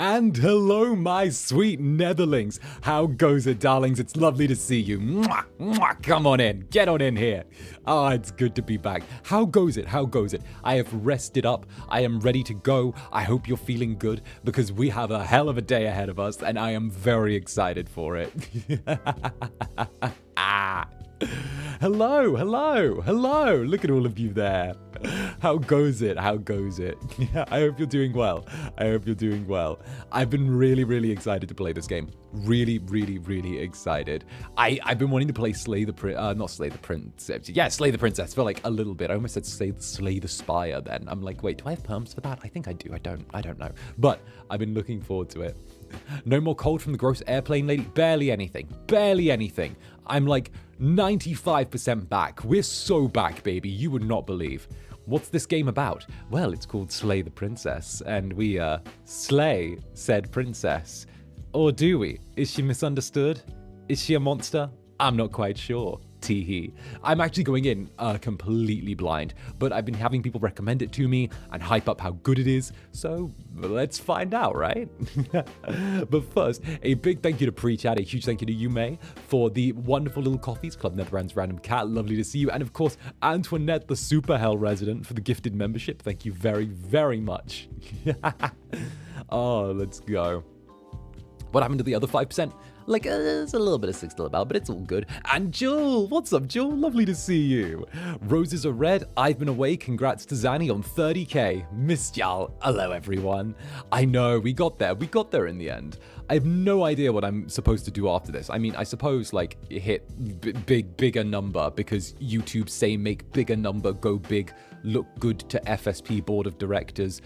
And hello, my sweet Netherlings. How goes it, darlings? It's lovely to see you. Mwah, mwah. Come on in. Get on in here. Oh, it's good to be back. How goes it? How goes it? I have rested up. I am ready to go. I hope you're feeling good because we have a hell of a day ahead of us and I am very excited for it. Hello, hello, hello. Look at all of you there. How goes it? How goes it? I hope you're doing well. I hope you're doing well. I've been really excited to play this game. Really excited. I've been wanting to play Slay the Princess. Yeah, Slay the Princess for like a little bit. I almost said Slay the Spire then. I'm like, wait, do I have perms for that? I think I do. I don't know. But I've been looking forward to it. No more cold from the gross airplane lady. Barely anything. Barely anything. I'm like 95% back. We're so back, baby. You would not believe. What's this game about? Well, it's called Slay the Princess, and we, slay said princess. Or do we? Is she misunderstood? Is she a monster? I'm not quite sure. Teehee. I'm actually going in completely blind, but I've been having people recommend it to me and hype up how good it is, so let's find out, right? But first, a big thank you to Pre-Chat, a huge thank you to you, May, for the wonderful little coffees, Club Netherbrand's Random Cat, lovely to see you, and of course, Antoinette, the Super Hell resident, for the gifted membership. Thank you very much. Oh, let's go. What happened to the other 5%? Like, there's a little bit of sick still about, but it's all good. And Jewel, what's up, Jewel? Lovely to see you. Roses are red. I've been away. Congrats to Zanny on 30k. Missed y'all. Hello, everyone. I know, we got there. We got there in the end. I have no idea what I'm supposed to do after this. I mean, I suppose, like, hit bigger number because YouTube say make bigger number, go big, look good to FSP board of directors,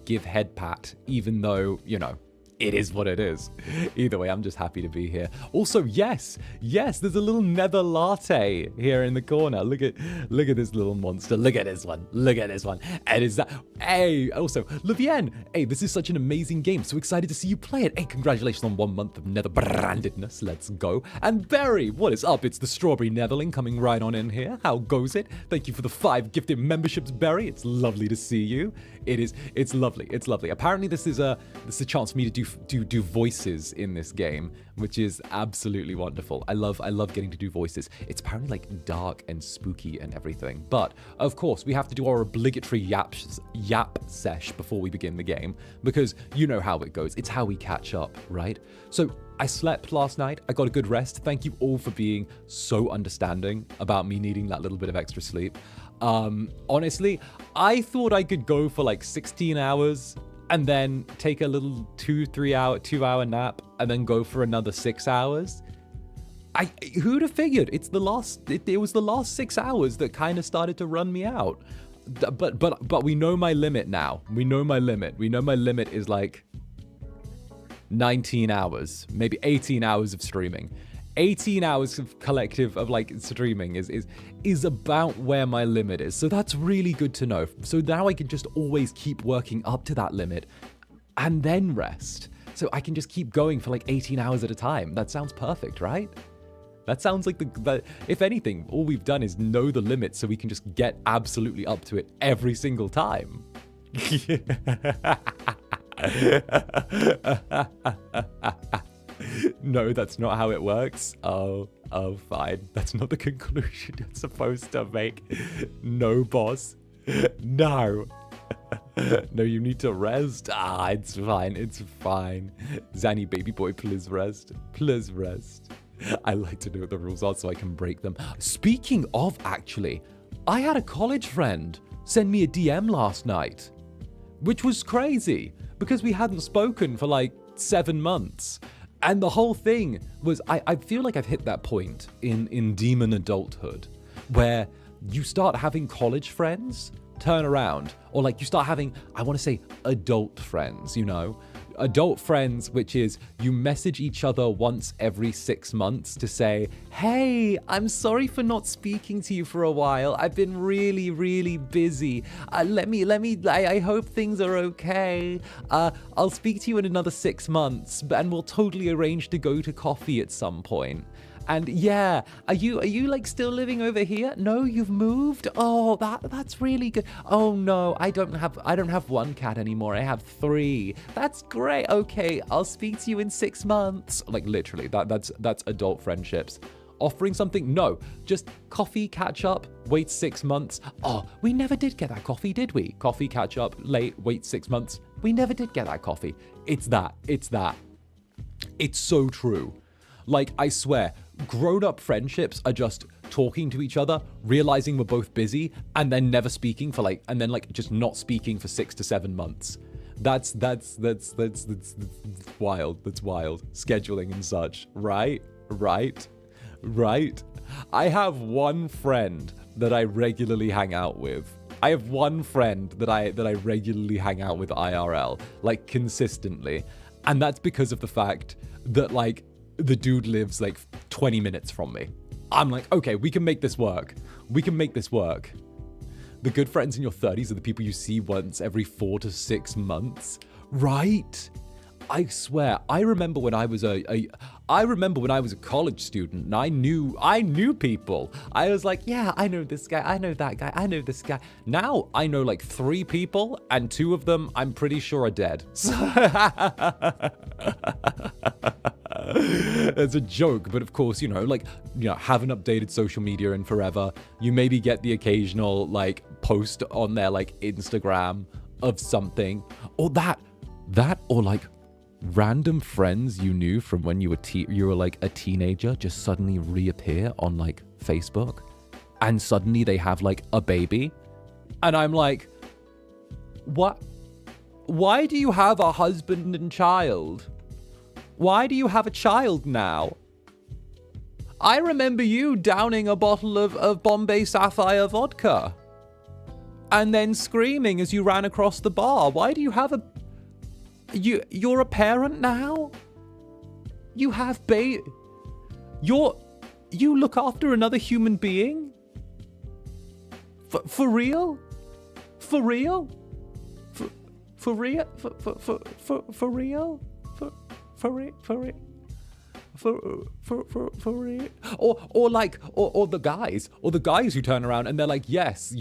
give head pat, even though, you know, it is what it is. Either way, I'm just happy to be here. Also, yes, there's a little nether latte here in the corner. Look at this little monster. Look at this one. Look at this one. And is that, hey, also, Levienne, hey, this is such an amazing game. So excited to see you play it. Hey, congratulations on 1 month of netherbrandedness. Let's go. And Barry, what is up? It's the Strawberry Netherling coming right on in here. How goes it? Thank you for the 5 gifted memberships, Barry. It's lovely to see you. It's lovely. It's lovely. Apparently this is a chance for me to do voices in this game, which is absolutely wonderful. I love getting to do voices. It's apparently like dark and spooky and everything. But of course, we have to do our obligatory yap sesh before we begin the game, because you know how it goes. It's how we catch up, right? So I slept last night. I got a good rest. Thank you all for being so understanding about me needing that little bit of extra sleep. Honestly, I thought I could go for like 16 hours and then take a little 2-hour nap and then go for another 6 hours. Who'd have figured? It was the last 6 hours that kind of started to run me out. But we know my limit now. We know my limit. We know my limit is like 19 hours, maybe 18 hours of streaming. 18 hours of collective of like streaming is about where my limit is. So that's really good to know. So now I can just always keep working up to that limit and then rest. So I can just keep going for like 18 hours at a time. That sounds perfect, right? That sounds like if anything, all we've done is know the limit so we can just get absolutely up to it every single time. No, that's not how it works. Oh, fine. That's not the conclusion you're supposed to make. No, boss. No. No, you need to rest. It's fine. It's fine. Zanny, baby boy, please rest. Please rest. I like to know what the rules are so I can break them. Speaking of, actually, I had a college friend send me a DM last night, which was crazy because we hadn't spoken for like 7 months. And the whole thing was, I feel like I've hit that point in demon adulthood where you start having college friends turn around, or like you start having, I want to say adult friends, you know? Adult friends, which is you message each other once every 6 months to say, hey, I'm sorry for not speaking to you for a while. I've been really busy. I hope things are okay. I'll speak to you in another 6 months, and we'll totally arrange to go to coffee at some point. And yeah, are you like still living over here? No, you've moved? Oh, that's really good. Oh no, I don't have one cat anymore. I have 3. That's great. Okay, I'll speak to you in 6 months. Like literally, that's adult friendships. Offering something? No, just coffee, catch up, wait 6 months. Oh, we never did get that coffee, did we? Coffee, catch up, late, wait 6 months. We never did get that coffee. It's that. It's so true. Like, I swear, grown-up friendships are just talking to each other, realizing we're both busy, and then never speaking for and then just not speaking for 6 to 7 months. That's wild. That's wild. Scheduling and such. Right. I have one friend that I regularly hang out with. I have one friend that I regularly hang out with IRL, like consistently. And that's because of the fact that the dude lives 20 minutes from me. I'm like, okay, we can make this work. The good friends in your 30s are the people you see once every 4 to 6 months, right? I swear, I remember when I was a college student and I knew people. I was like, yeah, I know this guy, I know that guy, I know this guy. Now I know 3 people and 2 of them I'm pretty sure are dead. It's a joke, but of course, haven't updated social media in forever. You maybe get the occasional post on their Instagram of something, or that or random friends you knew from when you were a teenager just suddenly reappear on Facebook, and suddenly they have a baby, and I'm like, what? Why do you have a husband and child? Why do you have a child now? I remember you downing a bottle of Bombay Sapphire vodka and then screaming as you ran across the bar. Why do you have you're a parent now? You have you look after another human being? For real? For real? For real? For real? Or the guys who turn around and they're like, yes,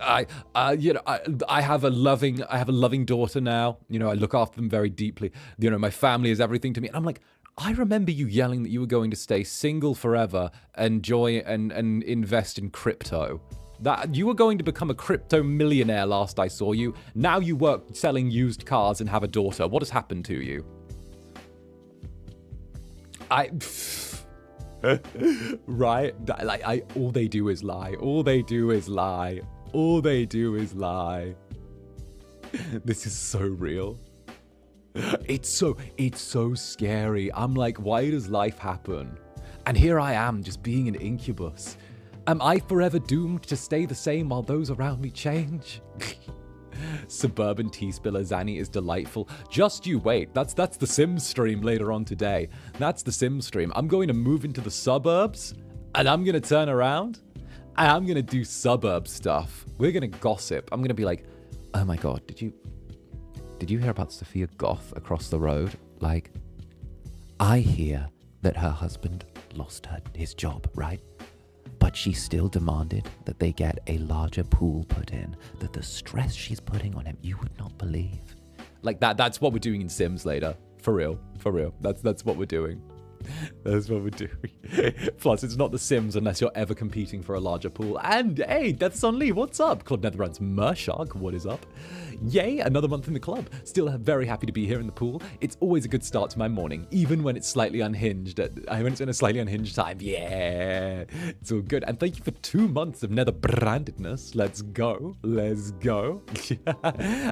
I have a loving daughter now. I look after them very deeply. My family is everything to me. And I'm like, I remember you yelling that you were going to stay single forever, enjoy and invest in crypto. That you were going to become a crypto millionaire last I saw you. Now you work selling used cars and have a daughter. What has happened to you? Right? All they do is lie. This is so real. It's so scary. I'm like, why does life happen? And here I am, just being an incubus. Am I forever doomed to stay the same while those around me change? Suburban tea spiller Zanny is delightful. Just you wait. That's the Sims stream later on today. That's the Sims stream. I'm going to move into the suburbs, and I'm going to turn around, and I'm going to do suburb stuff. We're going to gossip. I'm going to be like, oh my god, did you hear about Sophia Goth across the road? I hear that her husband lost his job, right? But she still demanded that they get a larger pool put in, that the stress she's putting on him, you would not believe. That's what we're doing in Sims later. For real. That's what we're doing. That's what we're doing. Plus, it's not The Sims unless you're ever competing for a larger pool. And hey, Death's on Lee, what's up? Club Netherbrand's Mershark, what is up? Yay, another month in the club. Still very happy to be here in the pool. It's always a good start to my morning, even when it's slightly unhinged. When it's in a slightly unhinged time. Yeah, it's all good. And thank you for 2 months of Netherbrandedness. Let's go.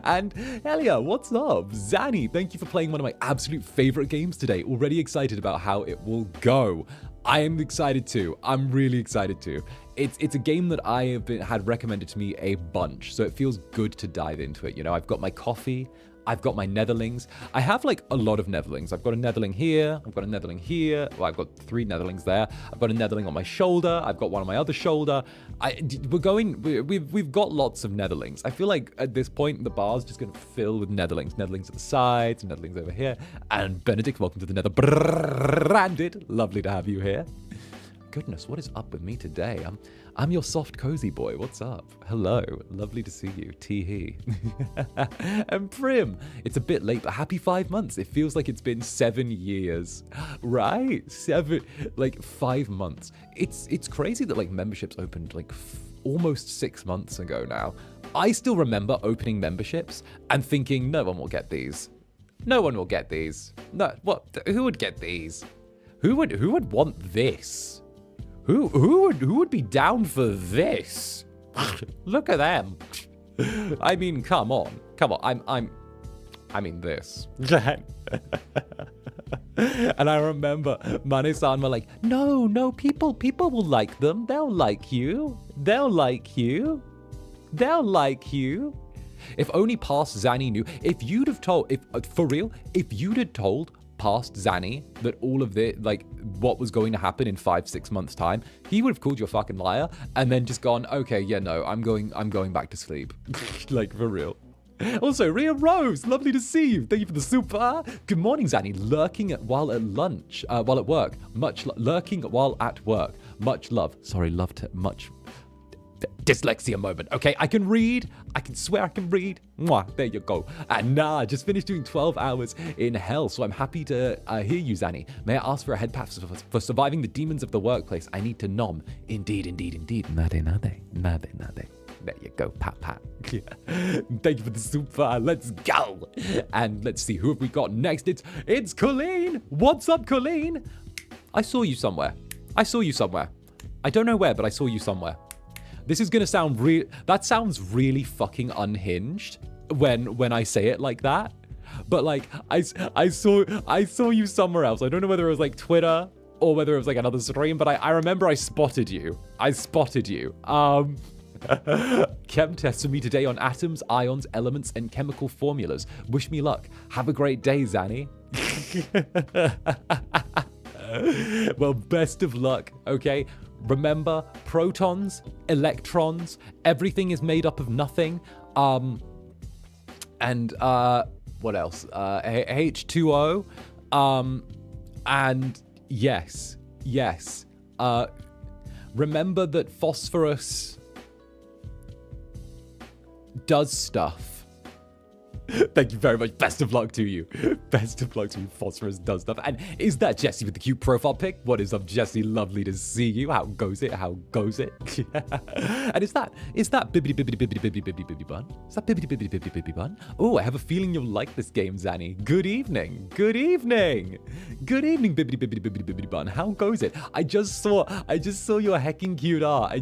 And Elia, what's up? Zanny, thank you for playing one of my absolute favorite games today. Already excited about how it will go. I am excited too. I'm really excited too. It's a game that I have had recommended to me a bunch, so it feels good to dive into it. I've got my coffee, I've got my netherlings. I have a lot of netherlings. I've got a netherling here, I've got a netherling here. Well, I've got 3 netherlings there. I've got a netherling on my shoulder. I've got one on my other shoulder. We've got lots of netherlings. I feel like at this point the bar's just gonna fill with netherlings. Netherlings at the sides, netherlings over here. And Benedict, welcome to the Netherbranded. Lovely to have you here. goodness, what is up with me today? I'm your soft, cozy boy. What's up? Hello. Lovely to see you. Tee-hee. And Prim. It's a bit late, but happy 5 months. It feels like it's been 7 years. Right? 5 months. It's crazy that, like, memberships opened, like, almost 6 months ago now. I still remember opening memberships and thinking, no one will get these. No one will get these. No, what? Who would get these? Who would want this? Who would be down for this? Look at them. I mean, come on. I mean this. And I remember Mane-san were like, no, people will like them. They'll like you. They'll like you. They'll like you. If only past Zanny knew. If you'd have told, if you'd have told past Zanny that all of the, like, what was going to happen in 5-6 months time, he would have called you a fucking liar and then just gone, okay, yeah, no, I'm going back to sleep. Like, for real. Also, Rhea Rose, lovely to see you. Thank you for the super. Good morning, Zanny. Lurking while at work. Lurking while at work. Much love. Sorry, love to much. Dyslexia moment. Okay, I can read. I can swear I can read. Mwah, there you go. And just finished doing 12 hours in hell, so I'm happy to hear you, Zanny. May I ask for a head pat for surviving the demons of the workplace? I need to nom. Indeed. Nade. There you go, pat. Yeah. Thank you for the super. Let's go. And let's see, who have we got next? It's Colleen. What's up, Colleen? I saw you somewhere. I don't know where, but I saw you somewhere. This is gonna sound that sounds really fucking unhinged when I say it like that. But like I saw you somewhere else. I don't know whether it was like Twitter or whether it was like another stream, but I remember I spotted you. Chem test for me today on atoms, ions, elements, and chemical formulas. Wish me luck. Have a great day, Zanny. Well, best of luck, okay? Remember, protons, electrons, everything is made up of nothing. And what else? H2O. And yes. Remember that phosphorus does stuff. Thank you very much. Best of luck to you. Phosphorus does stuff. And is that Jesse with the cute profile pic? What is up, Jesse? Lovely to see you. How goes it? And is that bibbidi bun? Is that bibbidi bun? Oh, I have a feeling you'll like this game, Zanny. Good evening, bibbidi bun. How goes it? I just saw your hecking cute art.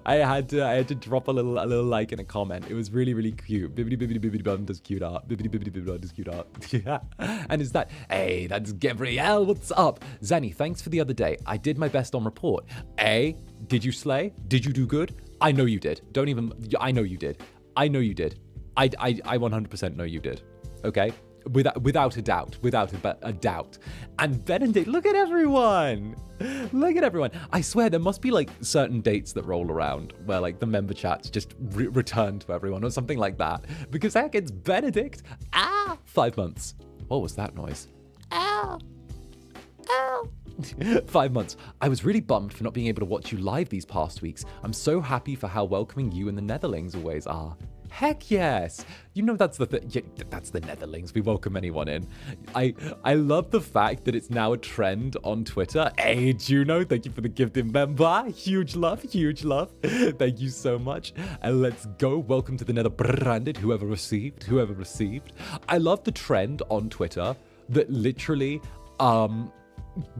I had to drop a little like in a comment. It was really cute. Bibbidi bun does cute art. Bibbidi bun does cute art. Yeah. And is that, hey, that's Gabrielle. What's up? Zanny, thanks for the other day. I did my best on report. Did you slay? Did you do good? I know you did. I know you did. I 100% know you did. Okay? Without a doubt. And Benedict, look at everyone. I swear there must be like certain dates that roll around where like the member chats just return to everyone or something like that. Because heck, it's Benedict. 5 months. What was that noise? 5 months. I was really bummed for not being able to watch you live these past weeks. I'm so happy for how welcoming you and the Netherlings always are. Heck yes. You know that's the thing. Yeah, that's the Netherlings. We welcome anyone in. I love the fact that it's now a trend on Twitter. Hey, Juno, thank you for the gifted member. Huge love. Thank you so much. And let's go. Welcome to the Netherbranded, whoever received. I love the trend on Twitter that literally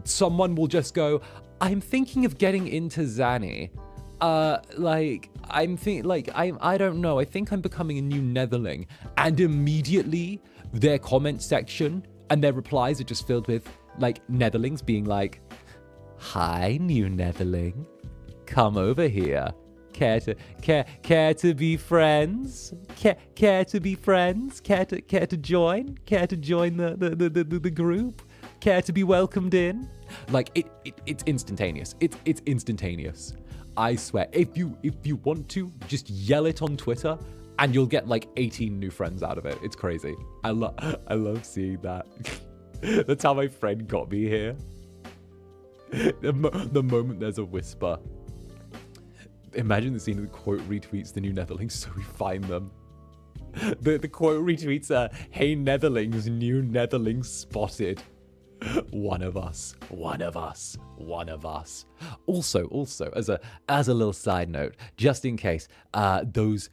someone will just go, I'm thinking of getting into Zanny. I don't know. I think I'm becoming a new Netherling. And immediately their comment section and their replies are just filled with like Netherlings being like, hi, new Netherling. Come over here. Care to be friends? Care to be friends? Care to join? Care to join the group? Care to be welcomed in? Like it's instantaneous. It's instantaneous. I swear, if you want to, just yell it on Twitter and you'll get like 18 new friends out of it. It's crazy. I love seeing that. That's how my friend got me here. The moment there's a whisper. Imagine the scene of the quote retweets the new Netherlings, so we find them. The quote retweets are, "Hey Netherlings, new Netherlings spotted." One of us. Also, as a little side note, just in case, those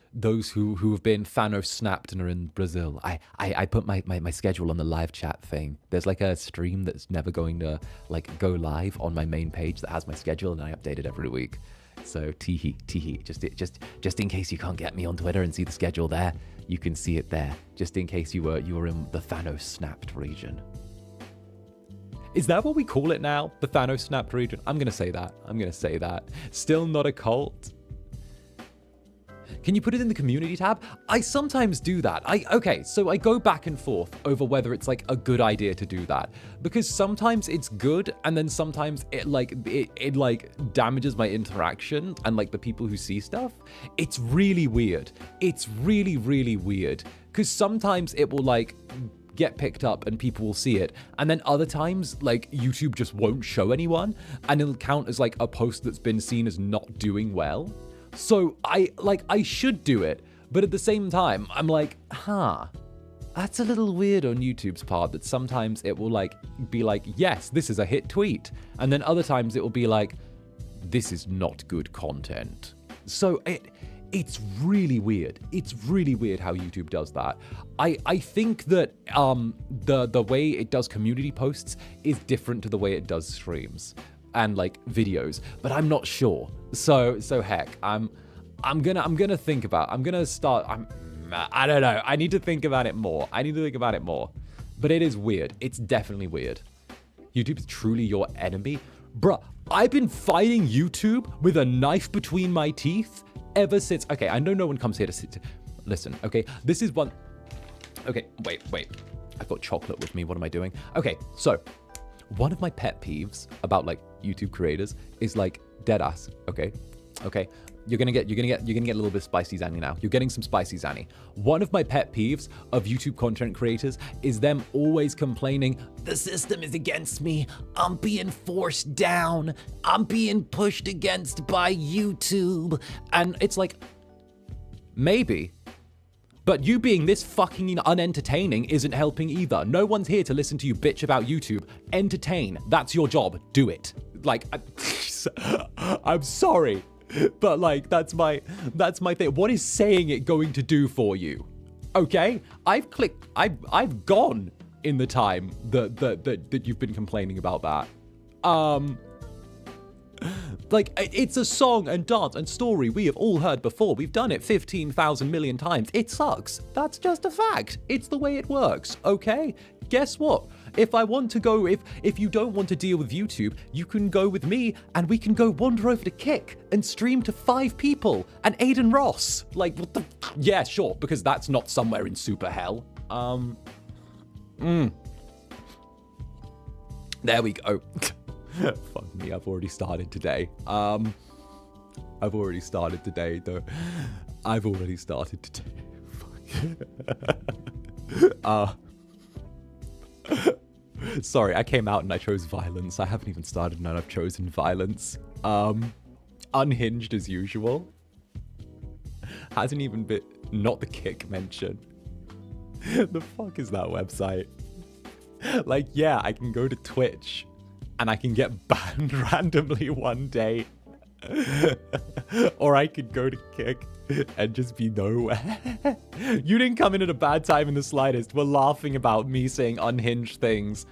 who have been Thanos snapped and are in Brazil, I put my schedule on the live chat thing. There's like a stream that's never going to like go live on my main page that has my schedule, and I update it every week. So teehee, just in case you can't get me on Twitter and see the schedule there, you can see it there. Just in case you were in the Thanos snapped region. Is that what we call it now? The Thanos snapped region? I'm gonna say that. Still not a cult. Can you put it in the community tab? I sometimes do that. Okay, so I go back and forth over whether it's like a good idea to do that, because sometimes it's good, and then sometimes it damages my interaction and like the people who see stuff. It's really weird. It's really weird, because sometimes it will like get picked up and people will see it, and then other times like YouTube just won't show anyone, and it'll count as like a post that's been seen as not doing well. So I should do it, but at the same time, I'm like, that's a little weird on YouTube's part, that sometimes it will like be like, yes, this is a hit tweet. And then other times it will be like, this is not good content. So it's really weird. It's really weird how YouTube does that. I think that the way it does community posts is different to the way it does streams and like videos, but I'm not sure. So heck, I'm gonna think about. I don't know. I need to think about it more. But it is weird. It's definitely weird. YouTube is truly your enemy, bruh. I've been fighting YouTube with a knife between my teeth ever since. Okay, I know no one comes here to listen. Okay, this is one. Okay, wait. I've got chocolate with me. What am I doing? Okay, so one of my pet peeves about like YouTube creators is like deadass. Okay. You're gonna get a little bit spicy Zanny now. You're getting some spicy Zanny. One of my pet peeves of YouTube content creators is them always complaining, the system is against me. I'm being forced down. I'm being pushed against by YouTube. And it's like, maybe. But you being this fucking unentertaining isn't helping either. No one's here to listen to you bitch about YouTube. Entertain. That's your job. Do it. Like, I'm sorry, but like, that's my thing. What is saying it going to do for you? Okay? I've gone in the time that you've been complaining about that. Like, it's a song and dance and story we have all heard before. We've done it 15,000 million times. It sucks. That's just a fact. It's the way it works, okay? Guess what? If I want to go, if you don't want to deal with YouTube, you can go with me and we can go wander over to Kick and stream to 5 people and Aiden Ross. Like, what the? Yeah, sure, because that's not somewhere in super hell. There we go. Fuck me, I've already started today. Though. I've already started today. Fuck. Sorry, I came out and I chose violence. I haven't even started and I've chosen violence. Unhinged as usual. Hasn't even been, not the Kick mention. The fuck is that website? Like, yeah, I can go to Twitch and I can get banned randomly one day. Or I could go to Kick and just be nowhere. You didn't come in at a bad time in the slightest. We're laughing about me saying unhinged things.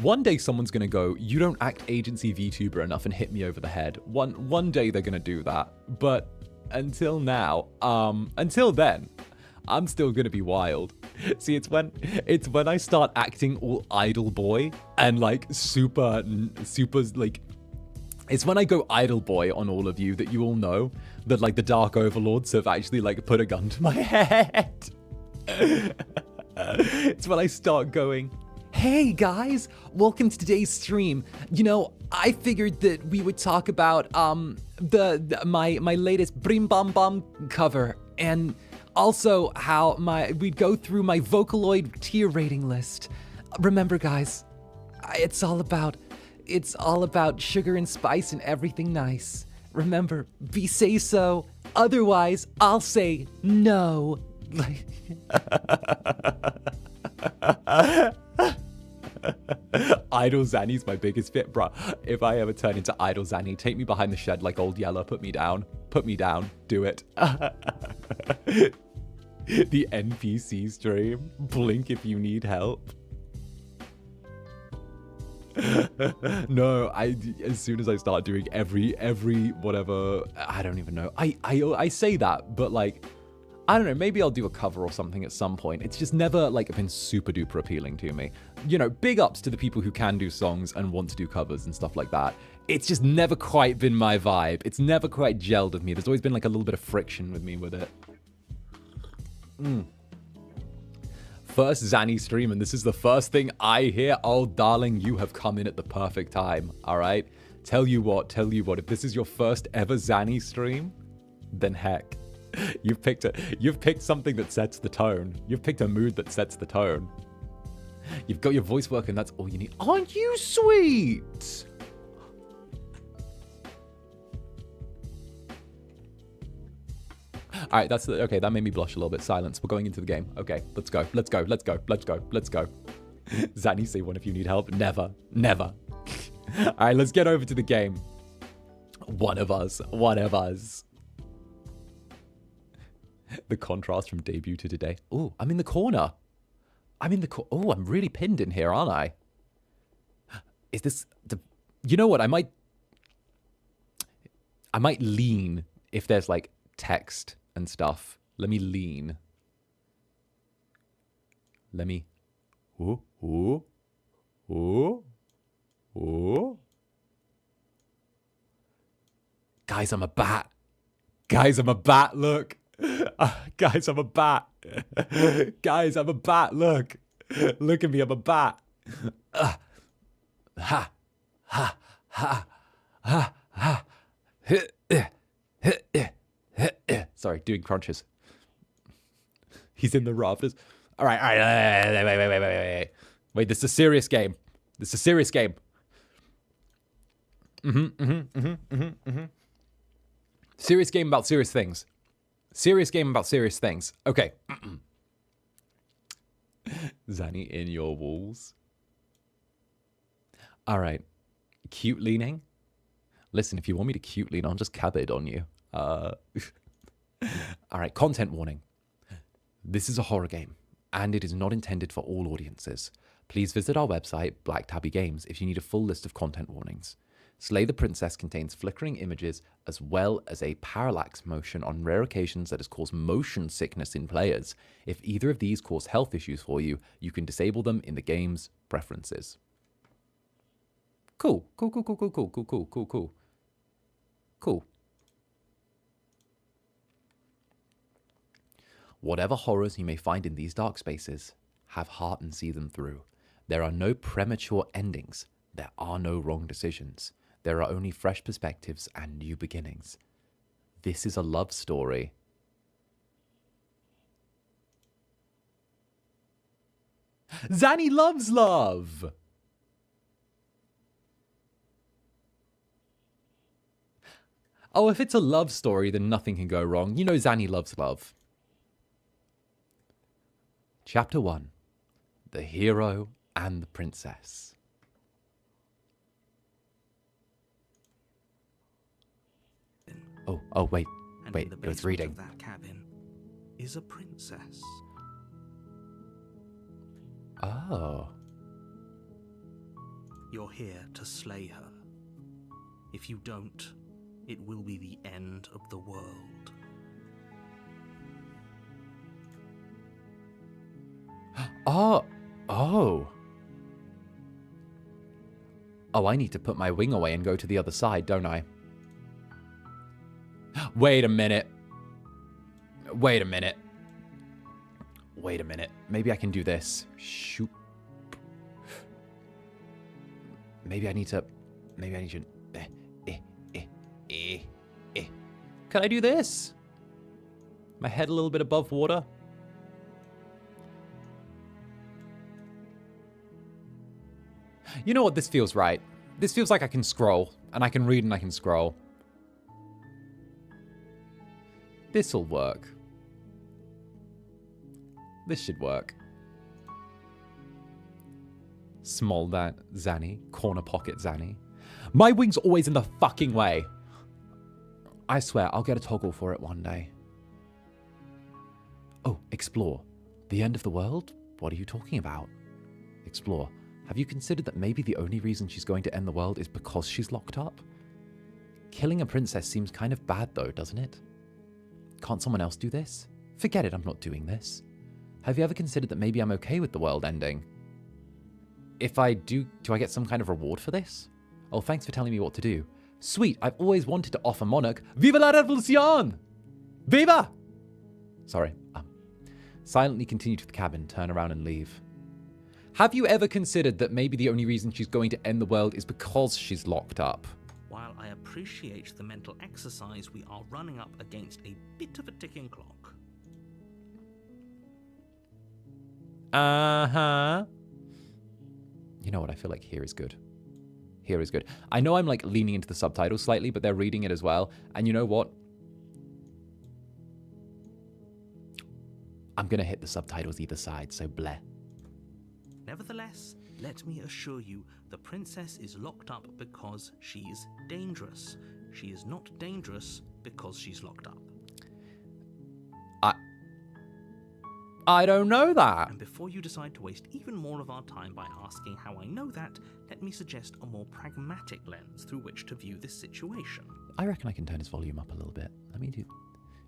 One day someone's gonna go, you don't act agency VTuber enough, and hit me over the head. One day they're gonna do that. But until now, until then, I'm still gonna be wild. See, it's when I start acting all idle boy and like super like, it's when I go idle boy on all of you that you all know that like the Dark Overlords have actually like put a gun to my head. It's when I start going, hey guys, welcome to today's stream. You know, I figured that we would talk about my latest Brim Bam Bam cover, and also how we'd go through my Vocaloid tier rating list. Remember guys, it's all about It's all about sugar and spice and everything nice. Remember, be say so, otherwise I'll say no. Idle Zanny's my biggest fit, bruh. If I ever turn into Idle Zanny, take me behind the shed like Old Yeller, put me down, do it. The NPC stream, blink if you need help. No, as soon as I start doing every whatever, I don't even know. I say that, but like, I don't know, maybe I'll do a cover or something at some point. It's just never like been super duper appealing to me. You know, big ups to the people who can do songs and want to do covers and stuff like that. It's just never quite been my vibe. It's never quite gelled with me. There's always been like a little bit of friction with me with it. First Zanny stream, and this is the first thing I hear. Oh, darling, you have come in at the perfect time, all right? Tell you what, if this is your first ever Zanny stream, then heck, you've picked something that sets the tone. You've picked a mood that sets the tone. You've got your voice working, that's all you need. Aren't you sweet? All right, okay, that made me blush a little bit. Silence, we're going into the game. Okay, let's go. Zanny, say one if you need help. Never. All right, let's get over to the game. One of us. The contrast from debut to today. Oh, I'm in the corner. Oh, I'm really pinned in here, aren't I? Is this you know what? I might lean if there's like text and stuff. Let me lean. Ooh. Guys, I'm a bat. Look. Guys, I'm a bat. Look. Look at me, I'm a bat. Sorry, doing crunches. He's in the rafters. All right. Wait, this is a serious game. Serious game about serious things. Okay. Zanny in your walls. All right. Cute leaning. Listen, if you want me to cute lean, I'll just cab it on you. All right, content warning. This is a horror game, and it is not intended for all audiences. Please visit our website, 𝓂𝓸𝓾𝓻, if you need a full list of content warnings. Slay the Princess contains flickering images as well as a parallax motion on rare occasions that has caused motion sickness in players. If either of these cause health issues for you, you can disable them in the game's preferences. Cool. Whatever horrors you may find in these dark spaces, have heart and see them through. There are no premature endings. There are no wrong decisions. There are only fresh perspectives and new beginnings. This is a love story. Zanny loves love! Oh, if it's a love story, then nothing can go wrong. You know Zanny loves love. Chapter 1. The Hero and the Princess. Oh, wait, it was reading. That cabin is a princess. Oh. You're here to slay her. If you don't, it will be the end of the world. Oh. Oh, I need to put my wing away and go to the other side, don't I? Wait a minute. Maybe I can do this. Shoot. Maybe I need to. Can I do this? My head a little bit above water. You know what? This feels right. This feels like I can scroll, and I can read and I can scroll. This'll work. This should work. Small Zanny. Corner pocket Zanny. My wing's always in the fucking way. I swear, I'll get a toggle for it one day. Oh, explore. The end of the world? What are you talking about? Explore. Have you considered that maybe the only reason she's going to end the world is because she's locked up? Killing a princess seems kind of bad though, doesn't it? Can't someone else do this? Forget it, I'm not doing this. Have you ever considered that maybe I'm okay with the world ending? If I do I get some kind of reward for this? Oh, thanks for telling me what to do. Sweet, I've always wanted to offer Monarch. Viva la revolución! Viva! Sorry. Silently continue to the cabin, turn around and leave. Have you ever considered that maybe the only reason she's going to end the world is because she's locked up? While I appreciate the mental exercise, we are running up against a bit of a ticking clock. Uh-huh. You know what? I feel like here is good. Here is good. I know I'm like leaning into the subtitles slightly, but they're reading it as well. And you know what? I'm going to hit the subtitles either side, so bleh. Nevertheless, let me assure you, the princess is locked up because she's dangerous. She is not dangerous because she's locked up. I don't know that. And before you decide to waste even more of our time by asking how I know that, let me suggest a more pragmatic lens through which to view this situation. I reckon I can turn his volume up a little bit. Let me do...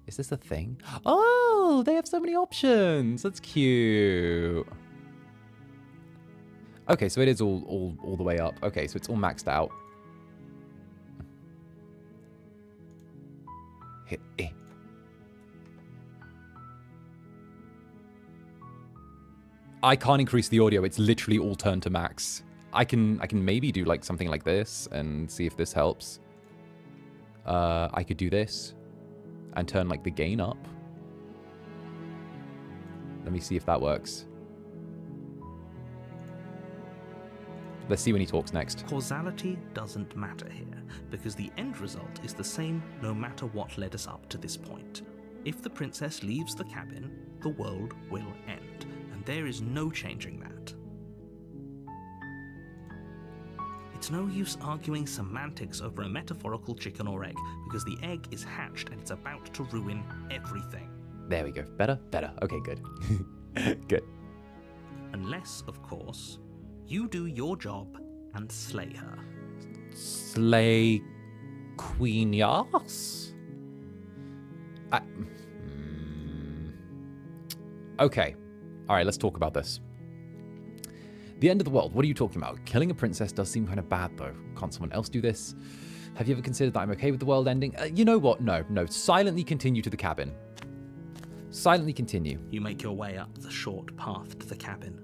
Is this a thing? Oh, they have so many options. That's cute. Okay, so it is all the way up. Okay, so it's all maxed out. Hit E. I can't increase the audio. It's literally all turned to max. I can maybe do like something like this and see if this helps. I could do this and turn like the gain up. Let me see if that works. Let's see when he talks next. Causality doesn't matter here, because the end result is the same no matter what led us up to this point. If the princess leaves the cabin, the world will end, and there is no changing that. It's no use arguing semantics over a metaphorical chicken or egg, because the egg is hatched and it's about to ruin everything. There we go. Better? Better. Okay, good. Good. Unless, of course, you do your job and slay her. Slay Queen Yas? Okay. Alright, let's talk about this. The end of the world. What are you talking about? Killing a princess does seem kind of bad, though. Can't someone else do this? Have you ever considered that I'm okay with the world ending? You know what? No. Silently continue to the cabin. Silently continue. You make your way up the short path to the cabin.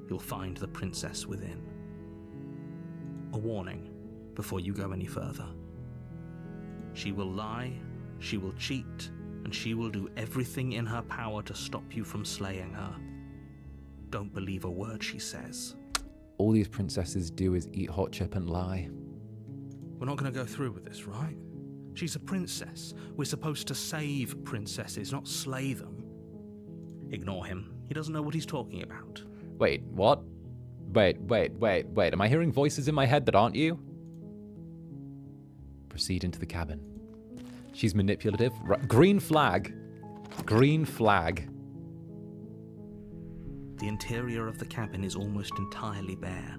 You'll find the princess within. A warning before you go any further. She will lie, she will cheat, and she will do everything in her power to stop you from slaying her. Don't believe a word she says. All these princesses do is eat hot chip and lie. We're not going to go through with this, right? She's a princess. We're supposed to save princesses, not slay them. Ignore him. He doesn't know what he's talking about. Wait, what? Wait. Am I hearing voices in my head that aren't you? Proceed into the cabin. She's manipulative. Green flag. Green flag. The interior of the cabin is almost entirely bare.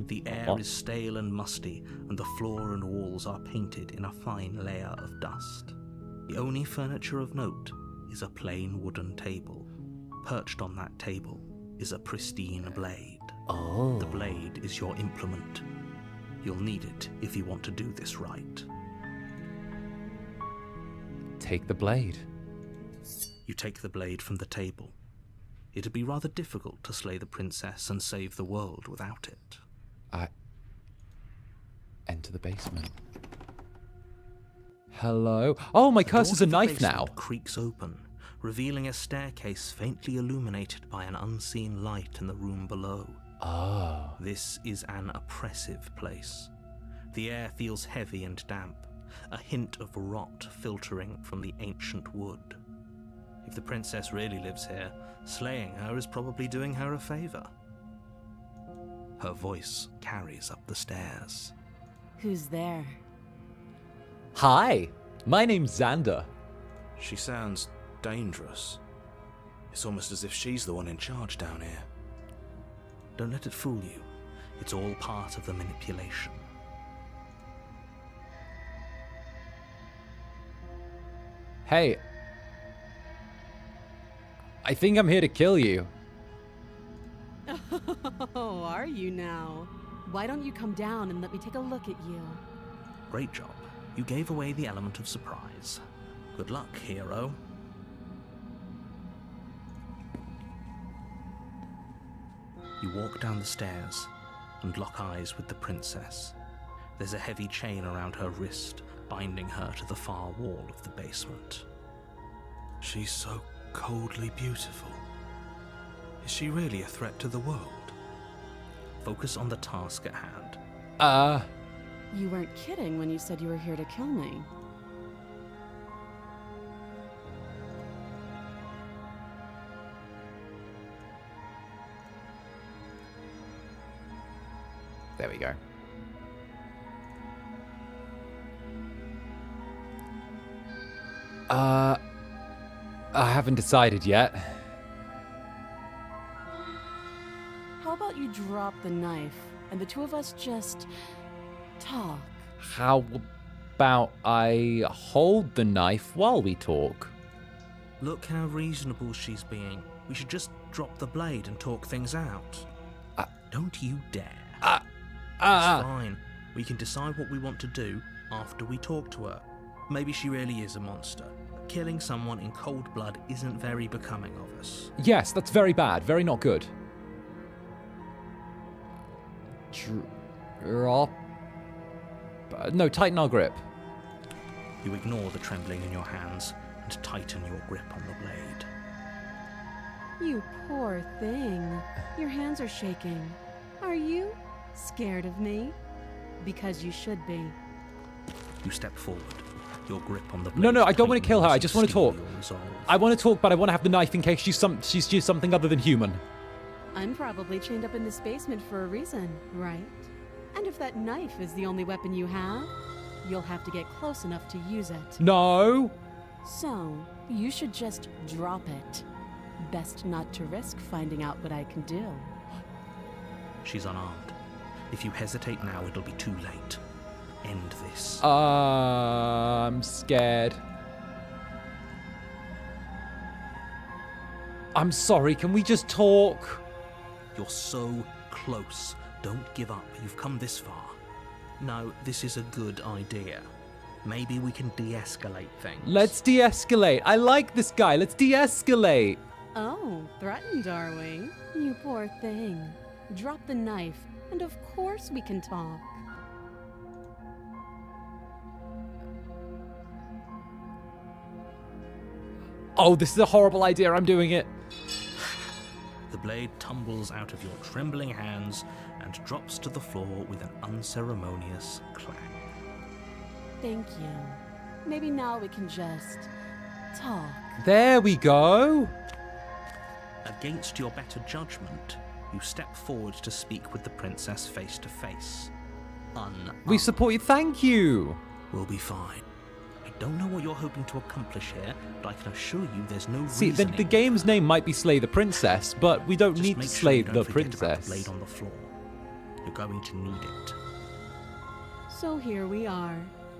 The air is stale and musty, and the floor and walls are painted in a fine layer of dust. The only furniture of note is a plain wooden table. Perched on that table is a pristine blade. Oh. The blade is your implement. You'll need it if you want to do this right. Take the blade. You take the blade from the table. It'd be rather difficult to slay the princess and save the world without it. I enter the basement. Hello? Oh, my curse is a knife now. Creaks open, revealing a staircase faintly illuminated by an unseen light in the room below. Oh. This is an oppressive place. The air feels heavy and damp, a hint of rot filtering from the ancient wood. If the princess really lives here, slaying her is probably doing her a favor. Her voice carries up the stairs. Who's there? Hi, my name's Zander. She sounds dangerous. It's almost as if she's the one in charge down here. Don't let it fool you. It's all part of the manipulation. Hey. I think I'm here to kill you. Oh, are you now? Why don't you come down and let me take a look at you? Great job. You gave away the element of surprise. Good luck, hero. You walk down the stairs and lock eyes with the princess. There's a heavy chain around her wrist, binding her to the far wall of the basement. She's so coldly beautiful. Is she really a threat to the world? Focus on the task at hand. You weren't kidding when you said you were here to kill me. There we go. I haven't decided yet. How about you drop the knife and the two of us just talk? How about I hold the knife while we talk? Look how reasonable she's being. We should just drop the blade and talk things out. Don't you dare. It's fine. We can decide what we want to do after we talk to her. Maybe she really is a monster. Killing someone in cold blood isn't very becoming of us. Yes, that's very bad. Very not good. Drop. No, tighten our grip. You ignore the trembling in your hands and tighten your grip on the blade. You poor thing. Your hands are shaking. Are you scared of me? Because you should be. You step forward. Your grip on the blade. No, I don't want to kill her. I just want to talk. your resolve. I want to talk, but I want to have the knife in case she's just something other than human. I'm probably chained up in this basement for a reason, right? And if that knife is the only weapon you have, you'll have to get close enough to use it. No. So, you should just drop it. Best not to risk finding out what I can do. She's unarmed. If you hesitate now, it'll be too late. End this. I'm scared. I'm sorry, can we just talk? You're so close. Don't give up. You've come this far. No, this is a good idea. Maybe we can de-escalate things. Let's de-escalate. I like this guy. Let's de-escalate. Oh, threatened, are we? You poor thing. Drop the knife, and of course we can talk. Oh, this is a horrible idea. I'm doing it. The blade tumbles out of your trembling hands and drops to the floor with an unceremonious clang. Thank you. Maybe now we can just talk. There we go. Against your better judgment, you step forward to speak with the princess face to face. We support you. Thank you. We'll be fine. I don't know what you're hoping to accomplish here, but I can assure you there's no See, reasoning. the game's name might be Slay the Princess, but we don't Just need to make sure slay you don't the forget about princess. the blade on the floor. You're going to need it. So here we are.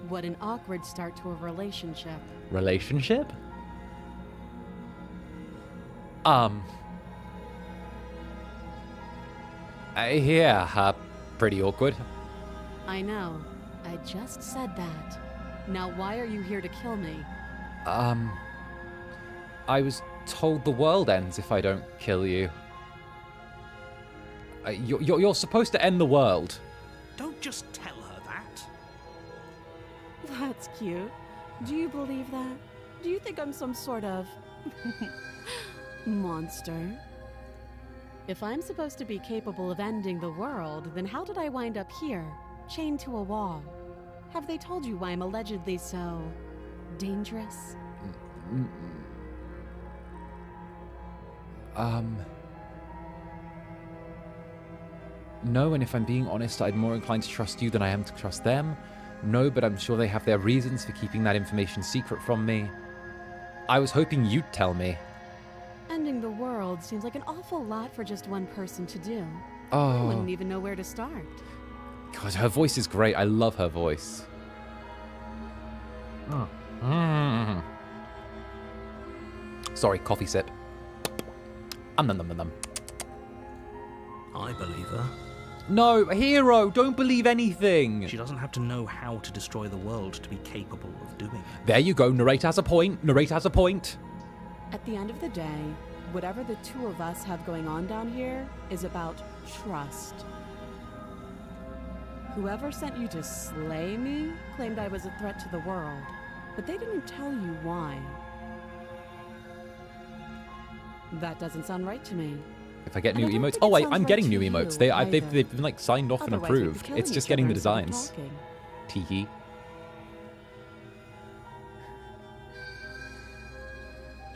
What an awkward start to a relationship. Relationship? Yeah, pretty awkward. I know. I just said that. Now why are you here to kill me? I was told the world ends if I don't kill you. You're supposed to end the world. Don't just tell her that. That's cute. Do you believe that? Do you think I'm some sort of monster? If I'm supposed to be capable of ending the world, then how did I wind up here? chained to a wall. Have they told you why I'm allegedly so dangerous? No, and if I'm being honest, I'm more inclined to trust you than I am to trust them. No, but I'm sure they have their reasons for keeping that information secret from me. I was hoping you'd tell me. Ending the world seems like an awful lot for just one person to do. I Oh, wouldn't even know where to start. God, her voice is great. I love her voice. Mm. Sorry, coffee sip. Nom nom nom nom. I believe her. No, hero, don't believe anything. She doesn't have to know how to destroy the world to be capable of doing it. There you go, narrator has a point. Narrator has a point. At the end of the day, whatever the two of us have going on down here is about trust. Whoever sent you to slay me claimed I was a threat to the world, but they didn't tell you why. That doesn't sound right to me. If I get And new I don't emotes. think Oh it wait, sounds I'm right getting to new you emotes. either. They've been like signed off and Otherwise, we'd be approved. killing It's just each getting other the instead of designs. talking. Teehee.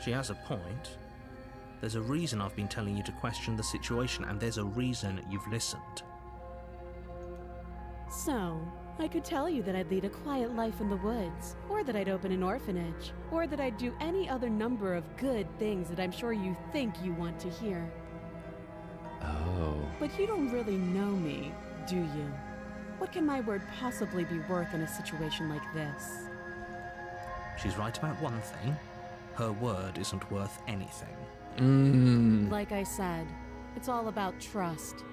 She has a point. There's a reason I've been telling you to question the situation, and there's a reason you've listened. So, I could tell you that I'd lead a quiet life in the woods, or that I'd open an orphanage, or that I'd do any other number of good things that I'm sure you think you want to hear. Oh. But you don't really know me, do you? What can my word possibly be worth in a situation like this? She's right about one thing. Her word isn't worth anything. Like I said, it's all about trust.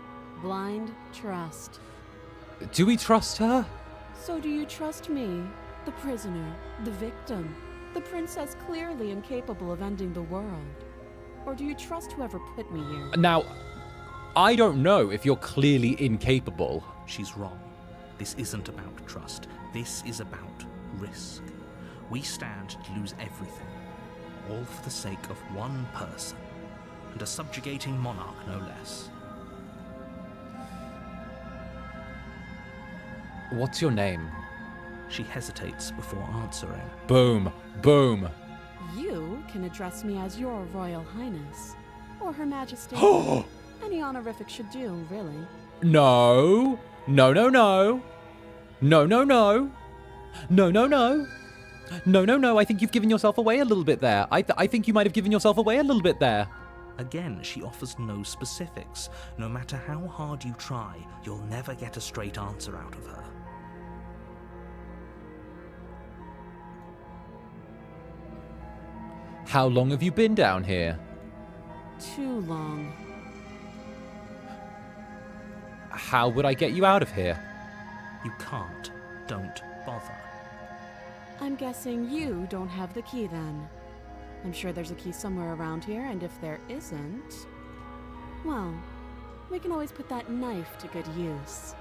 Blind trust. Do we trust her? So do you trust me, the prisoner, the victim, the princess clearly incapable of ending the world? Or do you trust whoever put me here? Now, I don't know if you're clearly incapable. She's wrong. This isn't about trust. This is about risk. We stand to lose everything, all for the sake of one person, and a subjugating monarch no less. What's your name? She hesitates before answering. Boom. Boom. You can address me as your Royal Highness, or Her Majesty. Any honorific should do, really. No. No, no, no. No, no, no. No, no, no. No, no, no. I think you've given yourself away a little bit there. I think you might have given yourself away a little bit there. Again, she offers no specifics. No matter how hard you try, you'll never get a straight answer out of her. How long have you been down here? Too long. How would I get you out of here? You can't. Don't bother. I'm guessing you don't have the key then. I'm sure there's a key somewhere around here, and if there isn't, well, we can always put that knife to good use.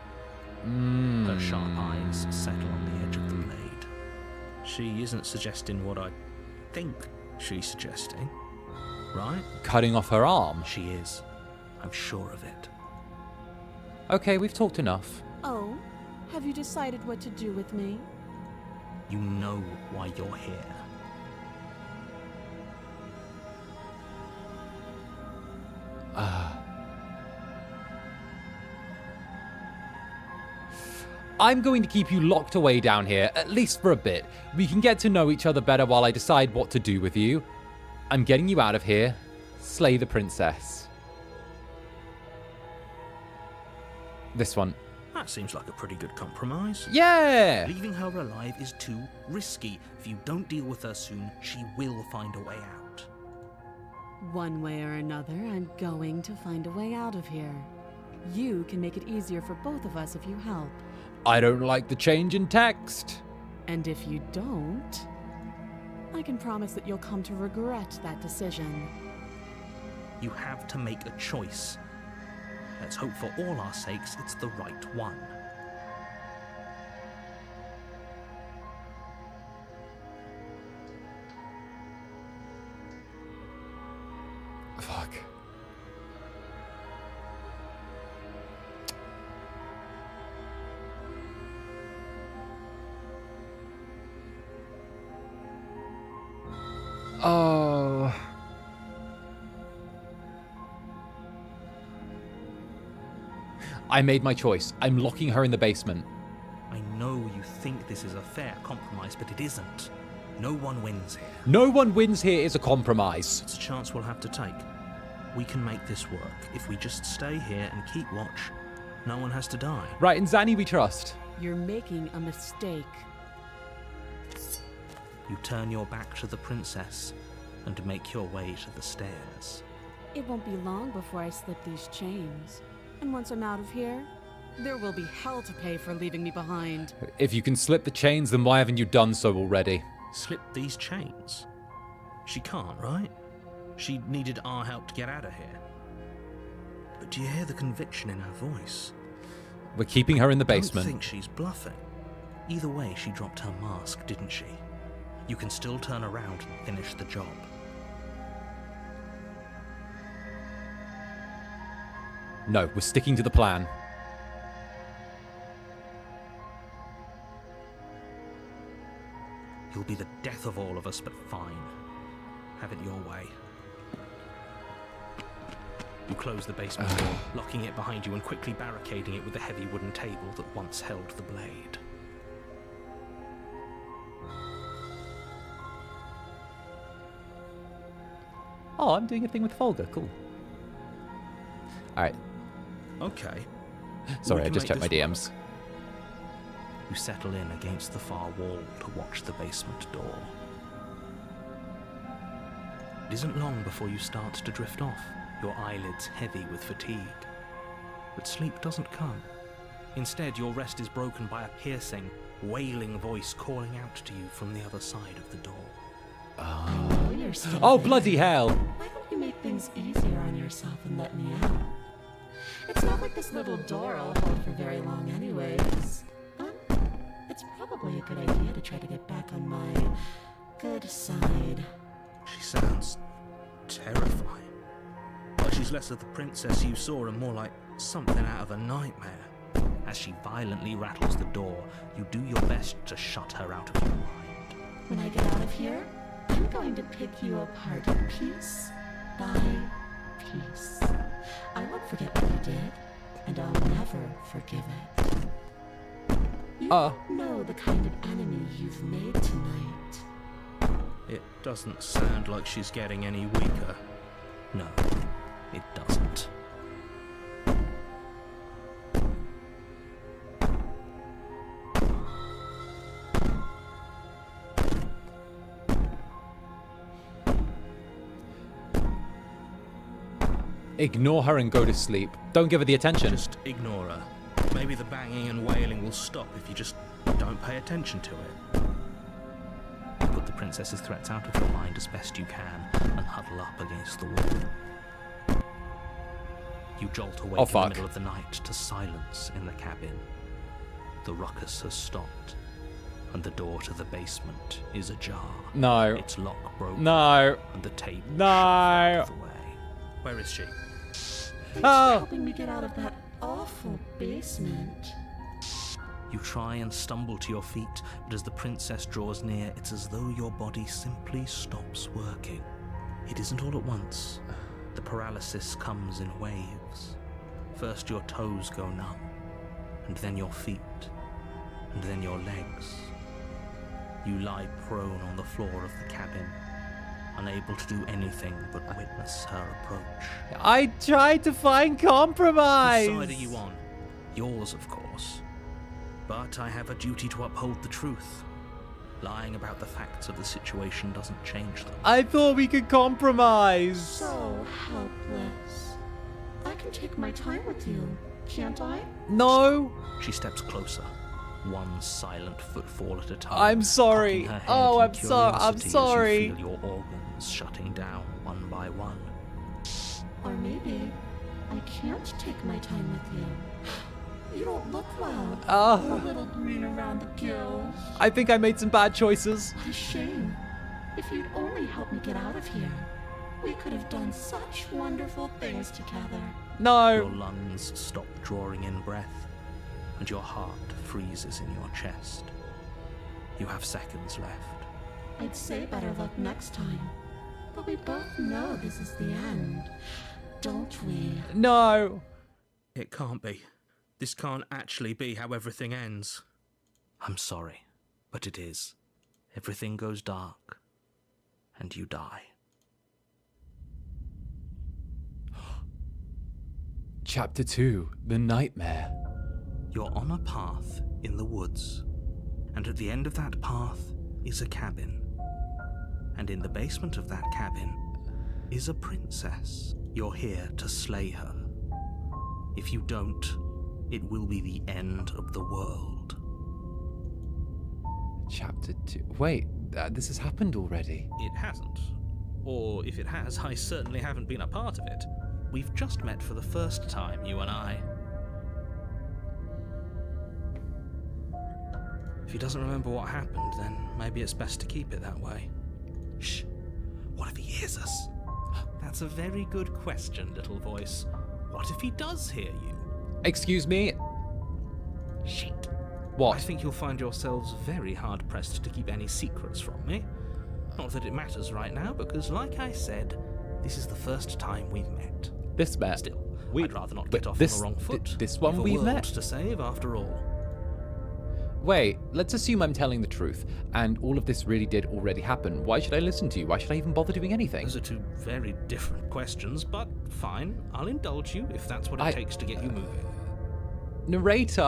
Her sharp eyes settle on the edge of the blade. She isn't suggesting what I think she's suggesting, right? Cutting off her arm? She is. I'm sure of it. Okay, we've talked enough. Oh, have you decided what to do with me? You know why you're here. I'm going to keep you locked away down here, at least for a bit. We can get to know each other better while I decide what to do with you. I'm getting you out of here. Slay the princess. This one. That seems like a pretty good compromise. Yeah! Leaving her alive is too risky. If you don't deal with her soon, she will find a way out. One way or another, I'm going to find a way out of here. You can make it easier for both of us if you help. I don't like the change in text. And if you don't, I can promise that you'll come to regret that decision. You have to make a choice. Let's hope for all our sakes it's the right one. Fuck. Oh. I made my choice. I'm locking her in the basement. I know you think this is a fair compromise, but it isn't. No one wins here. No one wins here is a compromise. It's a chance we'll have to take. We can make this work. If we just stay here and keep watch, no one has to die. Right, in Zanny we trust. You're making a mistake. You turn your back to the princess and make your way to the stairs. It won't be long before I slip these chains. And once I'm out of here, there will be hell to pay for leaving me behind. If you can slip the chains, then why haven't you done so already? Slip these chains? She can't, right? She needed our help to get out of here. But do you hear the conviction in her voice? We're keeping her in the I basement. don't think she's bluffing. Either way, she dropped her mask, didn't she? You can still turn around and finish the job. No, we're sticking to the plan. You'll be the death of all of us, but fine. Have it your way. You close the basement door, locking it behind you and quickly barricading it with the heavy wooden table that once held the blade. Oh, I'm doing a thing with Folga. Cool. Alright. Okay. Sorry, We I can just make checked my this DMs. work. You settle in against the far wall to watch the basement door. It isn't long before you start to drift off, your eyelids heavy with fatigue. But sleep doesn't come. Instead, your rest is broken by a piercing, wailing voice calling out to you from the other side of the door. Oh, you're still Oh, there. bloody hell! Why don't you make things easier on yourself and let me out? It's not like this little door will hold for very long anyways. But it's probably a good idea to try to get back on my good side. She sounds terrifying. Like she's less of the princess you saw and more like something out of a nightmare. As she violently rattles the door, you do your best to shut her out of your mind. When I get out of here, I'm going to pick you apart piece by piece. I won't forget what you did, and I'll never forgive it. You don't know the kind of enemy you've made tonight. It doesn't sound like she's getting any weaker. No, it doesn't. Ignore her and go to sleep. Don't give her the attention. Just ignore her. Maybe the banging and wailing will stop if you just don't pay attention to it. You put the princess's threats out of your mind as best you can and huddle up against the wall. You jolt awake in the middle of the night to silence in the cabin. The ruckus has stopped, and the door to the basement is ajar. No. Its lock broken. No. And the table No. shoved away. Where is she? Thanks for helping me get out of that awful basement. You try and stumble to your feet, but as the princess draws near, it's as though your body simply stops working. It isn't all at once. The paralysis comes in waves. First your toes go numb, and then your feet, and then your legs. You lie prone on the floor of the cabin, unable to do anything but witness her approach. I tried to find compromise. Whose side are you on? Yours, of course. But I have a duty to uphold the truth. Lying about the facts of the situation doesn't change them. I thought we could compromise. So helpless. I can take my time with you, can't I? No. She steps closer, one silent footfall at a time. I'm sorry. cocking her head Oh, in I'm curiosity sorry. As you feel your organs shutting down one by one. Or maybe I can't take my time with you. You don't look well. A little green around the gills. I think I made some bad choices. What a shame. If you'd only helped me get out of here, we could have done such wonderful things together. No. Your lungs stop drawing in breath, and your heart freezes in your chest. You have seconds left. I'd say better luck next time. But we both know this is the end, don't we? No! It can't be. This can't actually be how everything ends. I'm sorry, but it is. Everything goes dark, and you die. Chapter 2, The Nightmare. You're on a path in the woods, and at the end of that path is a cabin. And in the basement of that cabin is a princess. You're here to slay her. If you don't, it will be the end of the world. Chapter 2. Wait, this has happened already. It hasn't. Or if it has, I certainly haven't been a part of it. We've just met for the first time, you and I. If he doesn't remember what happened, then maybe it's best to keep it that way. Shh. What if he hears us? That's a very good question, little voice. What if he does hear you? Excuse me? Shit. What? I think you'll find yourselves very hard-pressed to keep any secrets from me. Not that it matters right now, because like I said, this is the first time we've met. This met. Still, We- I'd rather not but get off this- on the wrong foot. this one We've a we've world met. to save, after all. Wait, let's assume I'm telling the truth, and all of this really did already happen. Why should I listen to you? Why should I even bother doing anything? Those are two very different questions, but fine. I'll indulge you if that's what it takes to get you moving. Narrator,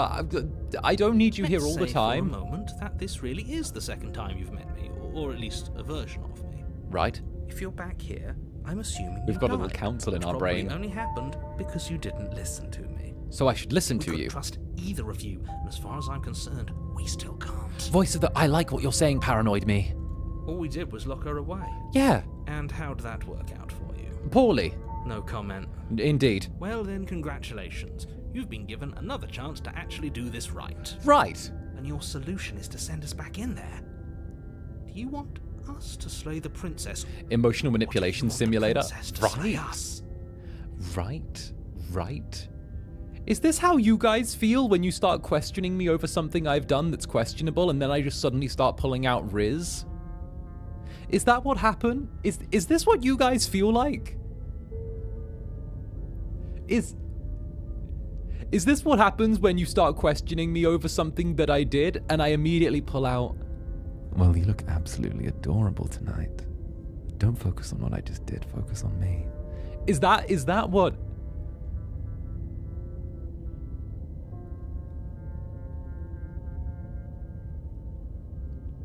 I don't need you here all the Let's say time. for a moment that this really is the second time you've met me, or at least a version of me. Right? If you're back here, I'm assuming We've you got a little died, council in which our probably brain. only happened because you didn't listen to me. So I should listen We to couldn't you. trust either of you, and as far as I'm concerned, we still can't. Voice of the I like what you're saying paranoid me. All we did was lock her away. Yeah, And how'd that work out for you? poorly. No comment. Indeed. Well then, congratulations. You've been given another chance to actually do this right. Right. And your solution is to send us back in there. Do you want us to slay the princess? Emotional Or do you manipulation want the simulator. princess to slay Right. us? Right. Is this how you guys feel when you start questioning me over something I've done that's questionable and then I just suddenly start pulling out Riz? Is that what happened? Is this what you guys feel like? Is this what happens when you start questioning me over something that I did and I immediately pull out, well, you look absolutely adorable tonight. Don't focus on what I just did, focus on me. Is that what...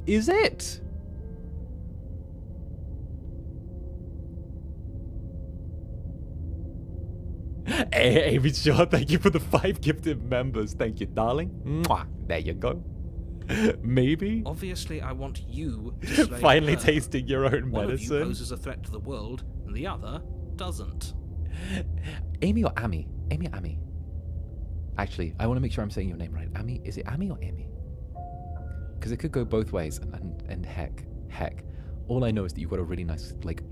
Is it? Hey, Amy Shaw, thank you for the 5 gifted members. Thank you, darling. Mwah. There you go. Maybe? Obviously, I want you to slay Finally her. tasting your own One of you medicine. poses a threat to the world, and the other doesn't. Amy or Amy? Amy or Amy? Actually, I want to make sure I'm saying your name right. Amy? Is it Amy or Amy? Because it could go both ways, and heck, all I know is that you've got a really nice, like,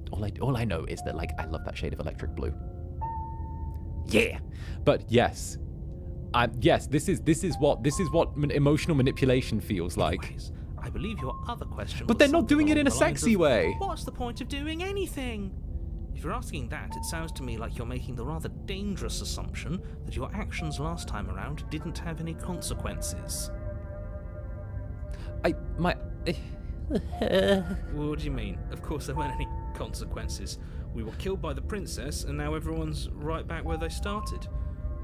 all I know is that, like, I love that shade of electric blue. Yeah, but yes, this is what emotional manipulation feels like. Anyways, I believe your other question But was they're not something doing it along in a the lines sexy of, way. What's the point of doing anything? If you're asking that, it sounds to me like you're making the rather dangerous assumption that your actions last time around didn't have any consequences. What do you mean? Of course there weren't any consequences. We were killed by the princess, and now everyone's right back where they started.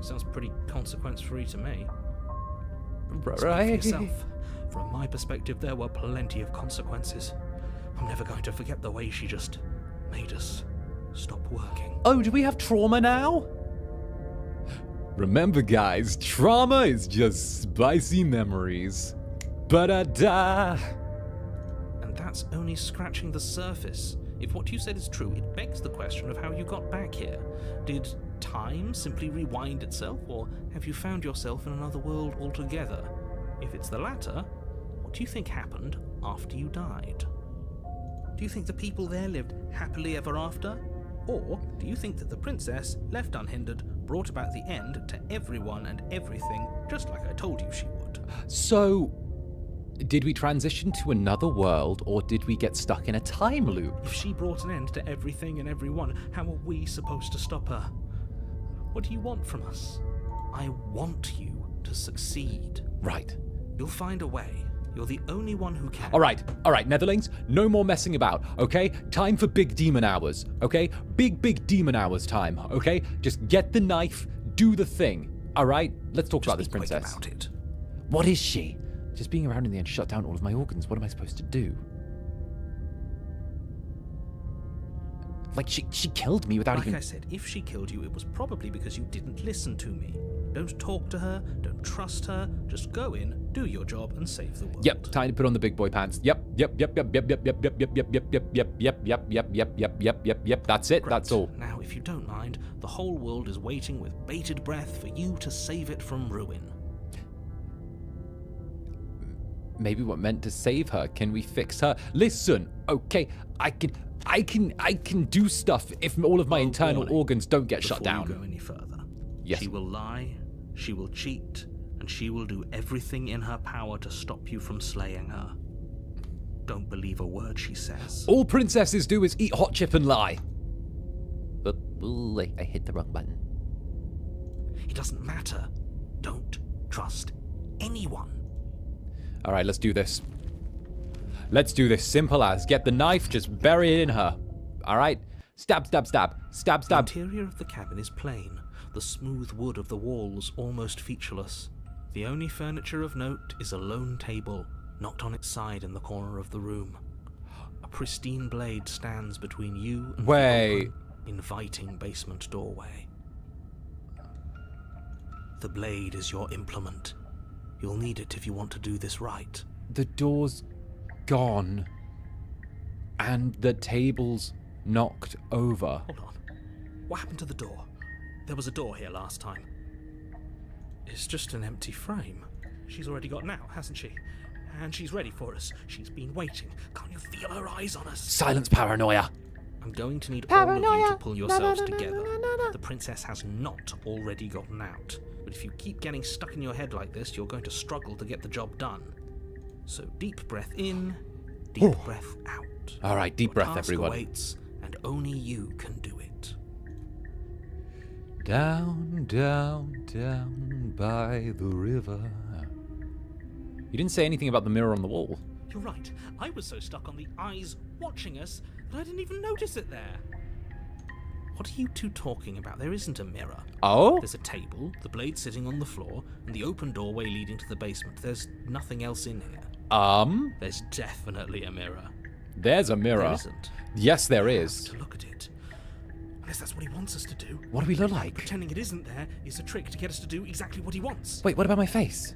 Sounds pretty consequence-free to me. Speak for yourself. From my perspective, there were plenty of consequences. I'm never going to forget the way she just made us stop working. Oh, do we have trauma now? Remember, guys, trauma is just spicy memories. Ba-da-da. And that's only scratching the surface. If what you said is true, it begs the question of how you got back here. Did time simply rewind itself, or have you found yourself in another world altogether? If it's the latter, what do you think happened after you died? Do you think the people there lived happily ever after? Or do you think that the princess, left unhindered, brought about the end to everyone and everything, just like I told you she would? So, Did we transition to another world, or did we get stuck in a time loop? If she brought an end to everything and everyone, how are we supposed to stop her? What do you want from us? I want you to succeed. Right. You'll find a way. You're the only one who can. All right, Netherlings, no more messing about, okay? Time for big demon hours, okay? Big demon hours time, okay? Just get the knife, do the thing, all right? Let's talk about this Just be quick princess. about it. What is she? Just being around in the end shut down all of my organs. What am I supposed to do? Like, she killed me without Like even... I said, if she killed you, it was probably because you didn't listen to me. Don't talk to her, don't trust her, just go in, do your job, and save the world. Yep, time to put on the big boy pants. Yep. That's it, Great. that's all. Now, if you don't mind, the whole world is waiting with bated breath for you to save it from ruin. Maybe we're meant to save her. Can we fix her? Listen, okay, I can do stuff if all of my internal warning. organs don't get shut Before down. you go any further. Yes. She will lie, she will cheat, and she will do everything in her power to stop you from slaying her. Don't believe a word she says. All princesses do is eat hot chip and lie. Ooh, I hit the wrong button. It doesn't matter. Don't trust anyone. All right, let's do this. Let's do this. Simple as. Get the knife, just bury it in her. All right? Stab. The interior of the cabin is plain, the smooth wood of the walls almost featureless. The only furniture of note is a lone table, knocked on its side in the corner of the room. A pristine blade stands between you and Wait. the open, inviting basement doorway. The blade is your implement. You'll need it if you want to do this right. The door's gone. And the table's knocked over. Hold on. What happened to the door? There was a door here last time. It's just an empty frame. She's already got out, hasn't she? And she's ready for us. She's been waiting. Can't you feel her eyes on us? Silence, paranoia. I'm going to need all of you to pull yourselves together. The princess has not already gotten out. But if you keep getting stuck in your head like this, you're going to struggle to get the job done. So deep breath in, deep breath out. All right, deep Your breath, task everyone. awaits, and only you can do it. Down by the river. You didn't say anything about the mirror on the wall. You're right. I was so stuck on the eyes watching us that I didn't even notice it there. What are you two talking about? There isn't a mirror. Oh? There's a table, the blade sitting on the floor, and the open doorway leading to the basement. There's nothing else in here. There's definitely a mirror. There's a mirror. There isn't. Yes, there We is. have to look at it. Unless that's what he wants us to do. What do we look like? Pretending it isn't there is a trick to get us to do exactly what he wants. Wait, what about my face?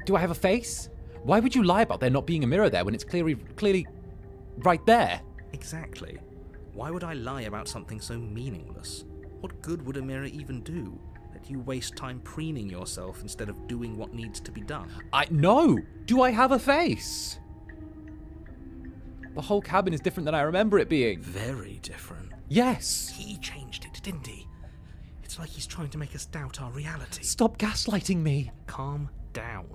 Do I have a face? Why would you lie about there not being a mirror there when it's clearly right there? Exactly. Why would I lie about something so meaningless? What good would a mirror even do? That you waste time preening yourself instead of doing what needs to be done. No! Do I have a face? The whole cabin is different than I remember it being. Very different. Yes! He changed it, didn't he? It's like he's trying to make us doubt our reality. Stop gaslighting me! Calm down.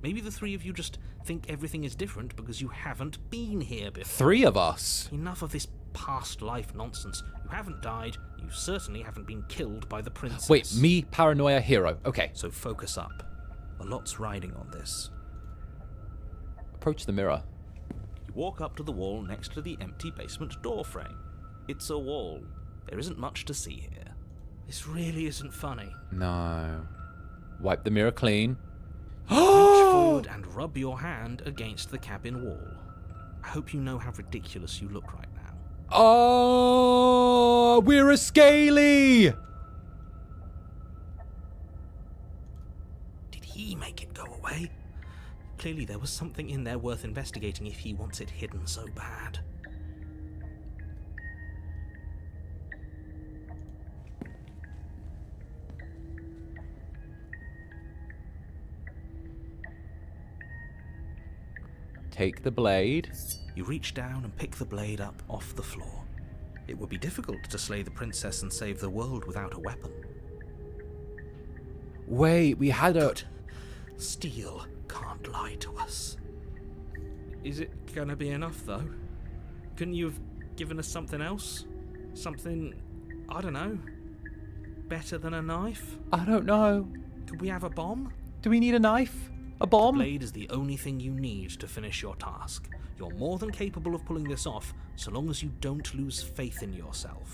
Maybe the three of you just think everything is different because you haven't been here before. 3 of us. Enough of this past life nonsense. You haven't died. You certainly haven't been killed by the princess. Wait, me, paranoia hero. Okay. So focus up. A lot's riding on this. Approach the mirror. You walk up to the wall next to the empty basement door frame. It's a wall. There isn't much to see here. This really isn't funny. No. Wipe the mirror clean. Reach forward and rub your hand against the cabin wall. I hope you know how ridiculous you look right now. Oh, we're a scaly! Did he make it go away? Clearly there was something in there worth investigating if he wants it hidden so bad. Take the blade. You reach down and pick the blade up off the floor. It would be difficult to slay the princess and save the world without a weapon. Wait, we had a... Good. Steel. can't lie to us. Is it gonna be enough, though? Couldn't you have given us something else? Something, I don't know, better than a knife? I don't know. Could we have a bomb? Do we need a knife? A bomb? Blade is the only thing you need to finish your task. You're more than capable of pulling this off, so long as you don't lose faith in yourself.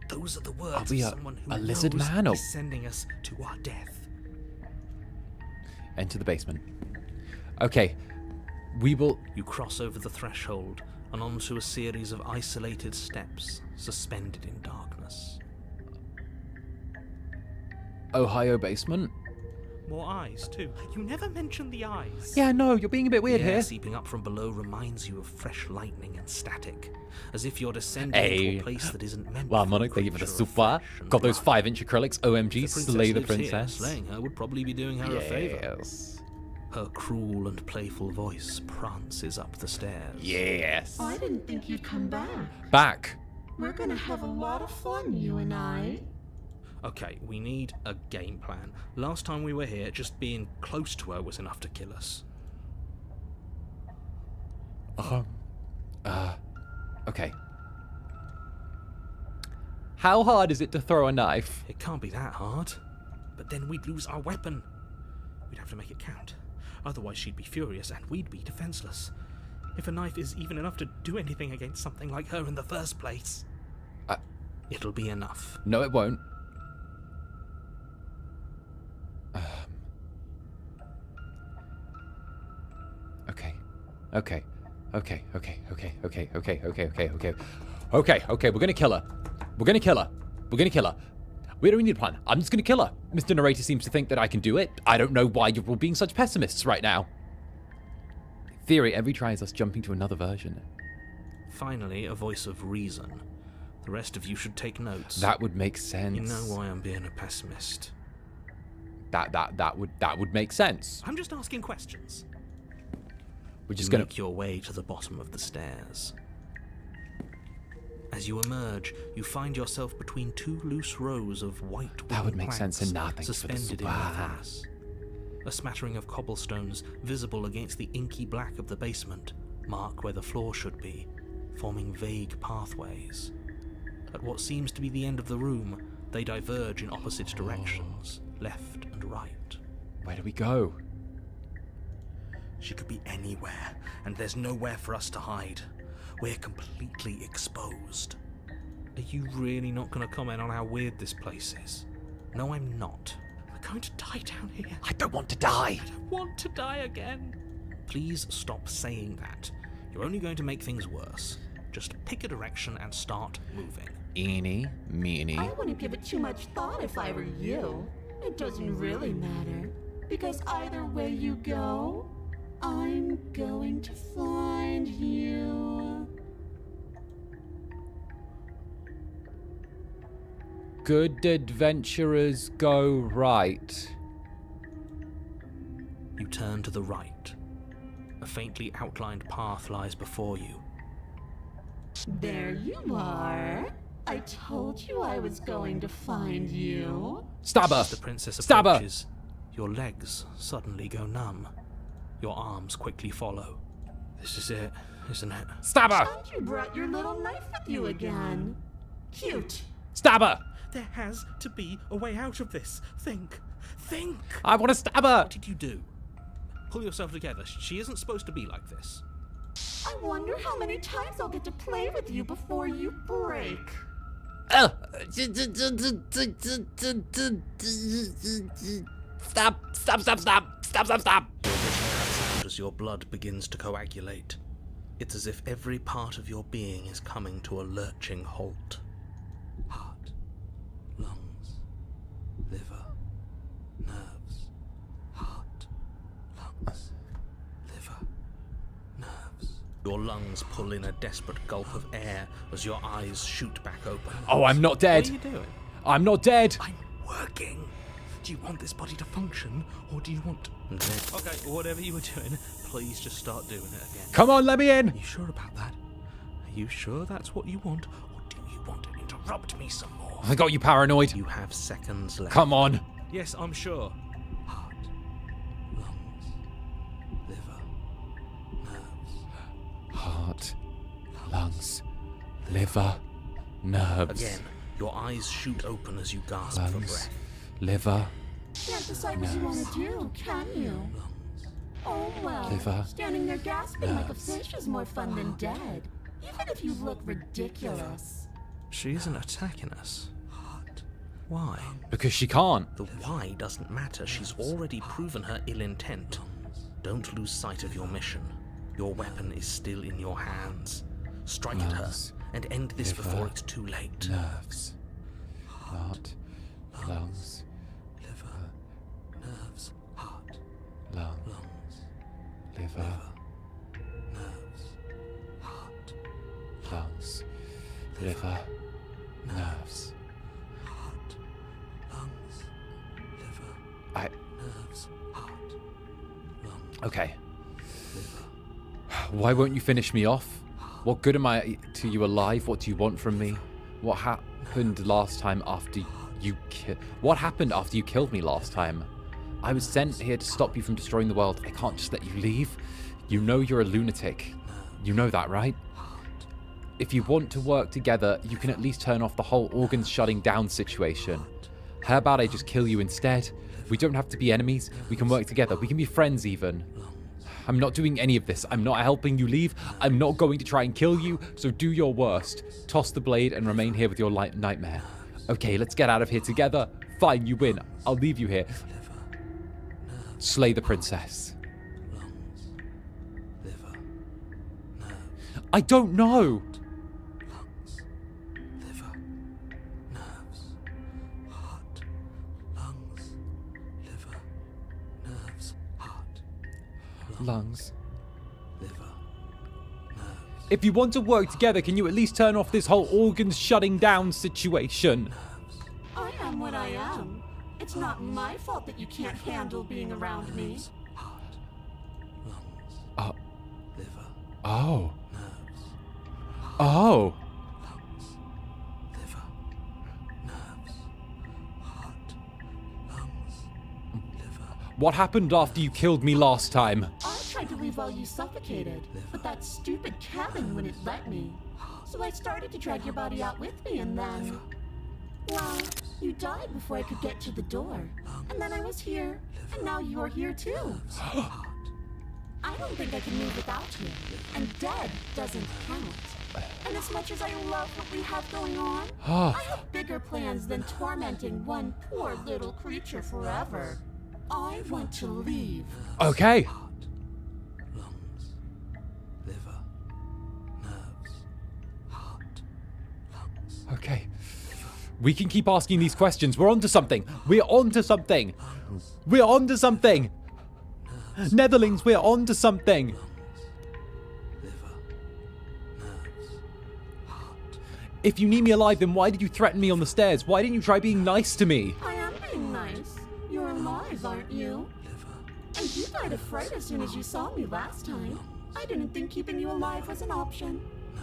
Those are the words we of someone who a lizard knows man, or- is sending us to our death. Enter the basement. Okay. We will... You cross over the threshold and onto a series of isolated steps, suspended in darkness. Ohio basement? More eyes, too. You never mentioned the eyes. Yeah, no, you're being a bit weird The air here. seeping up from below reminds you of fresh lightning and static, as if you're descending Hey. into a place that isn't meant Well, for Monic, a thank you for the creature of super. flesh and Got those blood. 5-inch acrylics. OMG, If slay the lives here, princess. slaying her would probably be doing her a favour. Yes. Her cruel and playful voice prances up the stairs. Yes. I didn't think you'd come back. Back. We're gonna have a lot of fun, you and I. Okay, we need a game plan. Last time we were here, just being close to her was enough to kill us. Okay. How hard is it to throw a knife? It can't be that hard. But then we'd lose our weapon. We'd have to make it count. Otherwise she'd be furious and we'd be defenseless. If a knife is even enough to do anything against something like her in the first place, it'll be enough. No, it won't. Okay, we're gonna kill her. We don't need a plan. I'm just gonna kill her. Mr. Narrator seems to think that I can do it. I don't know why you're all being such pessimists right now. Theory, every try is us jumping to another version. Finally, a voice of reason. The rest of you should take notes. That would make sense. You know why I'm being a pessimist. That would make sense. I'm just asking questions. We're just You gonna... make your way to the bottom of the stairs. As you emerge, you find yourself between two loose rows of white That would wooden make sense in planks nothing for the suspended in super. nothingness. A smattering of cobblestones visible against the inky black of the basement mark where the floor should be, forming vague pathways. At what seems to be the end of the room, they diverge in opposite directions, left and right. Where do we go? She could be anywhere, and there's nowhere for us to hide. We're completely exposed. Are you really not going to comment on how weird this place is? No, I'm not. We're going to die down here. I don't want to die. I don't want to die again. Please stop saying that. You're only going to make things worse. Just pick a direction and start moving. Eeny, meeny. I wouldn't give it too much thought if I were you. It doesn't really matter. Because either way you go, I'm going to find you. Good adventurers go right. You turn to the right. A faintly outlined path lies before you. There you are. I told you I was going to find you. Stab her! As the princess Stab her! approaches, your legs suddenly go numb. Your arms quickly follow. This is it, isn't it? Stab her! And you brought your little knife with you again. Cute. Stab her! There has to be a way out of this. Think. I want to stab her! What did you do? Pull yourself together. She isn't supposed to be like this. I wonder how many times I'll get to play with you before you break. Stop! As your blood begins to coagulate, it's as if every part of your being is coming to a lurching halt. Heart, lungs, liver, nerves. Heart, lungs, liver, nerves. Your lungs pull in a desperate gulp of air as your eyes shoot back open. Oh, I'm not dead. What are you doing? I'm not dead. I'm working. Do you want this body to function, or do you want... Okay, whatever you were doing, please just start doing it again. Come on, let me in. Are you sure about that? Are you sure that's what you want, or do you want to interrupt me some more? I got you paranoid. You have seconds left. Come on. Yes, I'm sure. Heart, lungs, heart, lungs, liver, nerves. Again, your eyes shoot open as you gasp for Lungs, breath. liver, Can't decide what you want to do, can you? Oh well, Liver, standing there gasping like a nerves. fish is more fun than dead. Even if you look ridiculous. She isn't attacking us. Why? because she can't. The why doesn't matter. She's already proven her ill intent. Don't lose sight of your mission. Your weapon is still in your hands. Strike at her Lungs, and end this liver, before it's too late. Nerves, heart, lungs, Nerves, heart, lungs, liver, nerves, heart, lungs, liver, nerves. heart, lungs, liver, I. nerves, heart, lungs, Okay. liver. Why won't you finish me off? What good am I to you alive? What do you want from me? What happened last time after you What happened after you killed me last time? I was sent here to stop you from destroying the world. I can't just let you leave. You know you're a lunatic. You know that, right? If you want to work together, you can at least turn off the whole organs shutting down situation. How about I just kill you instead? We don't have to be enemies. We can work together. We can be friends even. I'm not doing any of this. I'm not helping you leave. I'm not going to try and kill you, so do your worst. Toss the blade and remain here with your nightmare. Okay, let's get out of here together. Fine, you win. I'll leave you here. Slay the princess. Lungs, liver, nerves, I don't know. lungs, liver, nerves, heart, lungs, liver, nerves, heart, Lungs. liver, nerves. If you want to work together, can you at least turn off this whole organs shutting down situation? I am what I am. It's not my fault that you can't handle being around me. Heart, lungs, Uh, liver, oh. nerves, Oh. lungs, liver, nerves, heart, lungs, liver. What happened after you killed me last time? I tried to leave while you suffocated, but that stupid cabin wouldn't let me. So I started to drag your body out with me and then... Well, you died before I could get to the door. And then I was here, and now you're here too. I don't think I can move without you, and dead doesn't count. And as much as I love what we have going on, I have bigger plans than tormenting one poor little creature forever. I want to leave. Okay. Lungs, liver, nerves, heart, lungs. Okay. We can keep asking these questions. We're onto something. We're onto something. We're onto something. Netherlings, we're onto something. Liver, nerves, heart. If you need me alive, then why did you threaten me on the stairs? Why didn't you try being nice to me? I am being nice. You're alive, aren't you? And you died of fright as soon as you saw me last time. I didn't think keeping you alive was an option.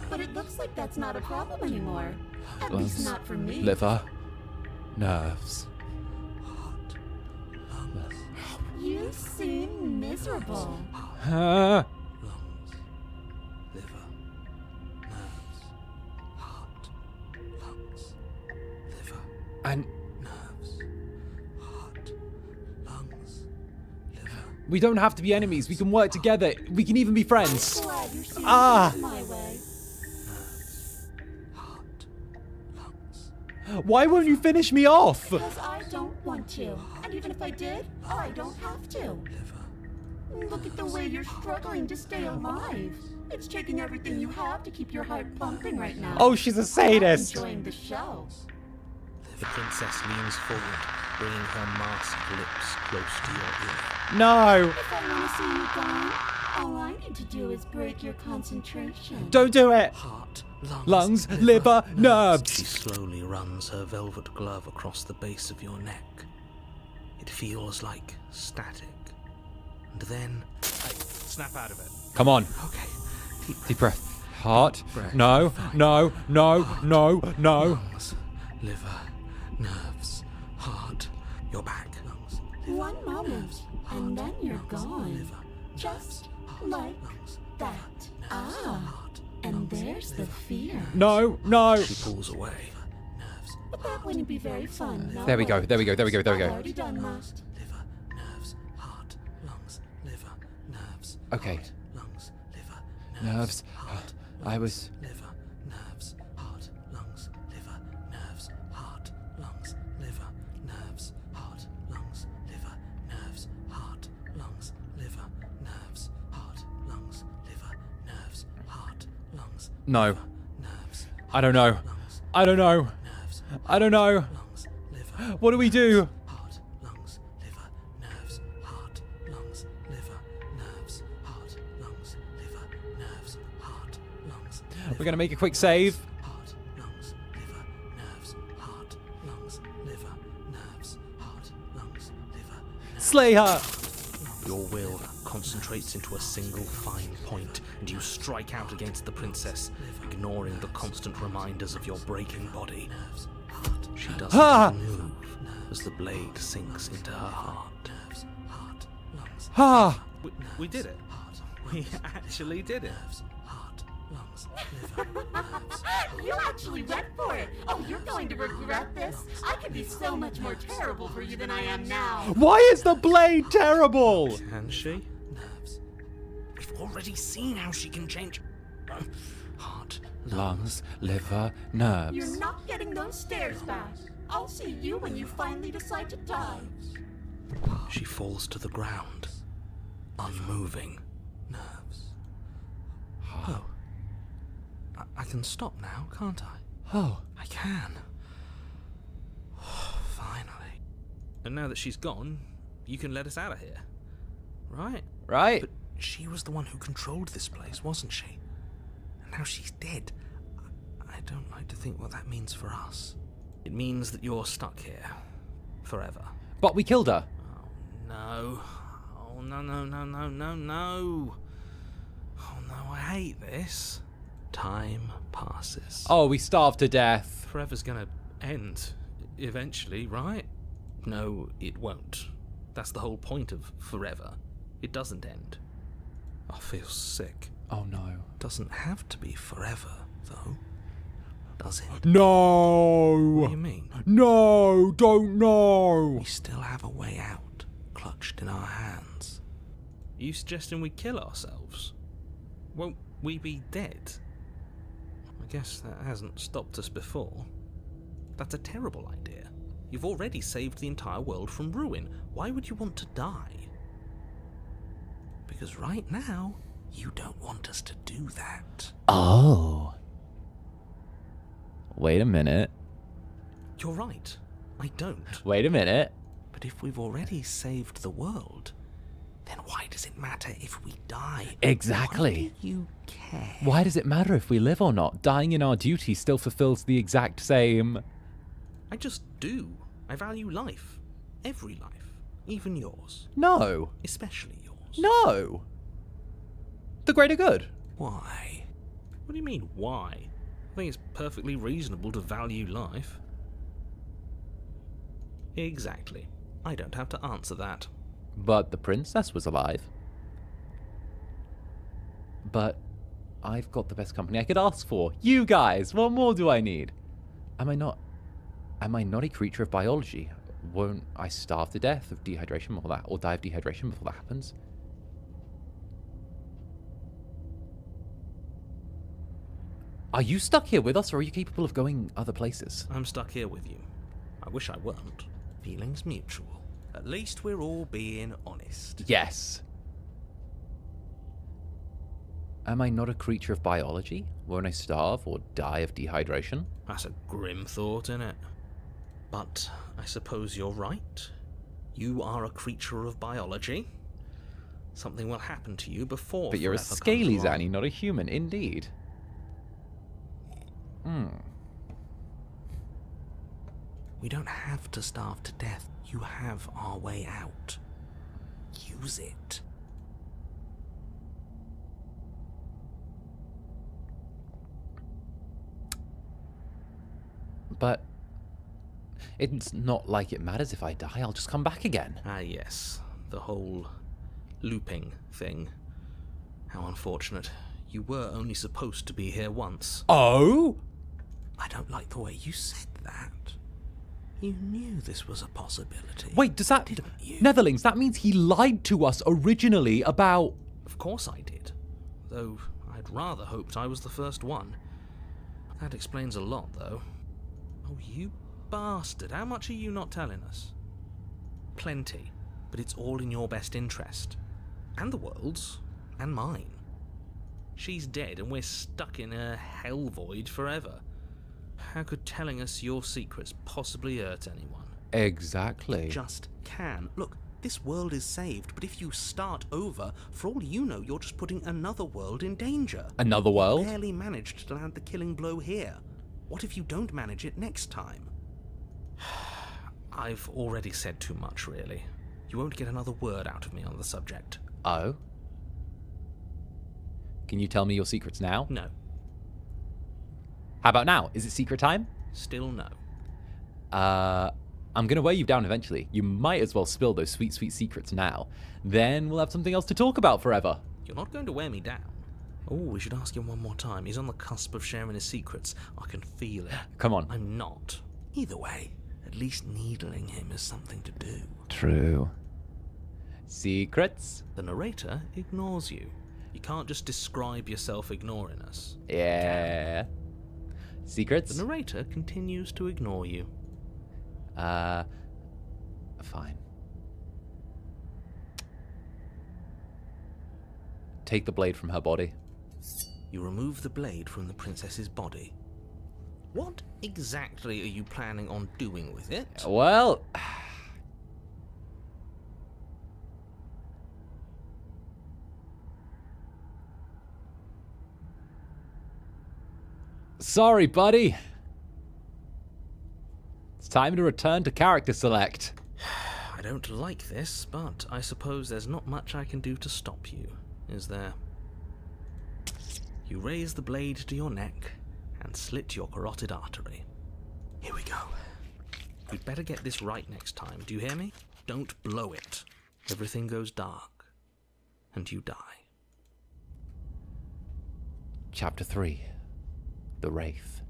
But it looks like that's not a problem anymore. At least Lungs, not for me. liver, nerves. You seem miserable. Ah. Lungs, liver, nerves, heart, lungs, liver, And nerves, heart, lungs, liver. we don't have to be enemies. We can work together. We can even be friends. Glad you're seeing Ah. things my way. Heart, lungs, Why won't you finish me off? Because I don't want to. And even if I did, I don't have to. liver, Look at the way you're struggling to stay alive. It's taking everything you have to keep your heart pumping right now. Oh, she's a sadist. I'm enjoying the show. The princess leans forward, bringing her masked lips close to your ear. No. If I want to see you gone, all I need to do is break your concentration. Don't do it. Heart, Lungs, liver, She nerves. slowly runs her velvet glove across the base of your neck. It feels like static. And then... Hey, snap out of it. Come on. Okay, Deep breath. Heart. Breath. No, no, no, no, no. lungs, liver, nerves, heart. You're back. Lungs, One moment, and then you're gone. liver, Just like that. Ah, and there's the fear. No, no. She pulls away. But that wouldn't be very fun. No There we go, way. there we go, there we go, there we I've go. already done that. Liver, nerves, heart, lungs, liver, nerves. Okay. Heart, lungs, liver, Nerves. heart, I was... liver, nerves, heart, lungs, liver, nerves, heart, lungs, liver, nerves, heart, lungs, liver, nerves, heart, lungs, liver, nerves, heart, lungs, liver, nerves, heart, lungs, No. nerves, I don't know. lungs, I don't know. nerves, I don't know. lungs, liver, What do we do? heart, lungs, liver, nerves, heart, lungs, liver, nerves, heart, lungs, liver, nerves, heart, lungs, We're gonna make a quick save. heart, lungs, liver, nerves, heart, lungs, liver, nerves, heart, lungs, liver, Slay her. Your will concentrates into a single fine point, and you strike out against the princess, ignoring the constant reminders of your breaking body. She doesn't Ah! even move as the blade sinks into her heart. nerves, heart, lungs, Ah. We did it. We actually did it. heart, lungs, liver, nerves, You actually went for it. Oh, you're going to regret this. I could be so much more terrible for you than I am now. Why is the blade terrible? Can she? nerves, We've already seen how she can change. heart, Lungs, liver, nerves. You're not getting those stairs back. I'll see you when you finally decide to die. She falls to the ground, unmoving. nerves. Oh. I can stop now, can't I? Oh. I can. Finally. And now that she's gone, you can let us out of here. Right? Right? But she was the one who controlled this place, wasn't she? And now she's dead. I don't like to think what that means for us. It means that you're stuck here. Forever. But we killed her. No. Oh, no, no, no, no, no, no. Oh, no, I hate this. Time passes. Oh, we starved to death. Forever's gonna end. Eventually, right? No, it won't. That's the whole point of forever. It doesn't end. I feel sick. Oh no. Doesn't have to be forever, though. Does it? What No! do you mean? No! Don't know! We still have a way out, clutched in our hands. Are you suggesting we kill ourselves? Won't we be dead? I guess that hasn't stopped us before. That's a terrible idea. You've already saved the entire world from ruin. Why would you want to die? Because right now, you don't want us to do that. Oh. Wait a minute. You're right. I don't. Wait a minute. But if we've already saved the world, then why does it matter if we die? Exactly. Why do you care? Why does it matter if we live or not? Dying in our duty still fulfills the exact same... I just do. I value life. Every life. Even yours. No. Especially yours. No. The greater good. Why? What do you mean, why? I think it's perfectly reasonable to value life. Exactly. I don't have to answer that. But the princess was alive. But I've got the best company I could ask for. You guys, what more do I need? Am I not a creature of biology? Won't I starve to death of dehydration before that, or die of dehydration before that happens? Are you stuck here with us, or are you capable of going other places? I'm stuck here with you. I wish I weren't. Feelings mutual. At least we're all being honest. Yes. Am I not a creature of biology? Won't I starve or die of dehydration? That's a grim thought, innit? But I suppose you're right. You are a creature of biology. Something will happen to you before. But you're a forever scaly comes along. Zanny, not a human, indeed. We don't have to starve to death. You have our way out. Use it. But it's not like it matters if I die. I'll just come back again. Ah, yes. The whole looping thing. How unfortunate. You were only supposed to be here once. Oh? I don't like the way you said that. You knew this was a possibility. Wait, does that... Didn't you? Netherlings, that means he lied to us originally about... Of course I did. Though I'd rather hoped I was the first one. That explains a lot, though. Oh, you bastard. How much are you not telling us? Plenty. But it's all in your best interest. And the world's. And mine. She's dead and we're stuck in a hell void forever. How could telling us your secrets possibly hurt anyone? Exactly. Just can. Look, this world is saved, but if you start over, for all you know, you're just putting another world in danger. Another world? You barely managed to land the killing blow here. What if you don't manage it next time? I've already said too much, really. You won't get another word out of me on the subject. Oh? Can you tell me your secrets now? No. How about now? Is it secret time? Still no. I'm gonna wear you down eventually. You might as well spill those sweet, sweet secrets now. Then we'll have something else to talk about forever. You're not going to wear me down. Oh, we should ask him one more time. He's on the cusp of sharing his secrets. I can feel it. Come on. I'm not. Either way, at least needling him is something to do. True. Secrets? The narrator ignores you. You can't just describe yourself ignoring us. Yeah. Secrets? The narrator continues to ignore you. Fine. Take the blade from her body. You remove the blade from the princess's body. What exactly are you planning on doing with it? Well... Sorry, buddy. It's time to return to character select. I don't like this, but I suppose there's not much I can do to stop you, is there? You raise the blade to your neck and slit your carotid artery. Here we go. You'd better get this right next time, do you hear me? Don't blow it. Everything goes dark, and you die. Chapter 3. The Wraith.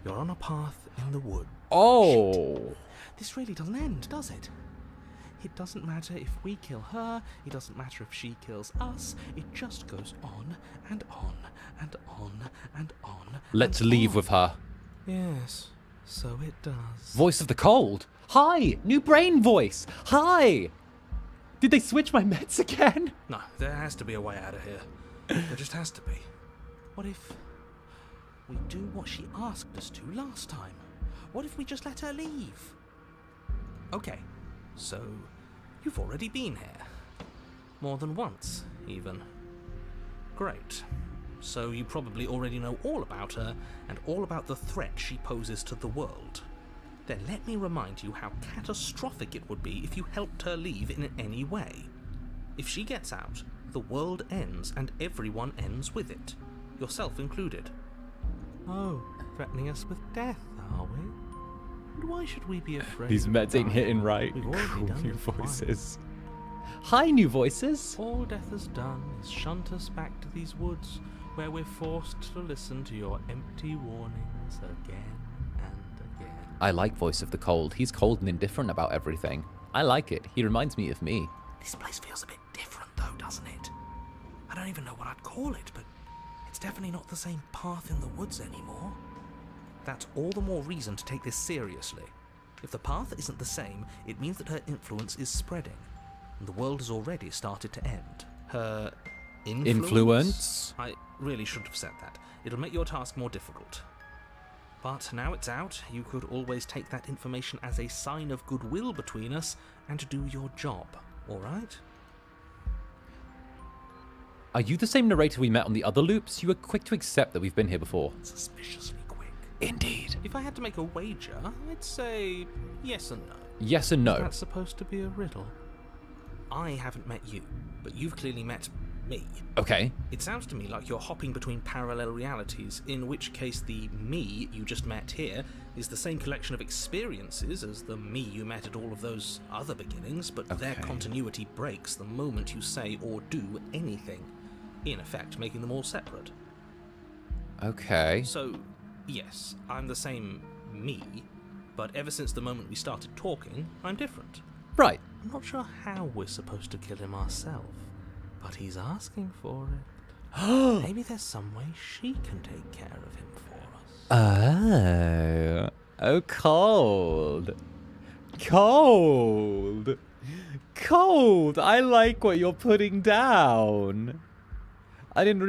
You're on a path in the wood. Oh! This really doesn't end, does it? It doesn't matter if we kill her, it doesn't matter if she kills us, it just goes on and on and on and on. Let's and leave on. with her. Yes, so it does. Voice of the Cold. Hi! New brain voice! Hi! Did they switch my meds again? No, there has to be a way out of here. There just has to be. What if we do what she asked us to last time? What if we just let her leave? Okay, so you've already been here. More than once, even. Great. So you probably already know all about her and all about the threat she poses to the world. Then let me remind you how catastrophic it would be if you helped her leave in any way. If she gets out, the world ends and everyone ends with it, yourself included. Oh, threatening us with death, are we? And why should we be afraid? These meds ain't hitting right. We've already Cool done new it voices. Hi, new voices. All death has done is shunt us back to these woods, where we're forced to listen to your empty warnings again and again. I like Voice of the Cold. He's cold and indifferent about everything. I like it. He reminds me of me. This place feels a bit different though, doesn't it? I don't even know what I'd call it, but it's definitely not the same path in the woods anymore. That's all the more reason to take this seriously. If the path isn't the same, it means that her influence is spreading, and the world has already started to end. Her influence? I really shouldn't have said that. It'll make your task more difficult. But now it's out, you could always take that information as a sign of goodwill between us and do your job, alright? Are you the same narrator we met on the other loops? You were quick to accept that we've been here before. Suspiciously quick. Indeed. If I had to make a wager, I'd say yes and no. Yes and no. Is that supposed to be a riddle? I haven't met you, but you've clearly met me. Okay. It sounds to me like you're hopping between parallel realities, in which case the me you just met here is the same collection of experiences as the me you met at all of those other beginnings, but their continuity breaks the moment you say or do anything, in effect making them all separate. Okay. So, yes, I'm the same me, but ever since the moment we started talking, I'm different. Right. I'm not sure how we're supposed to kill him ourselves, but he's asking for it. Maybe there's some way she can take care of him for us. Oh, cold. Cold. Cold. I like what you're putting down. I didn't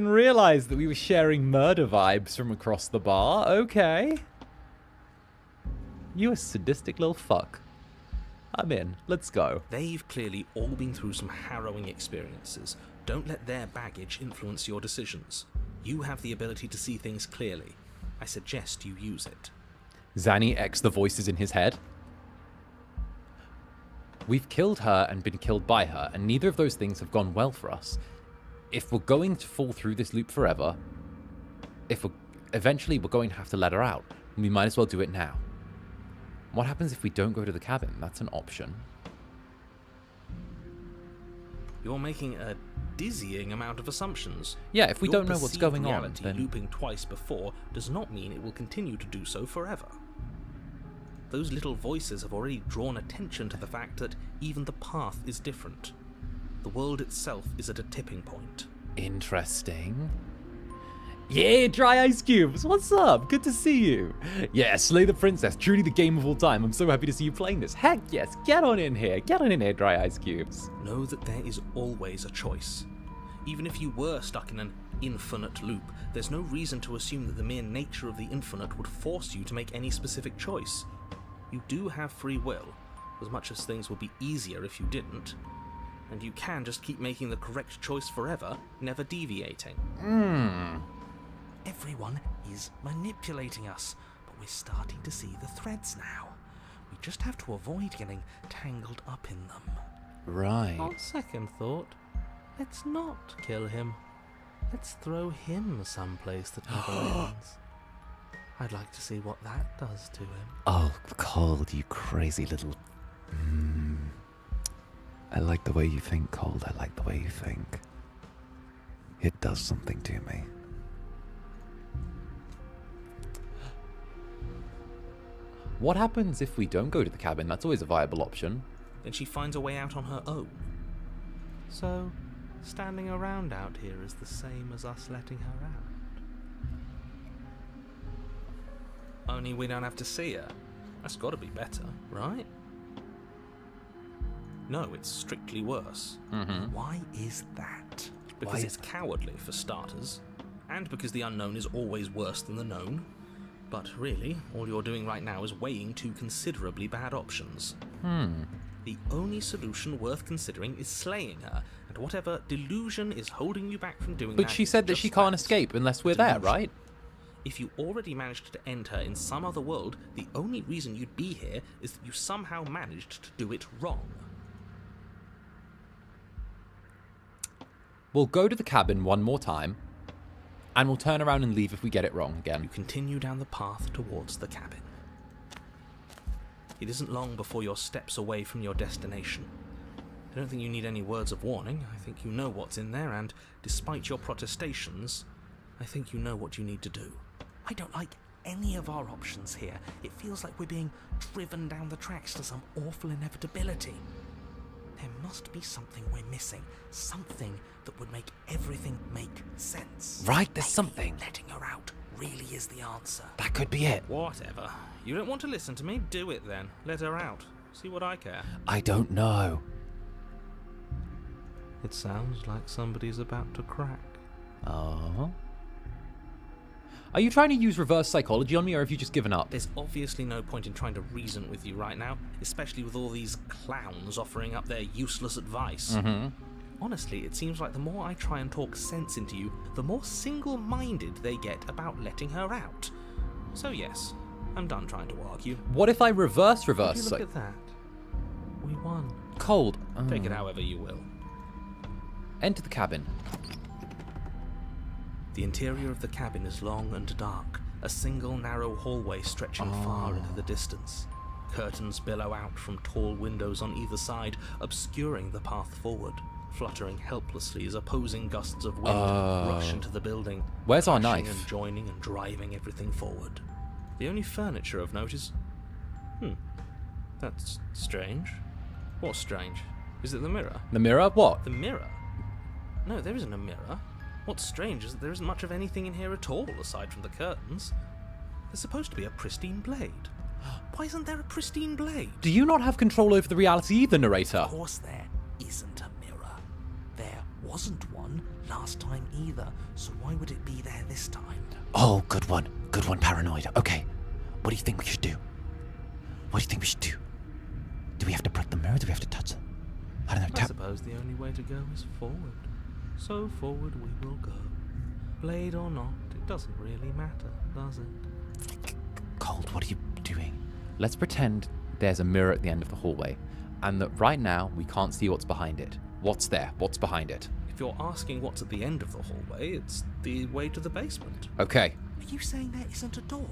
realize that we were sharing murder vibes from across the bar. Okay. You a sadistic little fuck. I'm in. Let's go. They've clearly all been through some harrowing experiences. Don't let their baggage influence your decisions. You have the ability to see things clearly. I suggest you use it. Zanny X the voices in his head. We've killed her and been killed by her, and neither of those things have gone well for us. If we're going to fall through this loop forever, eventually we're going to have to let her out. We might as well do it now. What happens if we don't go to the cabin? That's an option. You're making a dizzying amount of assumptions. Yeah, if we Your don't know what's perceived going on, reality then... looping twice before does not mean it will continue to do so forever. Those little voices have already drawn attention to the fact that even the path is different. The world itself is at a tipping point. Interesting. Yeah, Dry Ice Cubes, what's up? Good to see you. Yeah, Slay the Princess, truly the game of all time. I'm so happy to see you playing this. Heck yes, get on in here. Get on in here, Dry Ice Cubes. Know that there is always a choice. Even if you were stuck in an infinite loop, there's no reason to assume that the mere nature of the infinite would force you to make any specific choice. You do have free will, as much as things would be easier if you didn't. And you can just keep making the correct choice forever, never deviating. Everyone is manipulating us, but we're starting to see the threads now. We just have to avoid getting tangled up in them. Right. On second thought, let's not kill him. Let's throw him someplace that never ends. I'd like to see what that does to him. Oh, Cold, you crazy little... I like the way you think, Cold. I like the way you think. It does something to me. What happens if we don't go to the cabin? That's always a viable option. Then she finds a way out on her own. So, standing around out here is the same as us letting her out. Only we don't have to see her. That's got to be better, right? No, it's strictly worse. Why is that? Because it's cowardly, for starters, and because the unknown is always worse than the known. But really, all you're doing right now is weighing two considerably bad options. The only solution worth considering is slaying her, and whatever delusion is holding you back from doing that... But she said that she can't escape unless we're there, right? If you already managed to end her in some other world, the only reason you'd be here is that you somehow managed to do it wrong. We'll go to the cabin one more time, and we'll turn around and leave if we get it wrong You again. continue down the path towards the cabin. It isn't long before you're steps away from your destination. I don't think you need any words of warning. I think you know what's in there, and despite your protestations, I think you know what you need to do. I don't like any of our options here. It feels like we're being driven down the tracks to some awful inevitability. There must be something we're missing. Something that would make everything make sense. Right, there's Maybe something. letting her out really is the answer. That could be it. Whatever. You don't want to listen to me? Do it then. Let her out. See what I care. I don't know. It sounds like somebody's about to crack. Oh. Are you trying to use reverse psychology on me, or have you just given up? There's obviously no point in trying to reason with you right now, especially with all these clowns offering up their useless advice. Honestly, it seems like the more I try and talk sense into you, the more single-minded they get about letting her out. So yes, I'm done trying to argue. What if I reverse Would you look psych... at that? We won. Cold. Take it however you will. Enter the cabin. The interior of the cabin is long and dark, a single narrow hallway stretching far into the distance. Curtains billow out from tall windows on either side, obscuring the path forward, fluttering helplessly as opposing gusts of wind rush into the building. Where's our crashing knife? And joining and driving everything forward. The only furniture of note is... That's strange. What's strange? Is it the mirror? The mirror? What? The mirror? No, there isn't a mirror. What's strange is that there isn't much of anything in here at all, aside from the curtains. There's supposed to be a pristine blade. Why isn't there a pristine blade? Do you not have control over the reality either, narrator? Of course there isn't a mirror. There wasn't one last time either, so why would it be there this time? Oh, good one. Good one, paranoid. Okay, what do you think we should do? What do you think we should do? Do we have to break the mirror? Do we have to touch it? I don't know. I suppose the only way to go is forward. So forward we will go. Blade or not, it doesn't really matter, does it? Cold, what are you doing? Let's pretend there's a mirror at the end of the hallway, and that right now we can't see what's behind it. What's there? What's behind it? If you're asking what's at the end of the hallway, it's the way to the basement. Okay. Are you saying there isn't a door?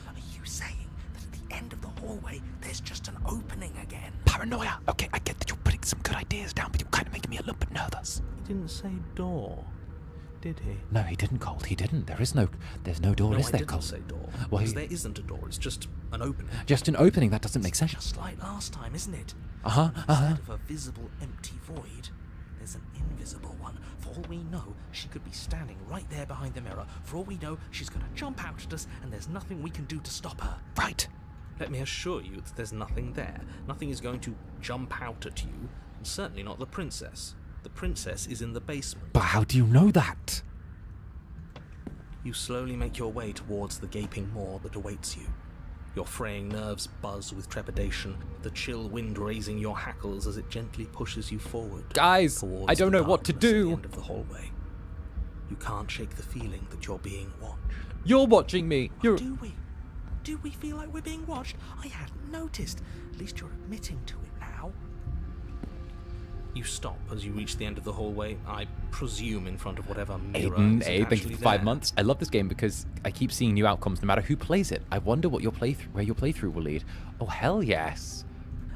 Are you saying that at the end of the hallway there's just an opening again? Paranoia. Okay, I get that you're putting some good ideas down, but you're kind of making me a little bit nervous. He didn't say door, did he? No, he didn't, Cold. He didn't. There's no door, No, is I there, didn't Cold? say door. Well, Because there isn't a door, it's just an opening. Just an opening, that doesn't make sense. Just like last time, isn't it? Uh-huh, Instead of a visible empty void, there's an invisible one. For all we know, she could be standing right there behind the mirror. For all we know, she's going to jump out at us, and there's nothing we can do to stop her. Right. Let me assure you that there's nothing there. Nothing is going to jump out at you, and certainly not the princess. The princess is in the basement. But how do you know that? You slowly make your way towards the gaping maw that awaits you. Your fraying nerves buzz with trepidation, the chill wind raising your hackles as it gently pushes you forward. Guys, towards I don't the know what to darkness at the do. end of the hallway. You can't shake the feeling that you're being watched. You're watching me. You're... Do we? Do we feel like we're being watched? I hadn't noticed. At least you're admitting to it now. You stop as you reach the end of the hallway, I presume in front of whatever mirror Aiden, is thank you actually for 5 there. months. I love this game because I keep seeing new outcomes no matter who plays it. I wonder what where your playthrough will lead. Oh, hell yes.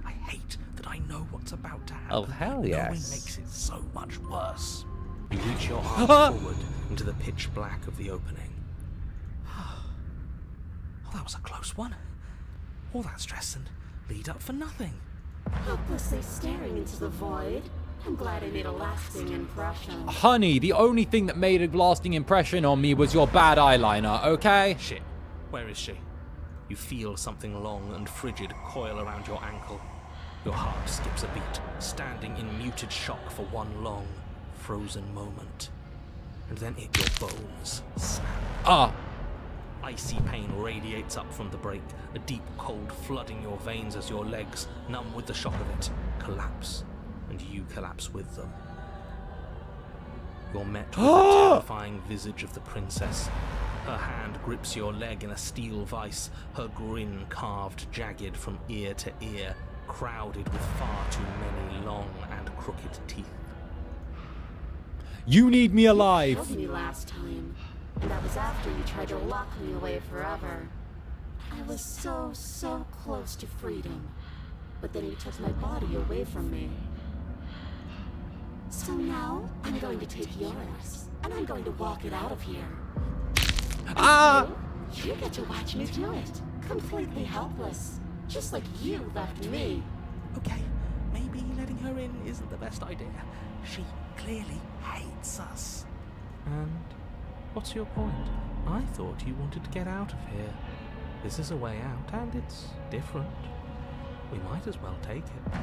I hate that I know what's about to happen. Oh, hell Knowing yes. makes it so much worse. You reach your arm forward into the pitch black of the opening. Oh, that was a close one. All that stress and lead up for nothing. Helplessly staring into the void. I'm glad I made a lasting impression. Honey, the only thing that made a lasting impression on me was your bad eyeliner, okay? Shit, where is she? You feel something long and frigid coil around your ankle. Your heart skips a beat, standing in muted shock for one long, frozen moment. And then your bones snap. Ah, Icy pain radiates up from the break, a deep cold flooding your veins as your legs, numb with the shock of it, collapse, and you collapse with them. You're met with the terrifying visage of the princess. Her hand grips your leg in a steel vice, her grin carved jagged from ear to ear, crowded with far too many long and crooked teeth. you need me alive. You killed me last time, and that was after you tried to lock me away forever. I was so close to freedom, but then you took my body away from me. So now, I'm going to take yours, and I'm going to walk it out of here. Ah! You get to watch me do it, completely helpless, just like you left me. Okay, maybe letting her in isn't the best idea. She clearly hates us. And what's your point? I thought you wanted to get out of here. This is a way out, and it's different. We might as well take it.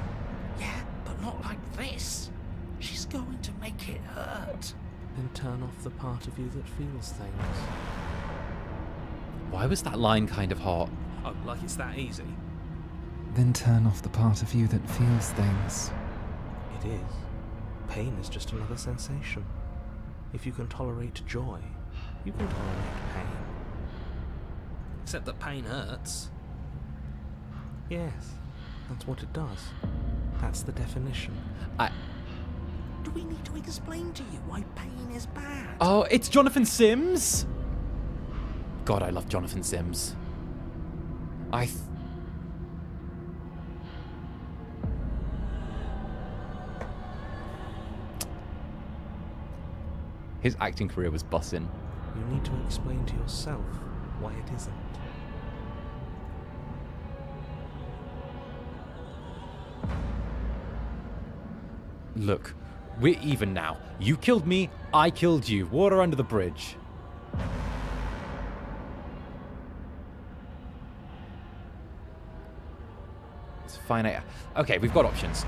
Yeah, but not like this. She's going to make it hurt. Then turn off the part of you that feels things. Why was that line kind of hot? Oh, like it's that easy? Then turn off the part of you that feels things. It is. Pain is just another sensation. If you can tolerate joy, you can tolerate pain. Except that pain hurts. Yes, that's what it does. That's the definition. Do we need to explain to you why pain is bad? Oh, it's Jonathan Sims? God, I love Jonathan Sims. His acting career was bussin'. You need to explain to yourself why it isn't. Look, we're even now. You killed me, I killed you. Water under the bridge. It's fine. Okay, we've got options.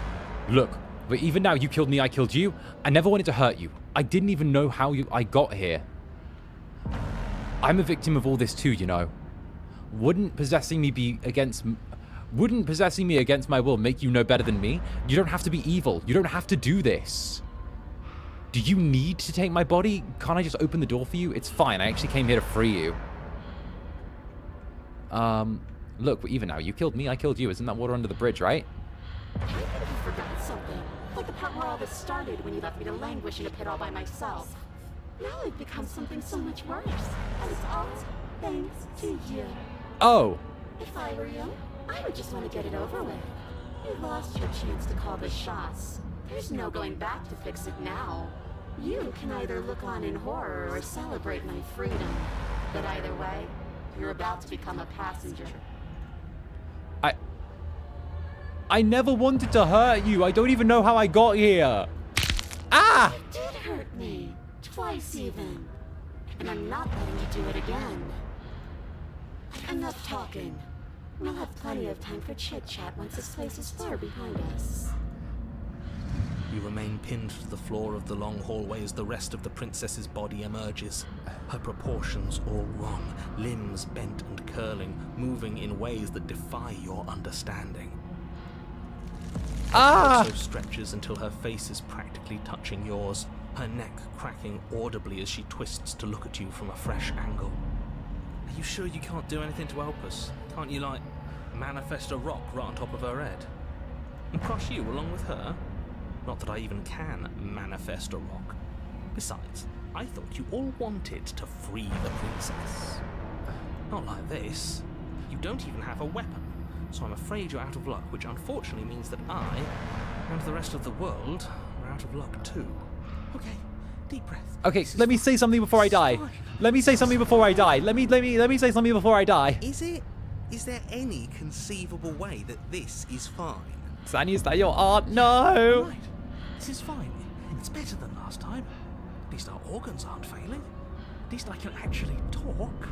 Look, we're even now. You killed me, I killed you. I never wanted to hurt you. I didn't even know how I got here. I'm a victim of all this too, you know. Wouldn't possessing me against my will make you no better than me? You don't have to be evil. You don't have to do this. Do you need to take my body? Can't I just open the door for you? It's fine. I actually came here to free you. Look, we're even now. You killed me, I killed you. Isn't that water under the bridge, right? I think you forgot something. Like the part where all this started when you left me to languish in a pit all by myself. Now I've become something so much worse. And it's all thanks to you. Oh. If I were you, I would just want to get it over with. You lost your chance to call the shots. There's no going back to fix it now. You can either look on in horror or celebrate my freedom. But either way, you're about to become a passenger. I never wanted to hurt you. I don't even know how I got here. Ah! You did hurt me. Twice even. And I'm not letting you do it again. Enough talking. We'll have plenty of time for chit-chat once this place is far behind us. You remain pinned to the floor of the long hallway as the rest of the princess's body emerges. Her proportions all wrong, limbs bent and curling, moving in ways that defy your understanding. Ah! Her torso stretches until her face is practically touching yours, her neck cracking audibly as she twists to look at you from a fresh angle. Are you sure you can't do anything to help us? Can't you, like, manifest a rock right on top of her head? And crush you along with her? Not that I even can manifest a rock. Besides, I thought you all wanted to free the princess. Not like this. You don't even have a weapon, so I'm afraid you're out of luck, which unfortunately means that I, and the rest of the world, are out of luck too. Okay, deep breath. Okay, let me say something before I die. Let me say something before I die. Let me say something before I die. Is there any conceivable way that this is fine? Zanny, is that your art? No! Right. This is fine. It's better than last time. At least our organs aren't failing. At least I can actually talk.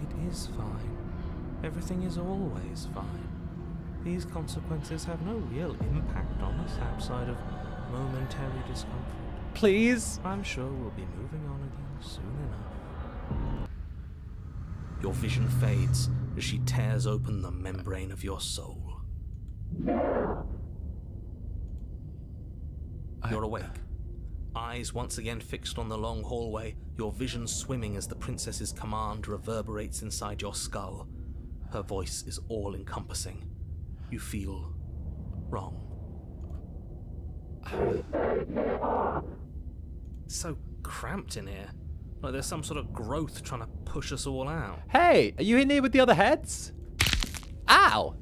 It is fine. Everything is always fine. These consequences have no real impact on us outside of momentary discomfort. Please? I'm sure we'll be moving on again soon enough. Your vision fades as she tears open the membrane of your soul. You're awake. Eyes once again fixed on the long hallway, your vision swimming as the princess's command reverberates inside your skull. Her voice is all-encompassing. You feel wrong. So cramped in here. Like there's some sort of growth trying to push us all out. Hey, are you in here with the other heads? Ow!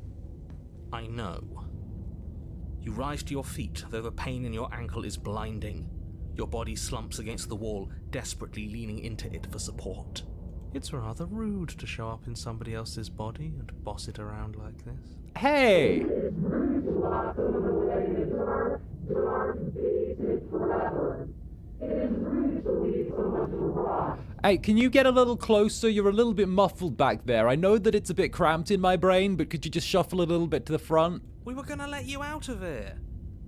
I know. You rise to your feet, though the pain in your ankle is blinding. Your body slumps against the wall, desperately leaning into it for support. It's rather rude to show up in somebody else's body and boss it around like this. Hey! Hey, can you get a little closer? You're a little bit muffled back there. I know that it's a bit cramped in my brain, but could you just shuffle a little bit to the front? We were gonna let you out of here.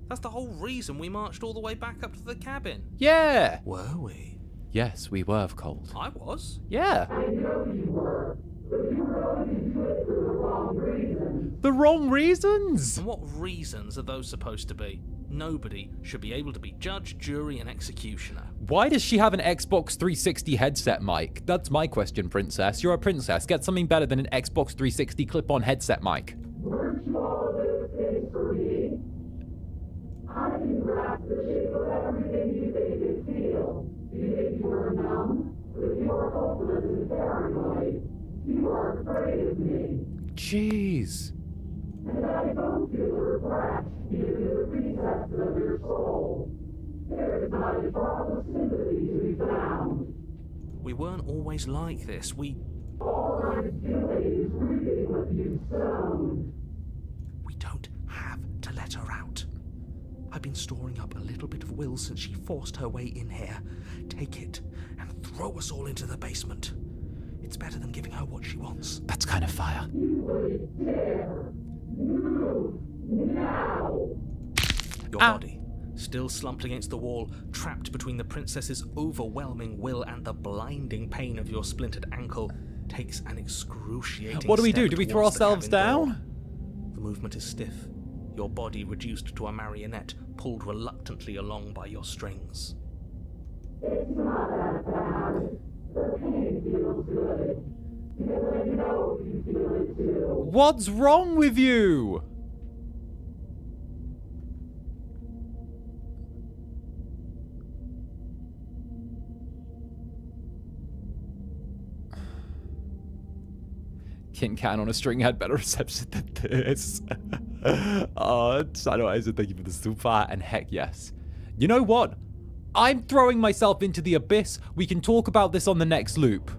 That's the whole reason we marched all the way back up to the cabin. Yeah! Were we? Yes, we were, Cold. I was. Yeah. I know you were, but you were only into it for the wrong reasons. The wrong reasons? And what reasons are those supposed to be? Nobody should be able to be judge, jury, and executioner. Why does she have an Xbox 360 headset mic? That's my question, princess. You're a princess. Get something better than an Xbox 360 clip-on headset mic. Weren't you all of those things for me? I can grasp the shape of everything. are numb. If you are hopeless and paranoid, you are afraid of me. Jeez. And I don't feel regret into the recesses of your soul. There is not a drop of sympathy to be found. We weren't always like this. All I'm doing is reaping what you've sown. We don't have to let her out. I've been storing up a little bit of will since she forced her way in here. Take it and throw us all into the basement. It's better than giving her what she wants. That's kind of fire. You would dare. Move now. Your body, still slumped against the wall, trapped between the princess's overwhelming will and the blinding pain of your splintered ankle, takes an excruciating What do we do? step Do we throw towards the ourselves cabin door. down? The movement is stiff, your body reduced to a marionette, pulled reluctantly along by your strings. It's not that bad. The pain feels good. Because I know you feel it too. What's wrong with you? 𝓂𝓻 on a string had better reception than this. I said thank you for the super, and heck yes. You know what? I'm throwing myself into the abyss. We can talk about this on the next loop.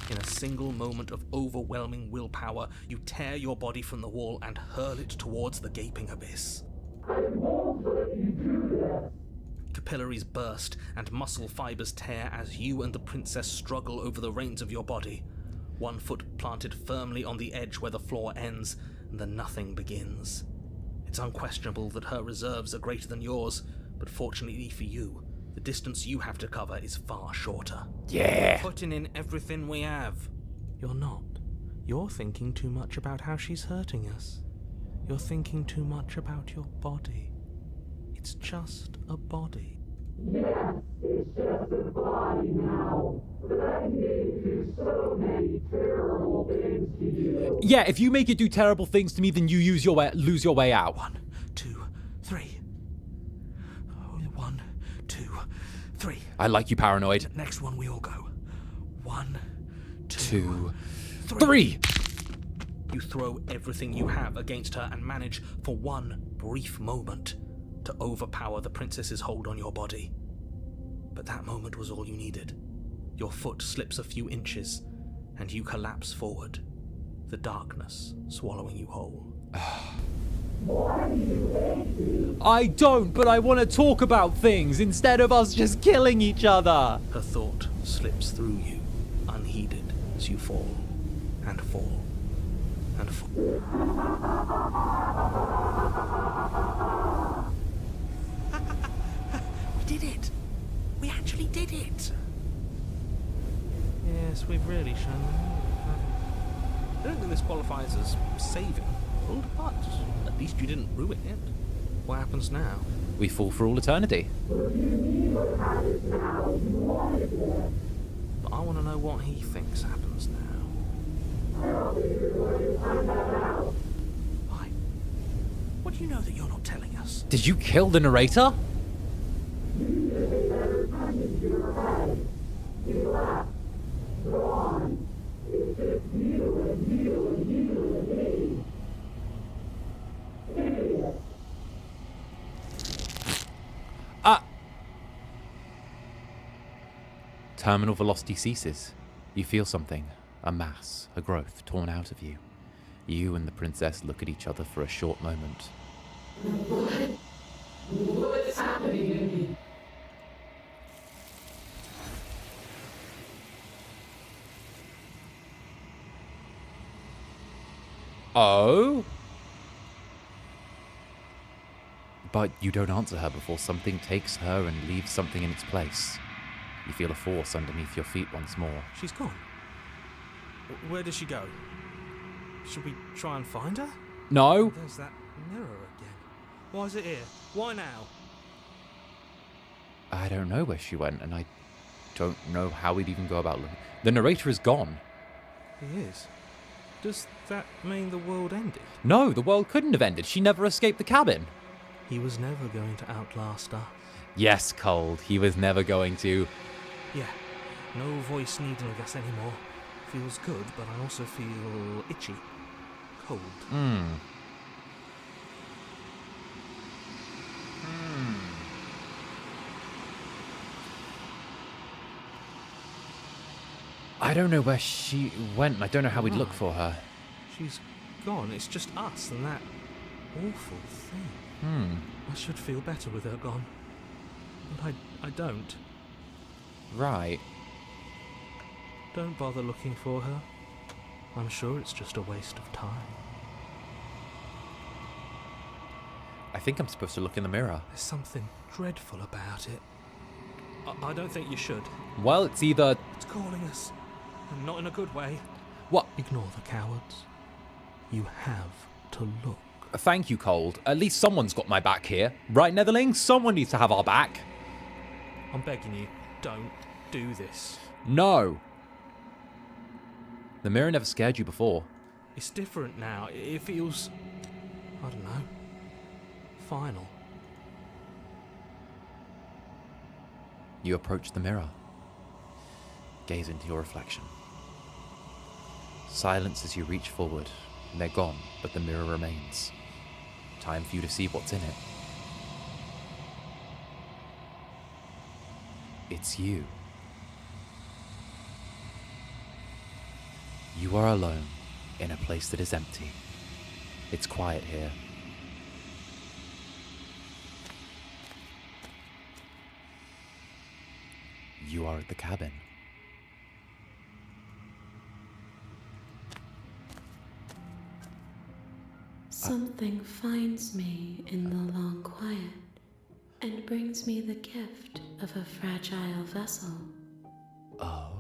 In a single moment of overwhelming willpower, you tear your body from the wall and hurl it towards the gaping abyss. I won't let you do this. Capillaries burst and muscle fibers tear as you and the princess struggle over the reins of your body. One foot planted firmly on the edge where the floor ends, and the nothing begins. It's unquestionable that her reserves are greater than yours, but fortunately for you, the distance you have to cover is far shorter. Yeah. Putting in everything we have. You're not. You're thinking too much about how she's hurting us. You're thinking too much about your body. It's just a body. Yes, it's just a body now. But I can do so many terrible things to you. Yeah, if you make it do terrible things to me, then you lose your way out. 1, 2, 3. 1, 2, 3. I like you, paranoid. Next one, we all go. 1, 2, 3. You throw everything you have against her and manage, for one brief moment, to overpower the princess's hold on your body. But that moment was all you needed. Your foot slips a few inches, and you collapse forward, the darkness swallowing you whole. I don't, but I want to talk about things instead of us just killing each other. Her thought slips through you, unheeded, as you fall, and fall, and fall. We did it! We actually did it! Yes, we've really shown them. I don't think this qualifies as saving, but at least you didn't ruin it. What happens now? We fall for all eternity. But I want to know what he thinks happens now. Why? What do you know that you're not telling us? Did you kill the narrator? Terminal velocity ceases. You feel something, a mass, a growth torn out of you. You and the princess look at each other for a short moment. What's happening to me? Oh? But you don't answer her before something takes her and leaves something in its place. You feel a force underneath your feet once more. She's gone. Where did she go? Should we try and find her? No? There's that mirror again. Why is it here? Why now? I don't know where she went, and I don't know how we'd even go about looking. The narrator is gone. He is. Does that mean the world ended? No, the world couldn't have ended. She never escaped the cabin. He was never going to outlast us. Yes, Cold. He was never going to. Yeah, no voice needling us anymore. Feels good, but I also feel itchy. Cold. I don't know where she went. I don't know how we'd look Right. for her. She's gone. It's just us and that awful thing. I should feel better with her gone. But I don't. Right. Don't bother looking for her. I'm sure it's just a waste of time. I think I'm supposed to look in the mirror. There's something dreadful about it. I don't think you should. Well, it's either... It's calling us. And not in a good way. What? Ignore the cowards. You have to look. Thank you, Cold. At least someone's got my back here. Right, Netherling? Someone needs to have our back. I'm begging you, don't do this. No. The mirror never scared you before. It's different now. It feels... I don't know. Final. You approach the mirror. Gaze into your reflection. Silence as you reach forward. They're gone, but the mirror remains. Time for you to see what's in it. It's you. You are alone in a place that is empty. It's quiet here. You are at the cabin. Something finds me in the long quiet and brings me the gift of a fragile vessel. Oh?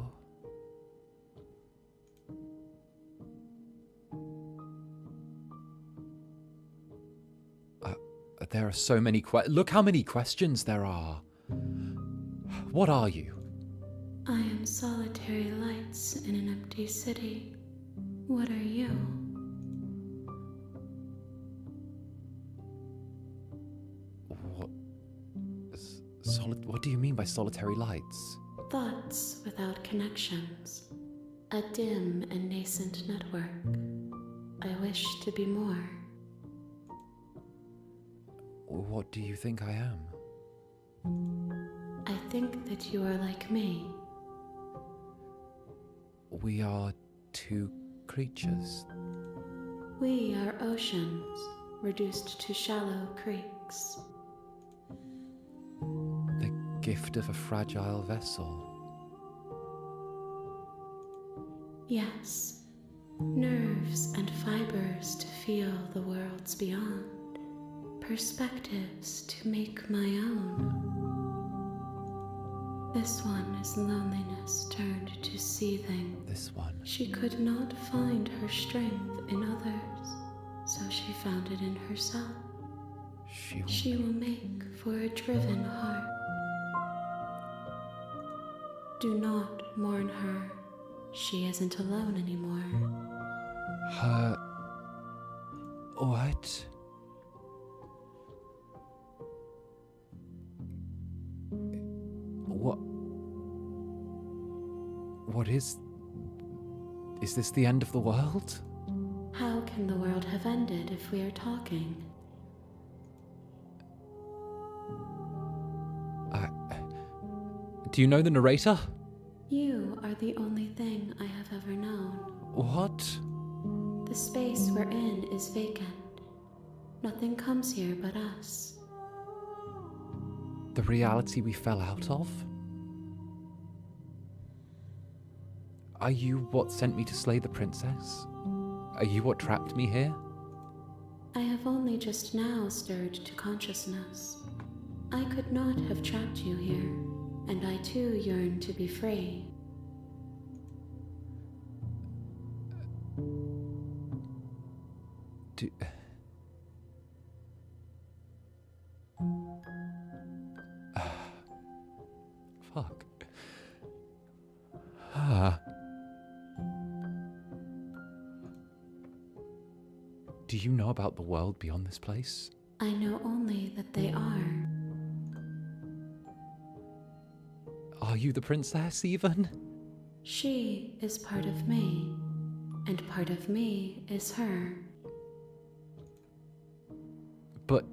There are so many look how many questions there are. What are you? I am solitary lights in an empty city. What are you? What do you mean by solitary lights? Thoughts without connections. A dim and nascent network. I wish to be more. What do you think I am? I think that you are like me. We are two creatures. We are oceans, reduced to shallow creeks. The gift of a fragile vessel. Yes, nerves and fibers to feel the worlds beyond. Perspectives to make my own. This one is loneliness turned to seething. This one. She could not find her strength in others, so she found it in herself. She will make for a driven heart. Do not mourn her. She isn't alone anymore. Her... What? What is this the end of the world? How can the world have ended if we are talking? Do you know the narrator? You are the only thing I have ever known. What? The space we're in is vacant. Nothing comes here but us. The reality we fell out of? Are you what sent me to slay the princess? Are you what trapped me here? I have only just now stirred to consciousness. I could not have trapped you here, and I too yearn to be free. Fuck. Do you know about the world beyond this place? I know only that they are. Are you the princess, even? She is part of me, and part of me is her. But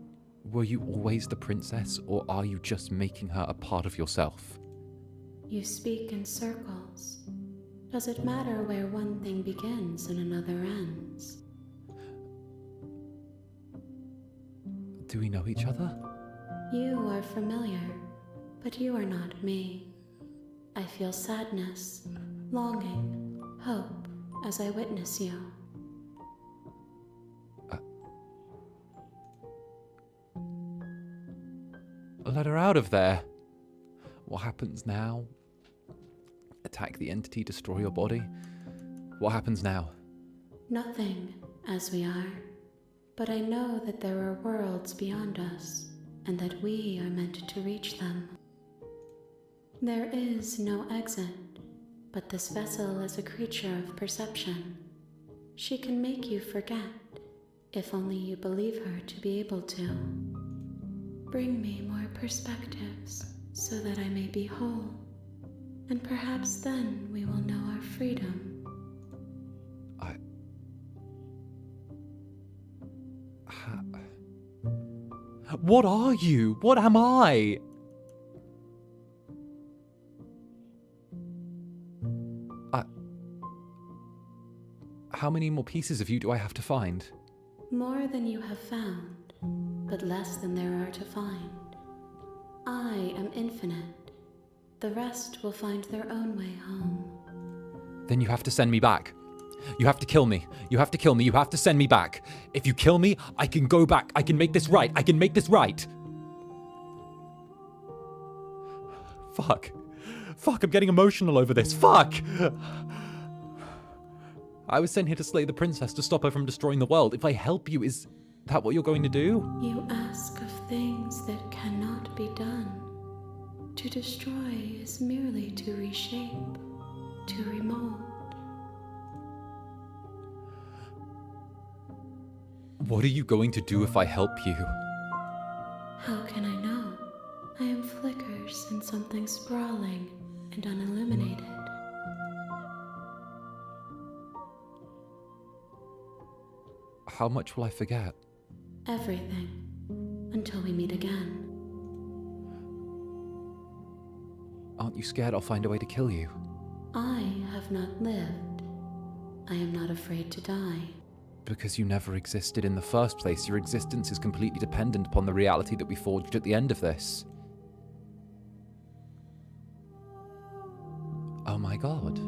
were you always the princess, or are you just making her a part of yourself? You speak in circles. Does it matter where one thing begins and another ends? Do we know each other? You are familiar, but you are not me. I feel sadness, longing, hope as I witness you. Let her out of there. What happens now? Attack the entity, destroy your body? What happens now? Nothing, as we are. But I know that there are worlds beyond us, and that we are meant to reach them. There is no exit, but this vessel is a creature of perception. She can make you forget, if only you believe her to be able to. Bring me more perspectives, so that I may be whole, and perhaps then we will know our freedom. What are you? What am I? How many more pieces of you do I have to find? More than you have found, but less than there are to find. I am infinite. The rest will find their own way home. Then you have to send me back. You have to kill me. You have to kill me. You have to send me back. If you kill me, I can go back. I can make this right. I can make this right. Fuck. Fuck, I'm getting emotional over this. Fuck! I was sent here to slay the princess, to stop her from destroying the world. If I help you, is that what you're going to do? You ask of things that cannot be done. To destroy is merely to reshape, to remold. What are you going to do if I help you? How can I know? I am flickers in something sprawling and unilluminated. How much will I forget? Everything, until we meet again. Aren't you scared I'll find a way to kill you? I have not lived. I am not afraid to die. Because you never existed in the first place. Your existence is completely dependent upon the reality that we forged at the end of this. Oh my god.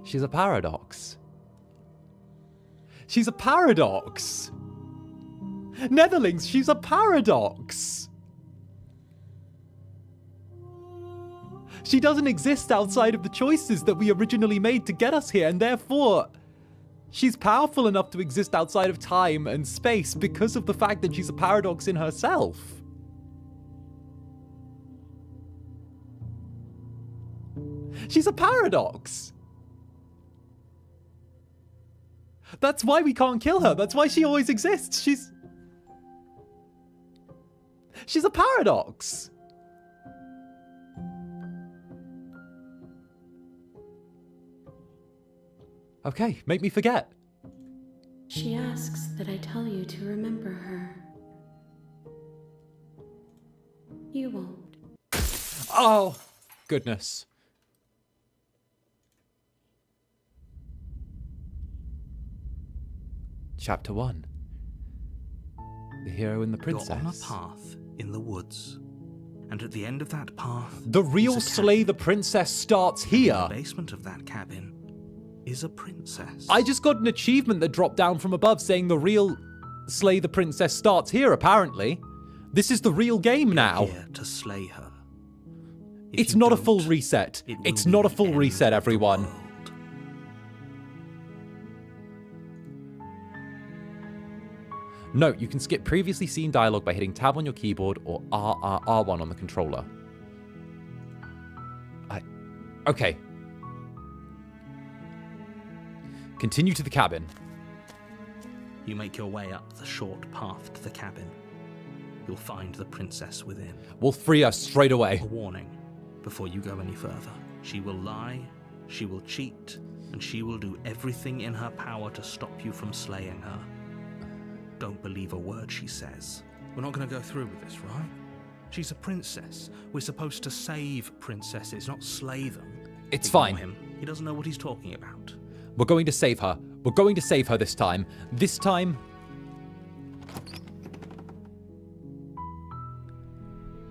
She's a paradox. She's a paradox! Netherlings, she's a paradox! She doesn't exist outside of the choices that we originally made to get us here, and therefore, she's powerful enough to exist outside of time and space because of the fact that she's a paradox in herself. She's a paradox! That's why we can't kill her. That's why she always exists. She's a paradox. Okay, make me forget. She asks that I tell you to remember her. You won't. Oh, goodness. Chapter 1. The hero and the princess. You're on a path in the woods, and at the end of that path, The real is a Slay cabin. the Princess starts In here. the basement of that cabin is a princess. I just got an achievement that dropped down from above saying the real Slay the Princess starts here, apparently. This is the real game now. Here to slay her. If It's you not a don't, full reset. it will It's be not a the full end reset, of the everyone. world. Note, you can skip previously seen dialogue by hitting tab on your keyboard or R1 on the controller. Okay. Continue to the cabin. You make your way up the short path to the cabin. You'll find the princess within. Will free us straight away. A warning. before you go any further. She will lie, she will cheat, and she will do everything in her power to stop you from slaying her. Don't believe a word she says. We're not going to go through with this, right? She's a princess. We're supposed to save princesses, not slay them. It's Ignore fine. him. He doesn't know what he's talking about. We're going to save her. We're going to save her this time. This time...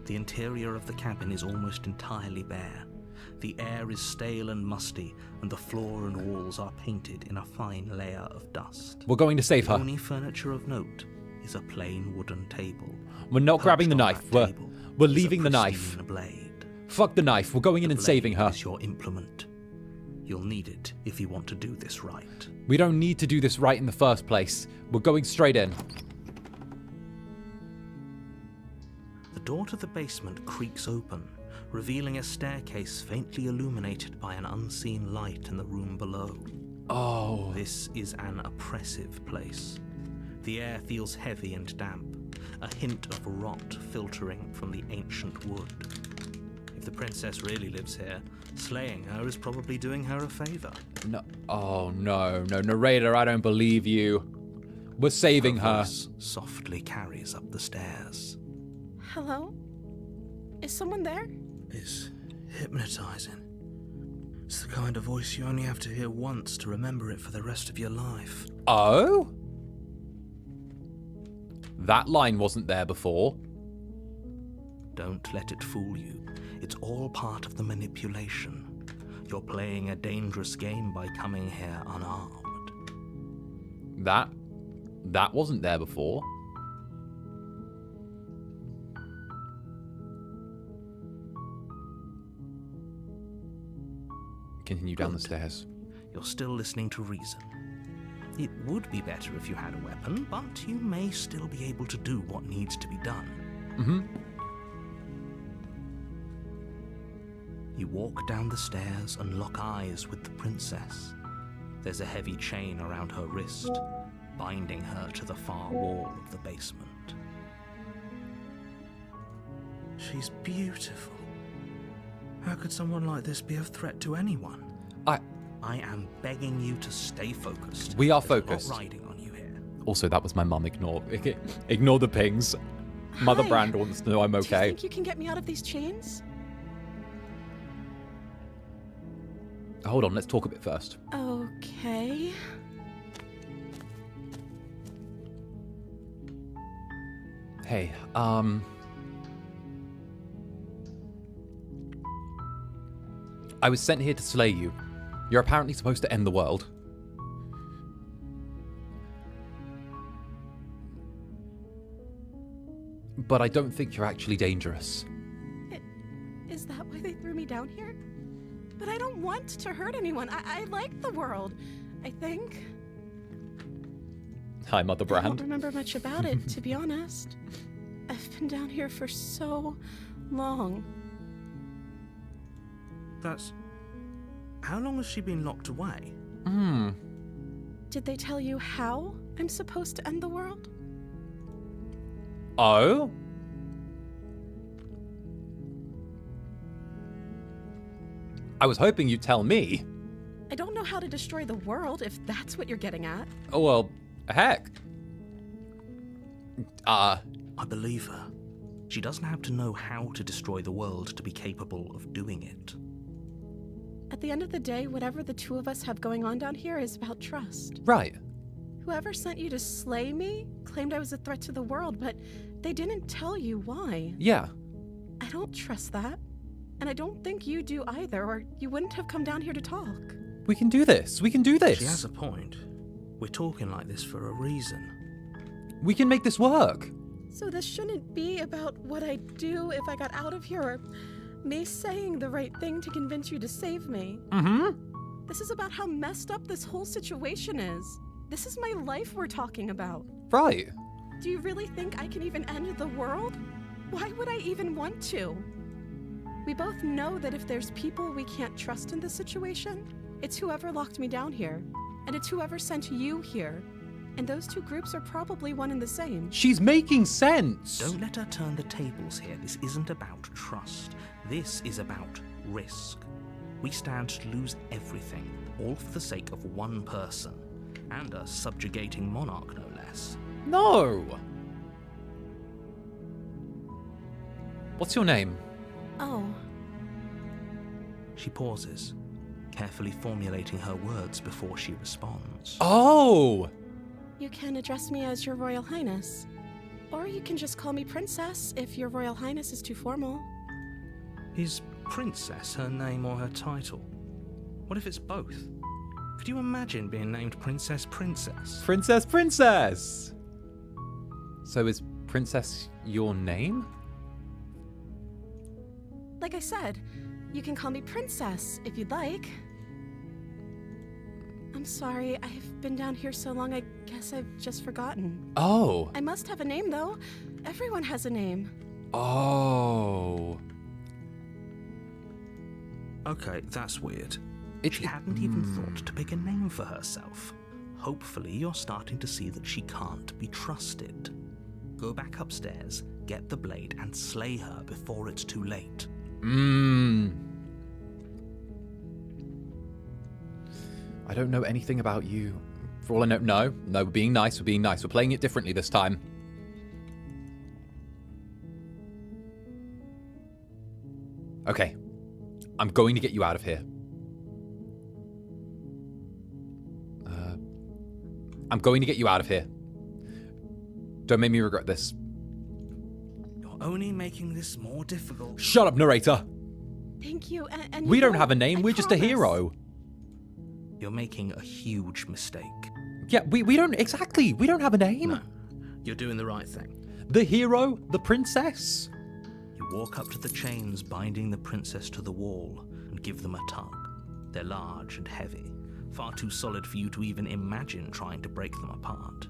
The interior of the cabin is almost entirely bare. The air is stale and musty, and the floor and walls are painted in a fine layer of dust. We're going to save The her. only furniture of note is a plain wooden table. We're not grabbing the Perched on knife. that We're table is leaving a the knife. pristine blade. Fuck the knife. We're going in The and saving blade her. is your implement. You'll need it if you want to do this right. We don't need to do this right in the first place. We're going straight in. The door to the basement creaks open, revealing a staircase faintly illuminated by an unseen light in the room below. Oh. This is an oppressive place. The air feels heavy and damp, a hint of rot filtering from the ancient wood. If the princess really lives here, slaying her is probably doing her a favor. No. Oh, no. No, narrator, I don't believe you. We're saving her. Voice softly carries up the stairs. Hello? Is someone there? It's hypnotizing. It's the kind of voice you only have to hear once to remember it for the rest of your life. Oh? That line wasn't there before. Don't let it fool you. It's all part of the manipulation. You're playing a dangerous game by coming here unarmed. That wasn't there before. Continue down the stairs. You're still listening to reason. It would be better if you had a weapon, but you may still be able to do what needs to be done. Mm-hmm. You walk down the stairs and lock eyes with the princess. There's a heavy chain around her wrist, binding her to the far wall of the basement. She's beautiful. How could someone like this be a threat to anyone? I am begging you to stay focused. We are There's a lot focused. riding on you here. Also, that was my mum. Ignore the pings. Mother Hi. Brand wants to know I'm Do you okay. think you can get me out of these chains? Hold on, let's talk a bit first. Okay. Hey, I was sent here to slay you. You're apparently supposed to end the world. But I don't think you're actually dangerous. Is that why they threw me down here? But I don't want to hurt anyone. I like the world, I think. Hi, Mother I don't Brand. remember much about it, to be honest. I've been down here for so long. That's... How long has she been locked away? Did they tell you how I'm supposed to end the world? Oh? I was hoping you'd tell me. I don't know how to destroy the world, if that's what you're getting at. Oh, well, heck. I believe her. She doesn't have to know how to destroy the world to be capable of doing it. At the end of the day, whatever the two of us have going on down here is about trust. Right. Whoever sent you to slay me claimed I was a threat to the world, but they didn't tell you why. Yeah. I don't trust that. And I don't think you do either, or you wouldn't have come down here to talk. We can do this. We can do this. She has a point. We're talking like this for a reason. We can make this work. So this shouldn't be about what I'd do if I got out of here, or me saying the right thing to convince you to save me. Mm-hmm. This is about how messed up this whole situation is. This is my life we're talking about. Right. Do you really think I can even end the world? Why would I even want to? We both know that if there's people we can't trust in this situation, it's whoever locked me down here, and it's whoever sent you here. And those two groups are probably one and the same. She's making sense. Don't let her turn the tables here. This isn't about trust. This is about risk. We stand to lose everything, all for the sake of one person, and a subjugating monarch, no less. No! What's your name? Oh, She pauses, carefully formulating her words before she responds. Oh! you can address me as Your Royal Highness. Or you can just call me Princess if Your Royal Highness is too formal. Is Princess her name or her title? What if it's both? Could you imagine being named Princess Princess? Princess, Princess! So is Princess your name? Like I said, you can call me Princess if you'd like. I'm sorry, I've been down here so long, I guess I've just forgotten. Oh. I must have a name, though. Everyone has a name. Oh. Okay, that's weird. It- She hadn't even thought to pick a name for herself. Hopefully you're starting to see that she can't be trusted. Go back upstairs, get the blade, and slay her before it's too late. I don't know anything about you. For all I know, no, we're being nice, we're being nice. We're playing it differently this time. Okay. I'm going to get you out of here. I'm going to get you out of here. Don't make me regret this. You're only making this more difficult. Shut up, narrator! Thank you, and We you don't know, have a name, I we're just a promise. hero. You're making a huge mistake. Yeah, we don't, exactly, we don't have a name. No, you're doing the right thing. The hero, the princess. You walk up to the chains binding the princess to the wall and give them a tug. They're large and heavy, far too solid for you to even imagine trying to break them apart.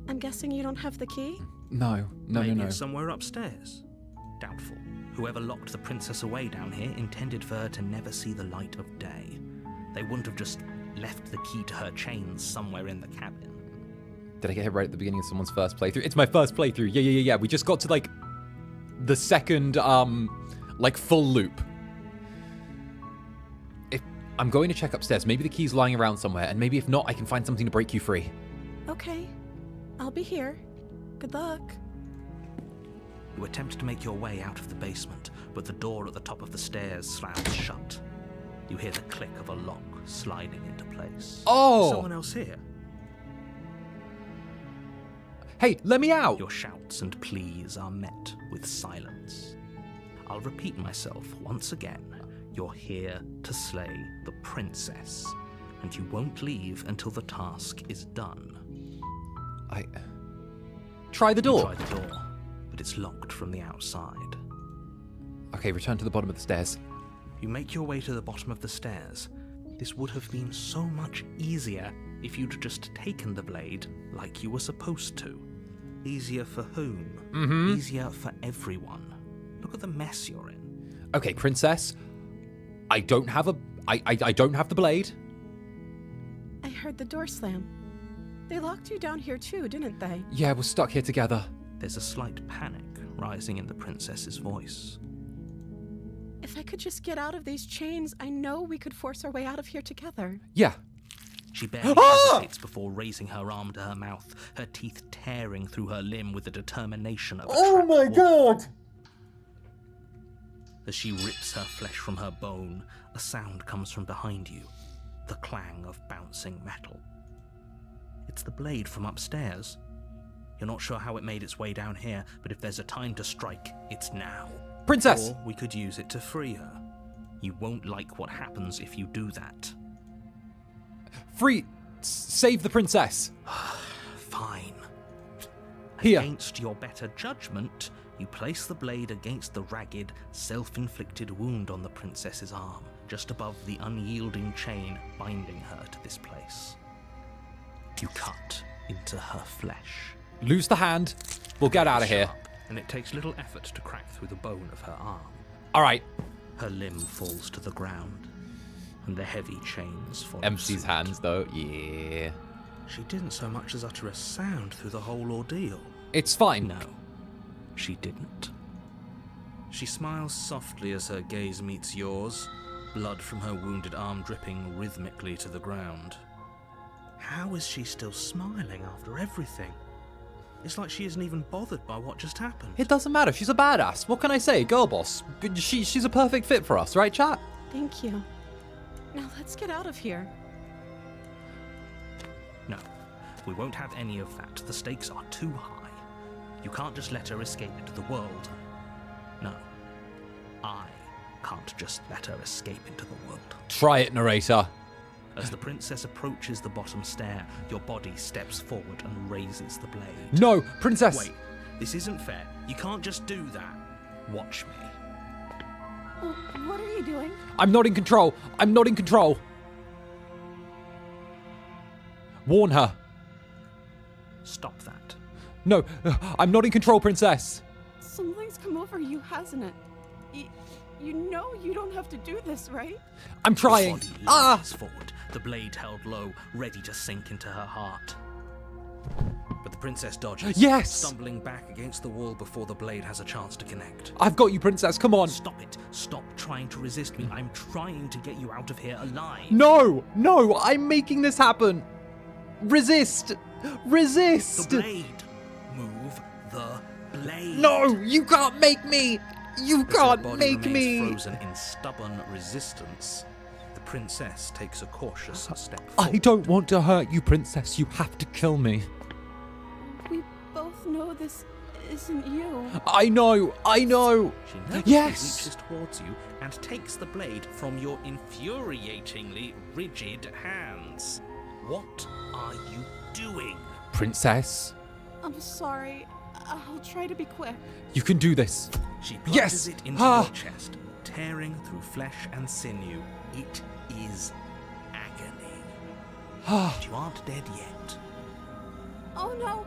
I'm guessing you don't have the key? No. Maybe it's somewhere upstairs. Doubtful. Whoever locked the princess away down here intended for her to never see the light of day. They wouldn't have just left the key to her chains somewhere in the cabin. Did I get it right at the beginning of someone's first playthrough? It's my first playthrough. Yeah. We just got to, like, the second, like, full loop. I'm going to check upstairs. Maybe the key's lying around somewhere, and maybe if not, I can find something to break you free. Okay. I'll be here. Good luck. You attempt to make your way out of the basement, but the door at the top of the stairs slams shut. You hear the click of a lock sliding into place. Oh! Is someone else here? Hey, let me out! Your shouts and pleas are met with silence. I'll repeat myself once again. You're here to slay the princess, and you won't leave until the task is done. Try the You door. try the door, but it's locked from the outside. Okay, return to the bottom of the stairs. You make your way to the bottom of the stairs. This would have been so much easier if you'd just taken the blade like you were supposed to. Easier for whom? Easier for everyone. Look at the mess you're in. Okay, princess. I don't have I don't have the blade. I heard the door slam. They locked you down here too, didn't they? Yeah, we're stuck here together. There's a slight panic rising in the princess's voice. If I could just get out of these chains, I know we could force our way out of here together. Yeah. She barely hesitates before raising her arm to her mouth, her teeth tearing through her limb with the determination of a trapped wolf. God! As she rips her flesh from her bone, a sound comes from behind you, the clang of bouncing metal. It's the blade from upstairs. You're not sure how it made its way down here, but if there's a time to strike, it's now. Princess! Or we could use it to free her. You won't like what happens if you do that. Save the princess. Fine. Here. Against your better judgment, you place the blade against the ragged, self-inflicted wound on the princess's arm, just above the unyielding chain binding her to this place. You cut into her flesh. Lose the hand. We'll get out of here. Sharp, and it takes little effort to crack through the bone of her arm. All right. Her limb falls to the ground, and the heavy chains follow Empties suit. hands, though. Yeah. She didn't so much as utter a sound through the whole ordeal. It's fine. No, she didn't. She smiles softly as her gaze meets yours, blood from her wounded arm dripping rhythmically to the ground. How is she still smiling after everything? It's like she isn't even bothered by what just happened. It doesn't matter. She's a badass. What can I say? Girl boss. She's a perfect fit for us, right, chat? Thank you. Now let's get out of here. No, we won't have any of that. The stakes are too high. You can't just let her escape into the world. No, I can't just let her escape into the world. Try it, narrator. As the princess approaches the bottom stair, your body steps forward and raises the blade. No, princess. Wait, this isn't fair. You can't just do that. Watch me. What are you doing? I'm not in control. I'm not in control. Warn her. Stop that. No, I'm not in control, princess. Something's come over you, hasn't it? You know you don't have to do this, right? I'm trying. The body Ah! leans forward, the blade held low, ready to sink into her heart. But the princess dodges, Yes! stumbling back against the wall before the blade has a chance to connect. I've got you, princess. Come on. Stop it. Stop trying to resist me. I'm trying to get you out of here alive. No, no, I'm making this happen. Resist. Resist. The blade. Move the blade. No, you can't make me. You As your can't body make remains me. frozen in stubborn resistance, the princess takes a cautious step I forward. don't want to hurt you, princess. You have to kill me. We both know this isn't you. I know. I know. She nervously Yes. reaches towards you and takes the blade from your infuriatingly rigid hands. What are you doing? Princess, I'm sorry. I'll try to be quick. you can do this. She plunges Yes. it into Ah. your chest, tearing through flesh and sinew. It is agony. But you aren't dead yet. Oh no,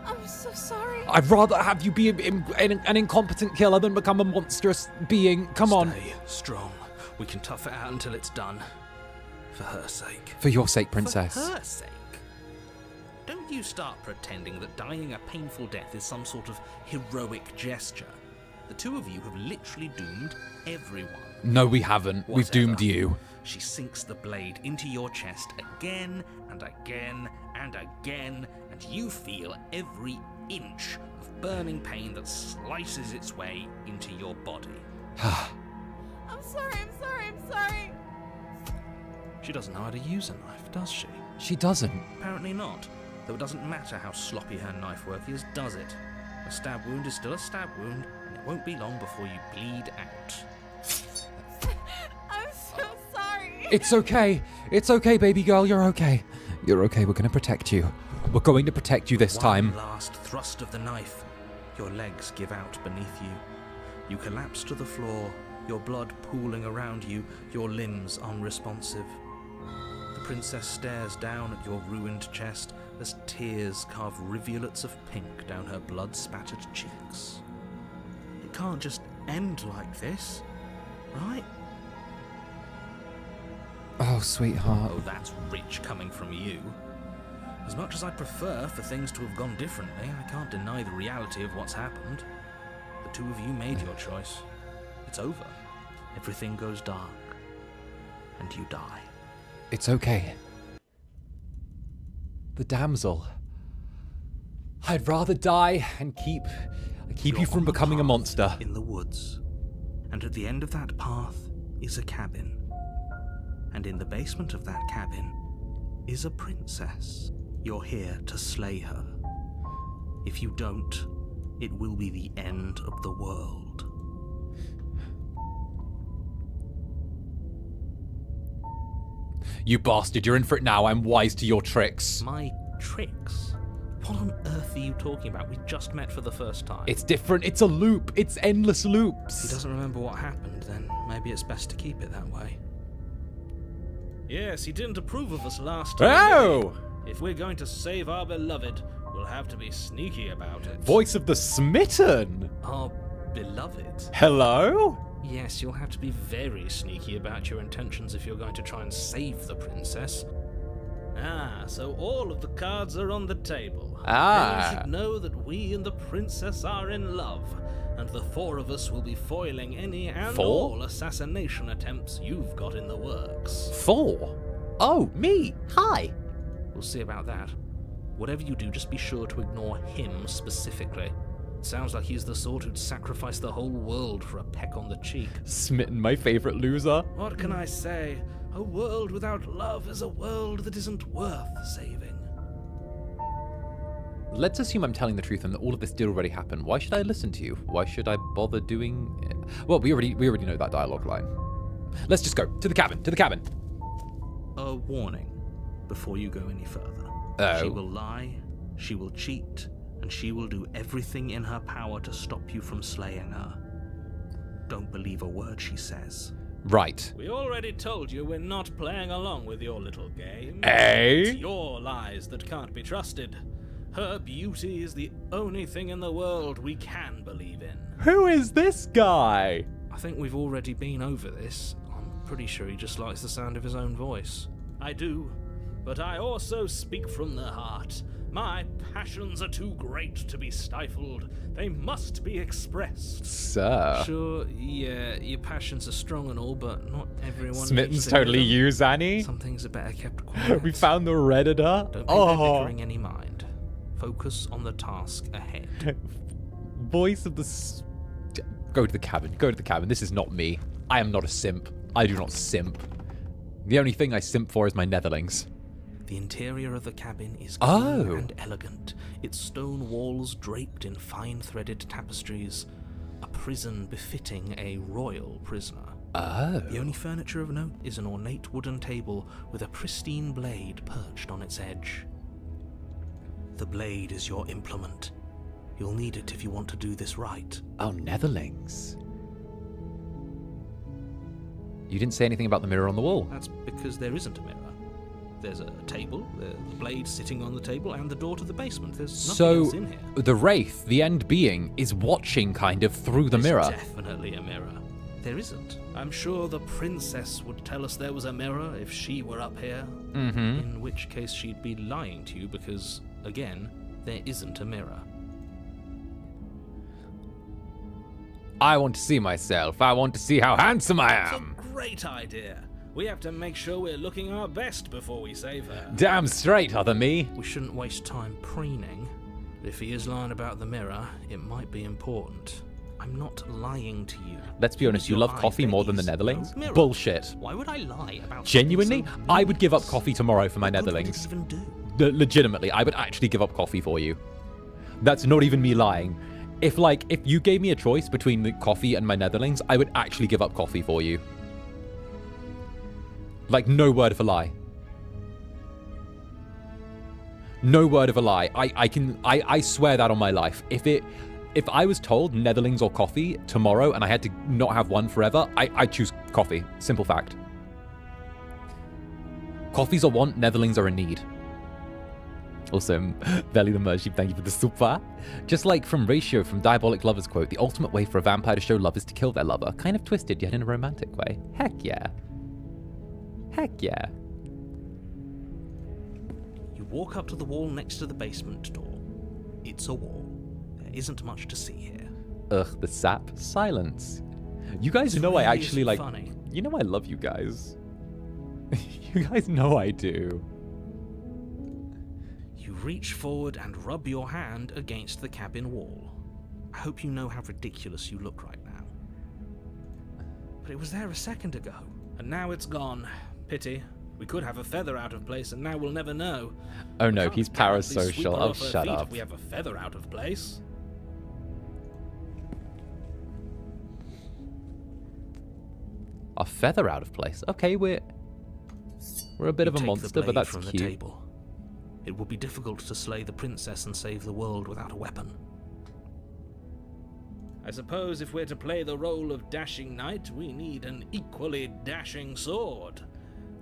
I'm so sorry. I'd rather have you be an incompetent killer than become a monstrous being. Come on. Stay strong. We can tough it out until it's done. For her sake. For your sake, princess. For her sake? Don't you start pretending that dying a painful death is some sort of heroic gesture. The two of you have literally doomed everyone. No, we haven't. We've Whatever. doomed you. She sinks the blade into your chest again and again and again, and you feel every inch of burning pain that slices its way into your body. I'm sorry. She doesn't know how to use a knife, does she? She doesn't. Apparently not, though it doesn't matter how sloppy her knife work is, does it? A stab wound is still a stab wound, and it won't be long before you bleed out. I'm so sorry. It's okay. It's okay, baby girl. You're okay. You're okay. We're going to protect you. We're going to protect you this time. One last thrust of the knife. Your legs give out beneath you. You collapse to the floor, your blood pooling around you, your limbs unresponsive. The princess stares down at your ruined chest as tears carve rivulets of pink down her blood-spattered cheeks. It can't just end like this, right? Oh, sweetheart. Oh, that's rich coming from you. As much as I'd prefer for things to have gone differently, I can't deny the reality of what's happened. The two of you made your choice. It's over. Everything goes dark. And you die. It's okay. The damsel. I'd rather die and keep you You're from on the becoming a path monster. in the woods. And at the end of that path is a cabin. And in the basement of that cabin is a princess. You're here to slay her. If you don't, it will be the end of the world. You bastard, you're in for it now. I'm wise to your tricks. My tricks? What on earth are you talking about? We just met for the first time. It's different. It's a loop. It's endless If he loops. doesn't remember what happened, then maybe it's best to keep it that way. Yes, he didn't approve of us last time. Oh! If we're going to save our beloved, we'll have to be sneaky about it. Voice of the smitten. Our beloved? Hello? Yes, you'll have to be very sneaky about your intentions if you're going to try and save the princess. Ah, so all of the cards are on the table. Ah. Then you should know that we and the princess are in love, and the four of us will be foiling any and Four? all assassination attempts you've got in the works. 4? Oh, me. Hi. We'll see about that. Whatever you do, just be sure to ignore him specifically. Sounds like he's the sort who'd sacrifice the whole world for a peck on the cheek. Smitten, my favorite loser. What can I say? A world without love is a world that isn't worth saving. Let's assume I'm telling the truth and that all of this did already happen. Why should I listen to you? Why should I bother doing it? Well, we already know that dialogue line. Let's just go to the cabin. To the cabin. A warning before you go any further. Oh. She will lie, she will cheat, and she will do everything in her power to stop you from slaying her. Don't believe a word she says. Right. We already told you we're not playing along with your little game. Eh? It's your lies that can't be trusted. Her beauty is the only thing in the world we can believe in. Who is this guy? I think we've already been over this. I'm pretty sure he just likes the sound of his own voice. I do, but I also speak from the heart. My passions are too great to be stifled. They must be expressed. Sir. Sure, yeah, your passions are strong and all, but not everyone needs Smitten's to hear totally them. you, Zanny. Some things are better kept quiet. We found the Redditor. Don't pay their bickering any mind. Focus on the task ahead. Voice of the... Go to the cabin. Go to the cabin. This is not me. I am not a simp. I do not simp. The only thing I simp for is my netherlings. The interior of the cabin is Oh. clean and elegant, its stone walls draped in fine-threaded tapestries, a prison befitting a royal prisoner. Oh. The only furniture of note is an ornate wooden table with a pristine blade perched on its edge. The blade is your implement. You'll need it if you want to do this right. Oh, netherlings. You didn't say anything about the mirror on the wall. That's because there isn't a mirror. There's a table, the blade sitting on the table, and the door to the basement. There's nothing else in here. The Wraith, the end being, is watching kind of through the mirror. There's definitely a mirror. There isn't. I'm sure the princess would tell us there was a mirror if she were up here. Mm-hmm. In which case she'd be lying to you because, again, there isn't a mirror. I want to see myself. I want to see how handsome I am. It's a great idea. We have to make sure we're looking our best before we save her. Damn straight, other me. We shouldn't waste time preening. If he is lying about the mirror, it might be important. I'm not lying to you. Let's be honest, you Your love eye, coffee there more than the is netherlings? no mirror. Bullshit. Why would I lie about Genuinely, something so I would give up meaningless? coffee tomorrow for my What good would netherlings. it even do? Legitimately, I would actually give up coffee for you. That's not even me lying. If you gave me a choice between the coffee and my netherlings, I would actually give up coffee for you. Like, no word of a lie. No word of a lie. I swear that on my life. If I was told netherlings or coffee tomorrow and I had to not have one forever, I'd choose coffee. Simple fact. Coffee's a want, netherlings are a need. Also, Veli the Mership, thank you for the super. Just like from Ratio from Diabolic Lover's quote, the ultimate way for a vampire to show love is to kill their lover. Kind of twisted, yet in a romantic way. Heck yeah. Heck yeah. You walk up to the wall next to the basement door. It's a wall. There isn't much to see here. Ugh, the sap. Silence. You guys It's know I really actually like... funny. You know I love you guys. You guys know I do. You reach forward and rub your hand against the cabin wall. I hope you know how ridiculous you look right now. But it was there a second ago, and now it's gone. Pity. We could have a feather out of place, and now we'll never know. Oh We no, can't he's gallantly sweep parasocial. her Oh, off her shut feet up. If we have a feather out of place. A feather out of place. Okay, we're a bit You of a take the monster, but blade that's from the cute. table. It would be difficult to slay the princess and save the world without a weapon. I suppose if we're to play the role of dashing knight, we need an equally dashing sword.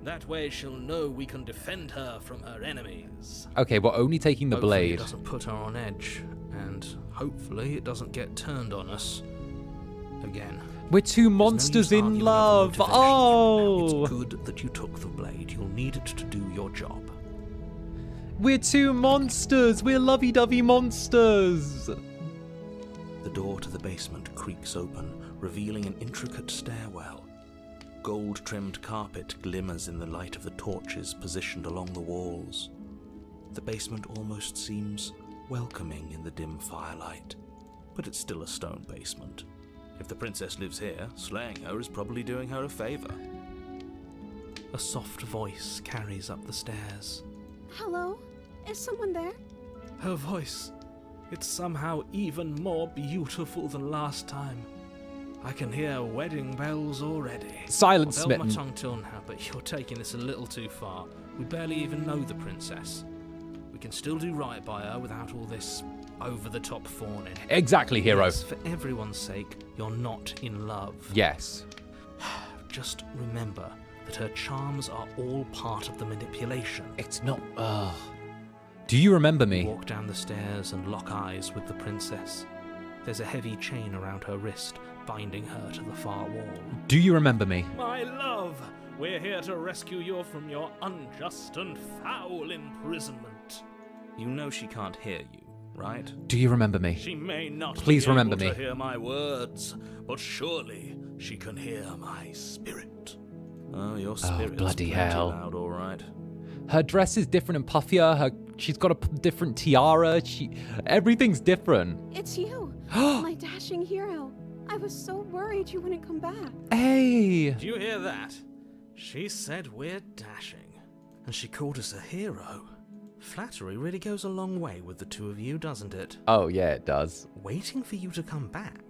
That way she'll know we can defend her from her enemies. Okay, we're only taking the Hopefully blade. it doesn't put her on edge, and hopefully it doesn't get turned on us again. We're two There's no monsters use in arguing over love. motivation. Oh! It's good that you took the blade. You'll need it to do your job. We're two monsters. We're lovey-dovey monsters. The door to the basement creaks open, revealing an intricate stairwell. Gold-trimmed carpet glimmers in the light of the torches positioned along the walls. The basement almost seems welcoming in the dim firelight, but it's still a stone basement. If the princess lives here, slaying her is probably doing her a favor. A soft voice carries up the stairs. Hello? Is someone there? Her voice. It's somehow even more beautiful than last time. I can hear wedding bells already. Silence, Hold my Smitten. tongue till now, but you're taking this a little too far. We barely even know the princess. We can still do right by her without all this over-the-top fawning. Exactly, hero. Yes, for everyone's sake, you're not in love. Yes. Just remember that her charms are all part of the manipulation. It's not. Do you remember You me? walk down the stairs and lock eyes with the princess. There's a heavy chain around her wrist, binding her to the far wall. Do you remember me? My love, we're here to rescue you from your unjust and foul imprisonment. You know she can't hear you, right? Do you remember me? She may not Please be remember able me. to hear my words, but surely she can hear my spirit. Oh, your spirit's bloody plenty hell. loud, all right. Her dress is different and puffier. She's got a different tiara. Everything's different. It's you, my dashing hero. I was so worried you wouldn't come back. Hey. Do you hear that? She said we're dashing. And she called us a hero. Flattery really goes a long way with the two of you, doesn't it? Oh, yeah, it does. Waiting for you to come back.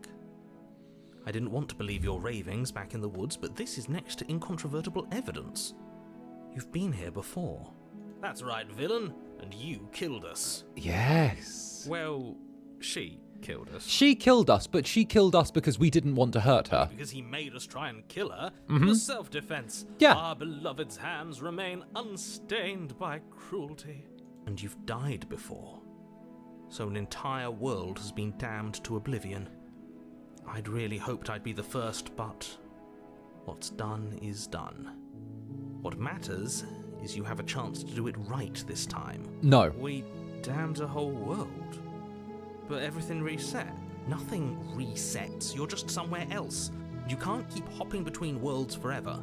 I didn't want to believe your ravings back in the woods, but this is next to incontrovertible evidence. You've been here before. That's right, villain, and you killed us. Yes. Well, she killed us. She killed us, but she killed us because we didn't want to hurt her. Because he made us try and kill her. It was self-defense. Yeah. Our beloved's hands remain unstained by cruelty. And you've died before. So an entire world has been damned to oblivion. I'd really hoped I'd be the first, but what's done is done. What matters is you have a chance to do it right this time. No. We damned a whole world. But everything reset. Nothing resets. You're just somewhere else. You can't keep hopping between worlds forever.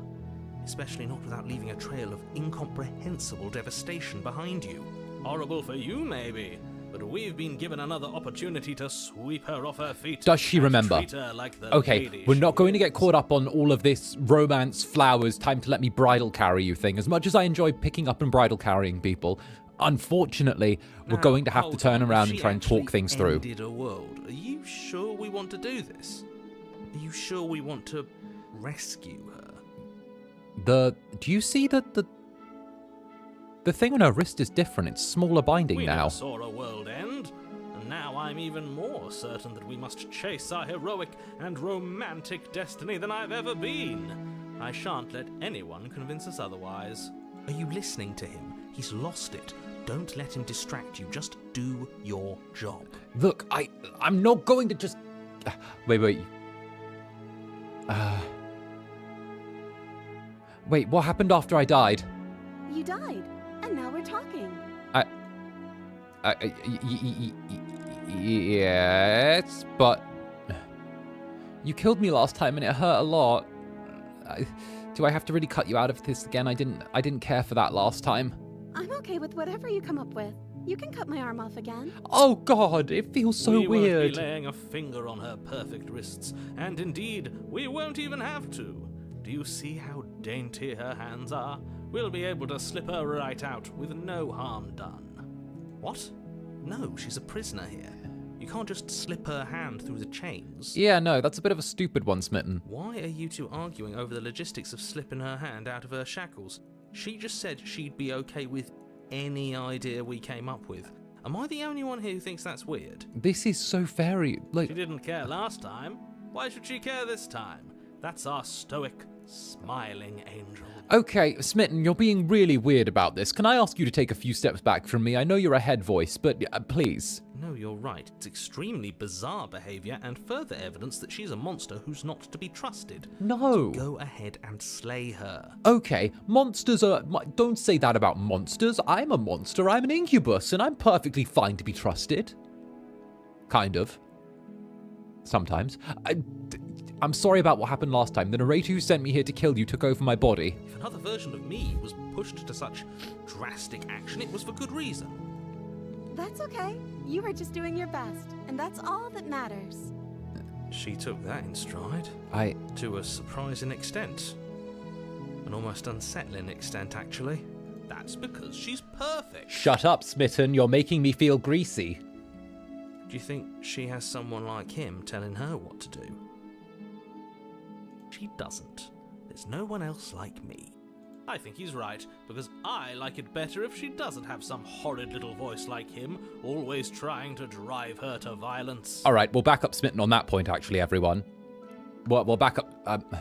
Especially not without leaving a trail of incomprehensible devastation behind you. Horrible for you, maybe. But we've been given another opportunity to sweep her off her feet. Does she and remember? treat her like the Okay, lady we're she not going to is. get caught up on all of this romance, flowers, time to let me bridal carry you thing. As much as I enjoy picking up and bridal carrying people, unfortunately, we're Now, going to have to hold turn on. around If and she try and talk actually things through. ended a world. Are you sure we want to do this? Are you sure we want to rescue her? Do you see the thing on her wrist is different. It's smaller binding We now. never saw a world end, and now I'm even more certain that we must chase our heroic and romantic destiny than I've ever been. I shan't let anyone convince us otherwise. Are you listening to him? He's lost it. Don't let him distract you. Just do your job. Look, I'm not going to just... Wait. Wait, what happened after I died? You died, and now we're talking. Yes, but... You killed me last time and it hurt a lot. Do I have to really cut you out of this again? I didn't care for that last time. I'm okay with whatever you come up with. You can cut my arm off again. Oh god, it feels so we weird. won't be laying a finger on her perfect wrists, and indeed, we won't even have to. Do you see how dainty her hands are? We'll be able to slip her right out with no harm done. What? No, she's a prisoner here. You can't just slip her hand through the chains. Yeah, no, that's a bit of a stupid one, Smitten. Why are you two arguing over the logistics of slipping her hand out of her shackles? She just said she'd be okay with any idea we came up with. Am I the only one here who thinks that's weird? This is so fairy. She didn't care last time. Why should she care this time? That's our stoic, smiling angel. Okay, Smitten, you're being really weird about this. Can I ask you to take a few steps back from me? I know you're a head voice, but please. No, you're right. It's extremely bizarre behavior and further evidence that she's a monster who's not to be trusted. No. So go ahead and slay her. Okay, monsters are... Don't say that about monsters. I'm a monster. I'm an incubus, and I'm perfectly fine to be trusted. Kind of. Sometimes. I'm sorry about what happened last time. The narrator who sent me here to kill you took over my body. If another version of me was pushed to such drastic action, it was for good reason. That's okay. You were just doing your best, and that's all that matters. She took that in stride. To a surprising extent. An almost unsettling extent, actually. That's because she's perfect. Shut up, Smitten. You're making me feel greasy. Do you think she has someone like him telling her what to do? She doesn't. There's no one else like me. I think he's right, because I like it better if she doesn't have some horrid little voice like him, always trying to drive her to violence. All right, we'll back up Smitten on that point, actually, everyone. We'll back up...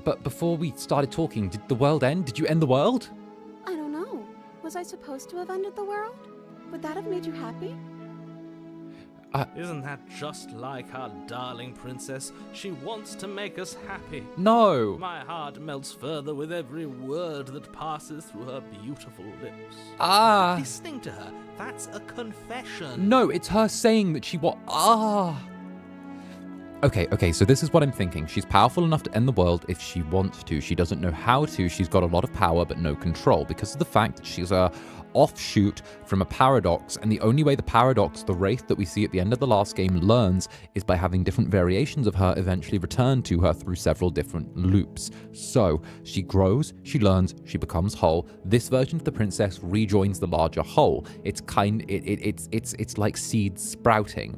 But before we started talking, did the world end? Did you end the world? I don't know. Was I supposed to have ended the world? Would that have made you happy? Isn't that just like our darling princess? She wants to make us happy. No. My heart melts further with every word that passes through her beautiful lips. Listening to her, that's a confession. No, it's her saying that she Okay, so this is what I'm thinking. She's powerful enough to end the world if she wants to. She doesn't know how to. She's got a lot of power but no control because of the fact that she's a offshoot from a paradox, and the only way the paradox, the Wraith that we see at the end of the last game, learns is by having different variations of her eventually return to her through several different loops. So she grows, she learns, she becomes whole. This version of the princess rejoins the larger whole. It's it's like seeds sprouting,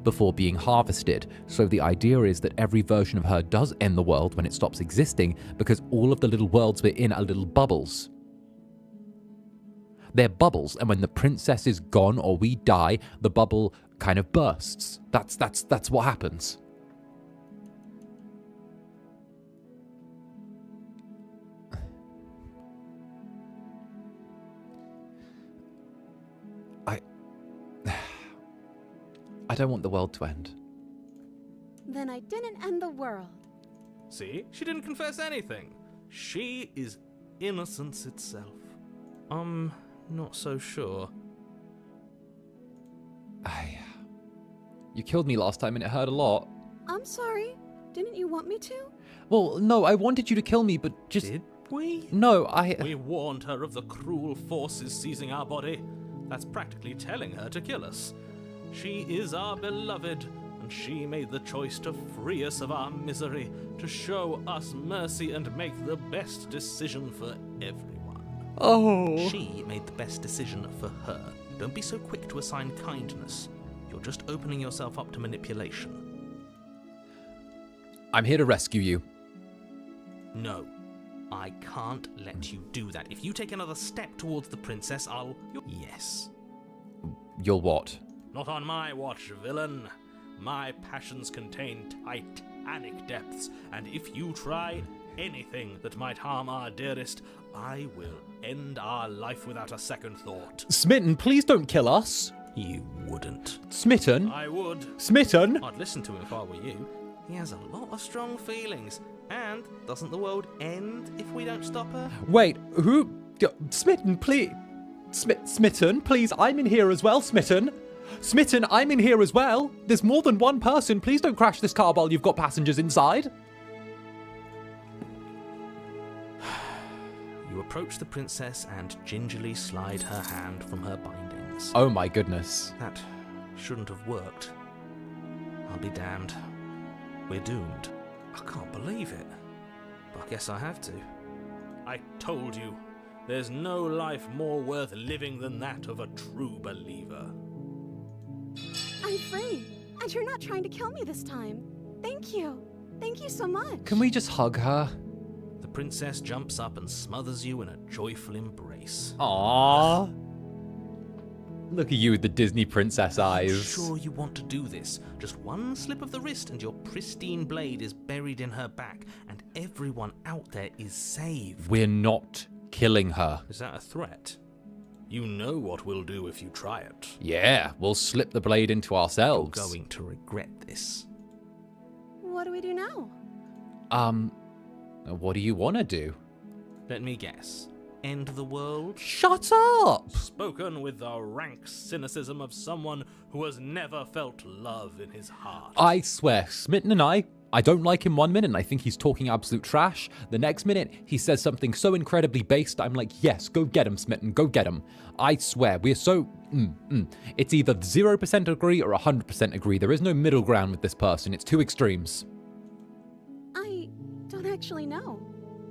before being harvested. So the idea is that every version of her does end the world when it stops existing, because all of the little worlds we're in are little bubbles. They're bubbles, and when the princess is gone or we die, the bubble kind of bursts. That's what happens. I don't want the world to end. Then I didn't end the world. See? She didn't confess anything. She is innocence itself. I'm not so sure. You killed me last time and it hurt a lot. I'm sorry. Didn't you want me to? Well, no, I wanted you to kill me, but just... Did we? No, We warned her of the cruel forces seizing our body. That's practically telling her to kill us. She is our beloved, and she made the choice to free us of our misery, to show us mercy and make the best decision for everyone. Oh. She made the best decision for her. Don't be so quick to assign kindness. You're just opening yourself up to manipulation. I'm here to rescue you. No, I can't let you do that. If you take another step towards the princess, Yes. You'll what? Not on my watch, villain. My passions contain titanic depths, and if you try anything that might harm our dearest, I will end our life without a second thought. Smitten, please don't kill us. You wouldn't. Smitten? I would. Smitten? I'd listen to him if I were you. He has a lot of strong feelings. And doesn't the world end if we don't stop her? Wait, who? Smitten, please. Smitten, please, I'm in here as well, Smitten. Smitten, I'm in here as well. There's more than one person. Please don't crash this car while you've got passengers inside. You approach the princess and gingerly slide her hand from her bindings. Oh my goodness. That shouldn't have worked. I'll be damned. We're doomed. I can't believe it. But I guess I have to. I told you, there's no life more worth living than that of a true believer. I'm free, and you're not trying to kill me this time. Thank you. Thank you so much. Can we just hug her? The princess jumps up and smothers you in a joyful embrace. Aww. Look at you with the Disney princess eyes. Sure you want to do this. Just one slip of the wrist and your pristine blade is buried in her back, and everyone out there is saved. We're not killing her. Is that a threat? You know what we'll do if you try it. Yeah, we'll slip the blade into ourselves. You're going to regret this. What do we do now? What do you want to do? Let me guess. End the world? Shut up! Spoken with the rank cynicism of someone who has never felt love in his heart. I swear, Smitten and I don't like him 1 minute and I think he's talking absolute trash. The next minute, he says something so incredibly based, I'm like, yes, go get him, Smitten, go get him. I swear, we're so... It's either 0% agree or 100% agree. There is no middle ground with this person. It's two extremes. I don't actually know.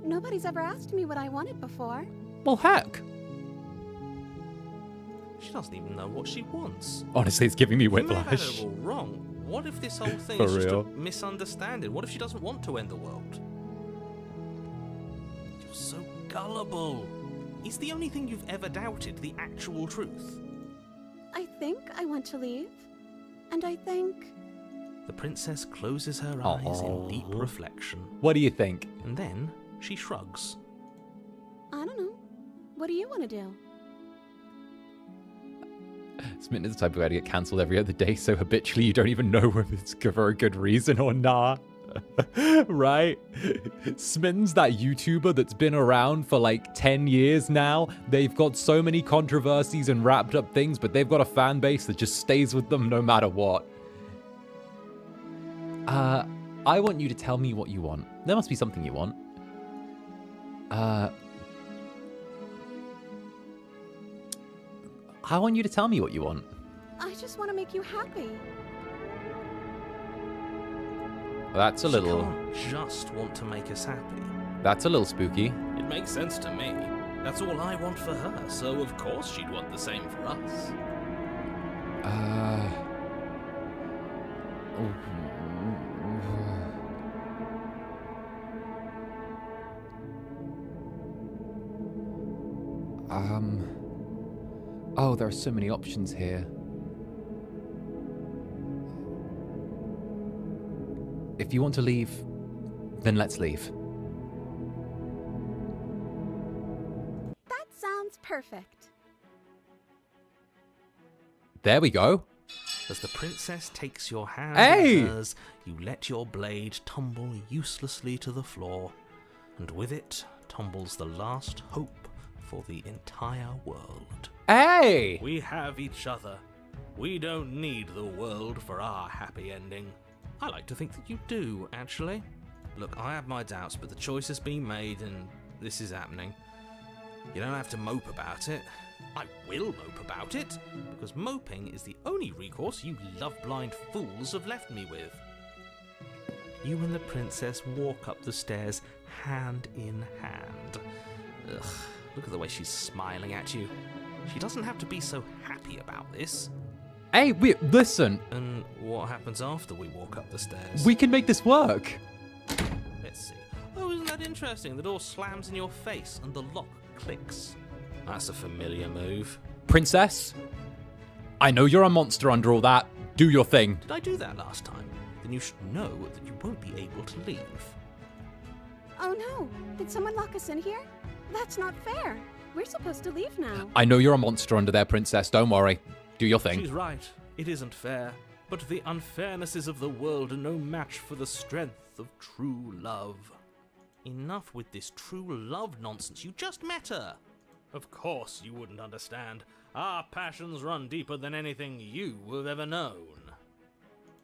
Nobody's ever asked me what I wanted before. Well, heck. She doesn't even know what she wants. Honestly, it's giving me You may have had whiplash. it all wrong. What if this whole thing For is just a real? misunderstanding? What if she doesn't want to end the world? You're so gullible. Is the only thing you've ever doubted the actual truth? I think I want to leave. And I think... The princess closes her eyes in deep Aww. reflection. What do you think? And then she shrugs. I don't know. What do you want to do? Smitten is the type of guy to get cancelled every other day, so habitually you don't even know whether it's for a good reason or not. Right? Smitten's that YouTuber that's been around for like 10 years now. They've got so many controversies and wrapped up things, but they've got a fan base that just stays with them no matter what. I want you to tell me what you want. There must be something you want. I want you to tell me what you want. I just want to make you happy. That's a She little... can't just want to make us happy. That's a little spooky. It makes sense to me. That's all I want for her, so of course she'd want the same for us. Oh, there are so many options here. If you want to leave, then let's leave. That sounds perfect. There we go. As the princess takes your hand Hey! in hers, you let your blade tumble uselessly to the floor, and with it tumbles the last hope for the entire world. Hey! We have each other. We don't need the world for our happy ending. I like to think that you do, actually. Look, I have my doubts, but the choice has been made and this is happening. You don't have to mope about it. I will mope about it, because moping is the only recourse you love-blind fools have left me with. You and the princess walk up the stairs hand in hand. Ugh, look at the way she's smiling at you. She doesn't have to be so happy about this. Hey, listen. And what happens after we walk up the stairs? We can make this work. Let's see. Oh, isn't that interesting? The door slams in your face and the lock clicks. That's a familiar move. Princess, I know you're a monster under all that. Do your thing. Did I do that last time? Then you should know that you won't be able to leave. Oh no, did someone lock us in here? That's not fair. We're supposed to leave now. I know you're a monster under there, Princess. Don't worry. Do your thing. She's right. It isn't fair. But the unfairnesses of the world are no match for the strength of true love. Enough with this true love nonsense. You just met her. Of course you wouldn't understand. Our passions run deeper than anything you have ever known.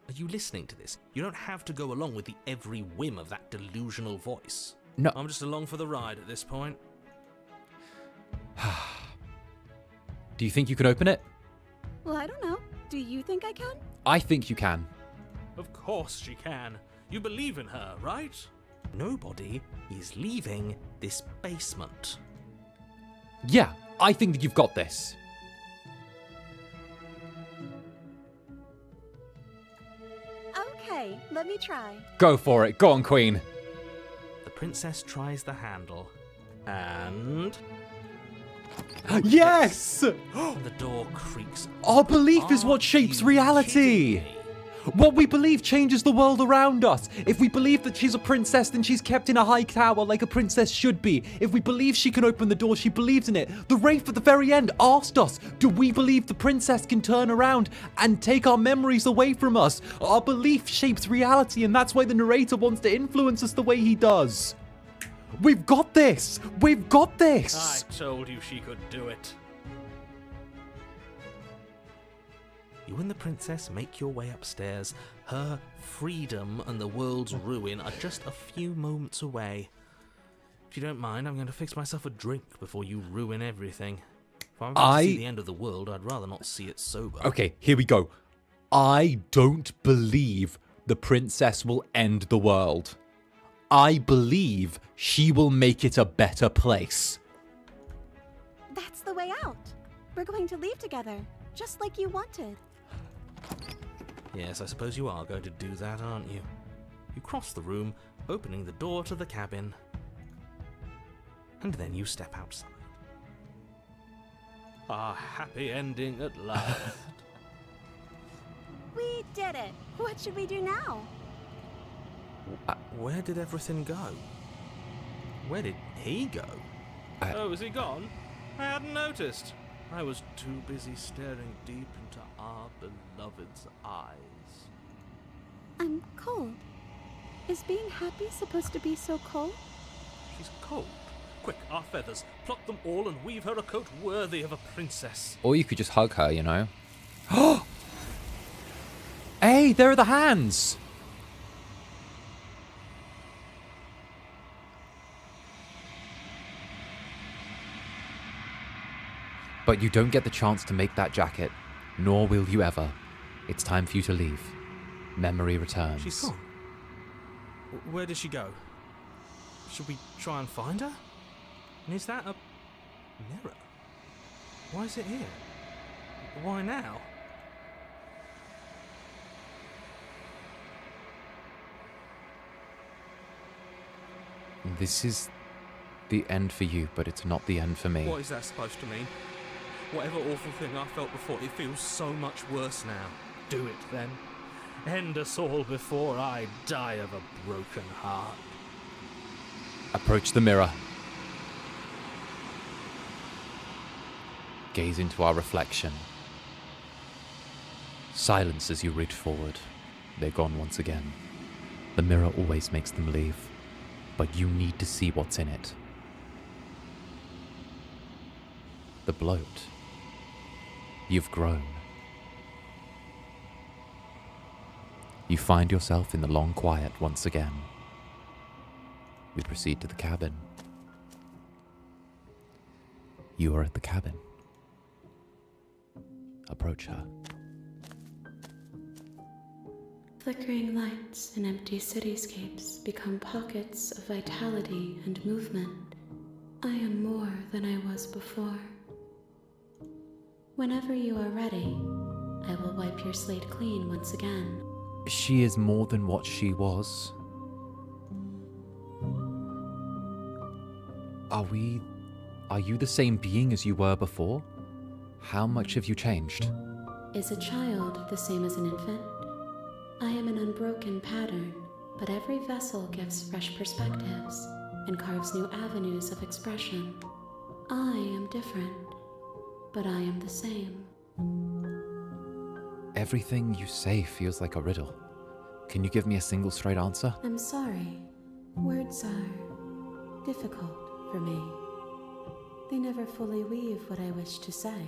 Are you listening to this? You don't have to go along with the every whim of that delusional voice. No. I'm just along for the ride at this point. Do you think you can open it? Well, I don't know. Do you think I can? I think you can. Of course she can. You believe in her, right? Nobody is leaving this basement. Yeah, I think that you've got this. Okay, let me try. Go for it. Go on, Queen. The princess tries the handle, and Yes! And the door creaks. Our belief is what shapes reality. What we believe changes the world around us. If we believe that she's a princess, then she's kept in a high tower like a princess should be. If we believe she can open the door, she believes in it. The Wraith at the very end asked us, do we believe the princess can turn around and take our memories away from us? Our belief shapes reality, and that's why the narrator wants to influence us the way he does. We've got this! We've got this! I told you she could do it. You and the princess make your way upstairs. Her freedom and the world's ruin are just a few moments away. If you don't mind, I'm going to fix myself a drink before you ruin everything. If I'm going to see the end of the world, I'd rather not see it sober. Okay, here we go. I don't believe the princess will end the world. I believe she will make it a better place. That's the way out. We're going to leave together, just like you wanted. Yes, I suppose you are going to do that, aren't you? You cross the room, opening the door to the cabin. And then you step outside. A happy ending at last. We did it. What should we do now? Where did everything go? Where did he go? Oh, is he gone? I hadn't noticed. I was too busy staring deep into our beloved's eyes. I'm cold. Is being happy supposed to be so cold? She's cold. Quick, our feathers. Pluck them all and weave her a coat worthy of a princess. Or you could just hug her, you know? Hey, there are the hands! But you don't get the chance to make that jacket, nor will you ever. It's time for you to leave. Memory returns. She's gone. Where did she go? Should we try and find her? And is that a mirror? Why is it here? Why now? This is the end for you, but it's not the end for me. What is that supposed to mean? Whatever awful thing I felt before, it feels so much worse now. Do it then. End us all before I die of a broken heart. Approach the mirror. Gaze into our reflection. Silence as you reach forward. They're gone once again. The mirror always makes them leave, but you need to see what's in it. The bloat. You've grown. You find yourself in the long quiet once again. We proceed to the cabin. You are at the cabin. Approach her. Flickering lights in empty cityscapes become pockets of vitality and movement. I am more than I was before. Whenever you are ready, I will wipe your slate clean once again. She is more than what she was. Are you the same being as you were before? How much have you changed? Is a child the same as an infant? I am an unbroken pattern, but every vessel gives fresh perspectives and carves new avenues of expression. I am different, but I am the same. Everything you say feels like a riddle. Can you give me a single straight answer? I'm sorry. Words are difficult for me. They never fully weave what I wish to say.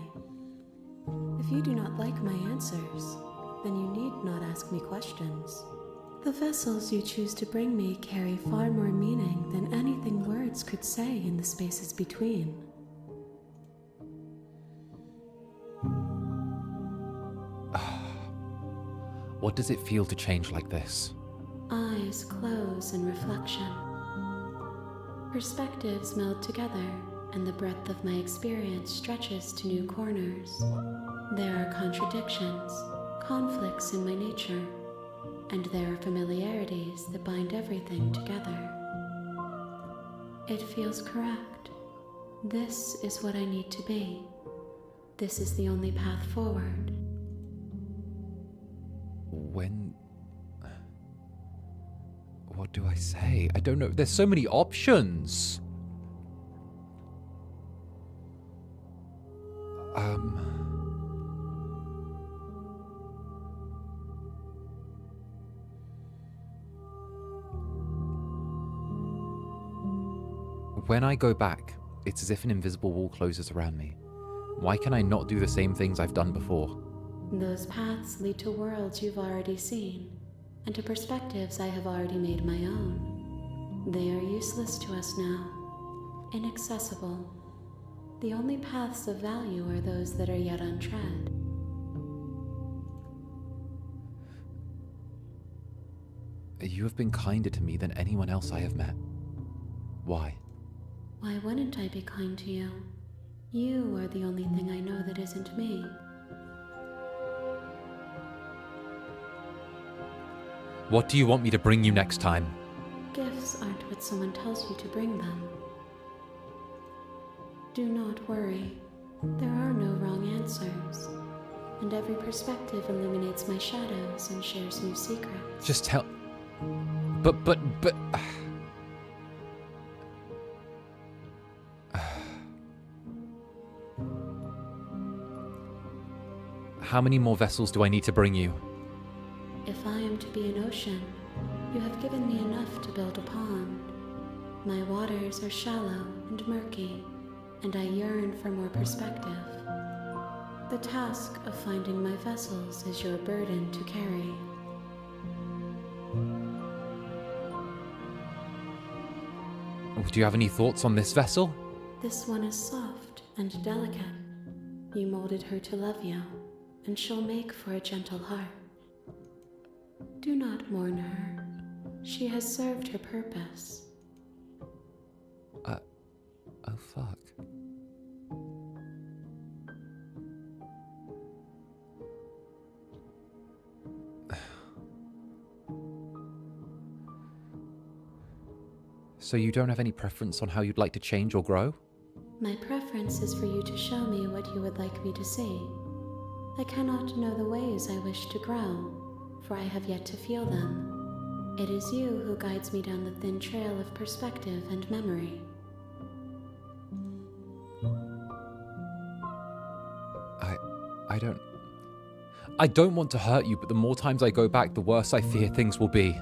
If you do not like my answers, then you need not ask me questions. The vessels you choose to bring me carry far more meaning than anything words could say in the spaces between. What does it feel to change like this? Eyes close in reflection. Perspectives meld together, and the breadth of my experience stretches to new corners. There are contradictions, conflicts in my nature, and there are familiarities that bind everything together. It feels correct, This is what I need to be. This is the only path forward. What do I say? I don't know. There's so many options. When I go back, it's as if an invisible wall closes around me. Why can I not do the same things I've done before? Those paths lead to worlds you've already seen, and to perspectives I have already made my own. They are useless to us now, inaccessible. The only paths of value are those that are yet untread. You have been kinder to me than anyone else I have met. Why? Why wouldn't I be kind to you? You are the only thing I know that isn't me. What do you want me to bring you next time? Gifts aren't what someone tells you to bring them. Do not worry. There are no wrong answers. And every perspective illuminates my shadows and shares new secrets. Just tell... But... How many more vessels do I need to bring you? If I am to be an ocean, you have given me enough to build a pond. My waters are shallow and murky, and I yearn for more perspective. The task of finding my vessels is your burden to carry. Do you have any thoughts on this vessel? This one is soft and delicate. You molded her to love you, and she'll make for a gentle heart. Do not mourn her. She has served her purpose. Oh fuck. So you don't have any preference on how you'd like to change or grow? My preference is for you to show me what you would like me to see. I cannot know the ways I wish to grow, for I have yet to feel them. It is you who guides me down the thin trail of perspective and memory. I don't want to hurt you, but the more times I go back, the worse I fear things will be.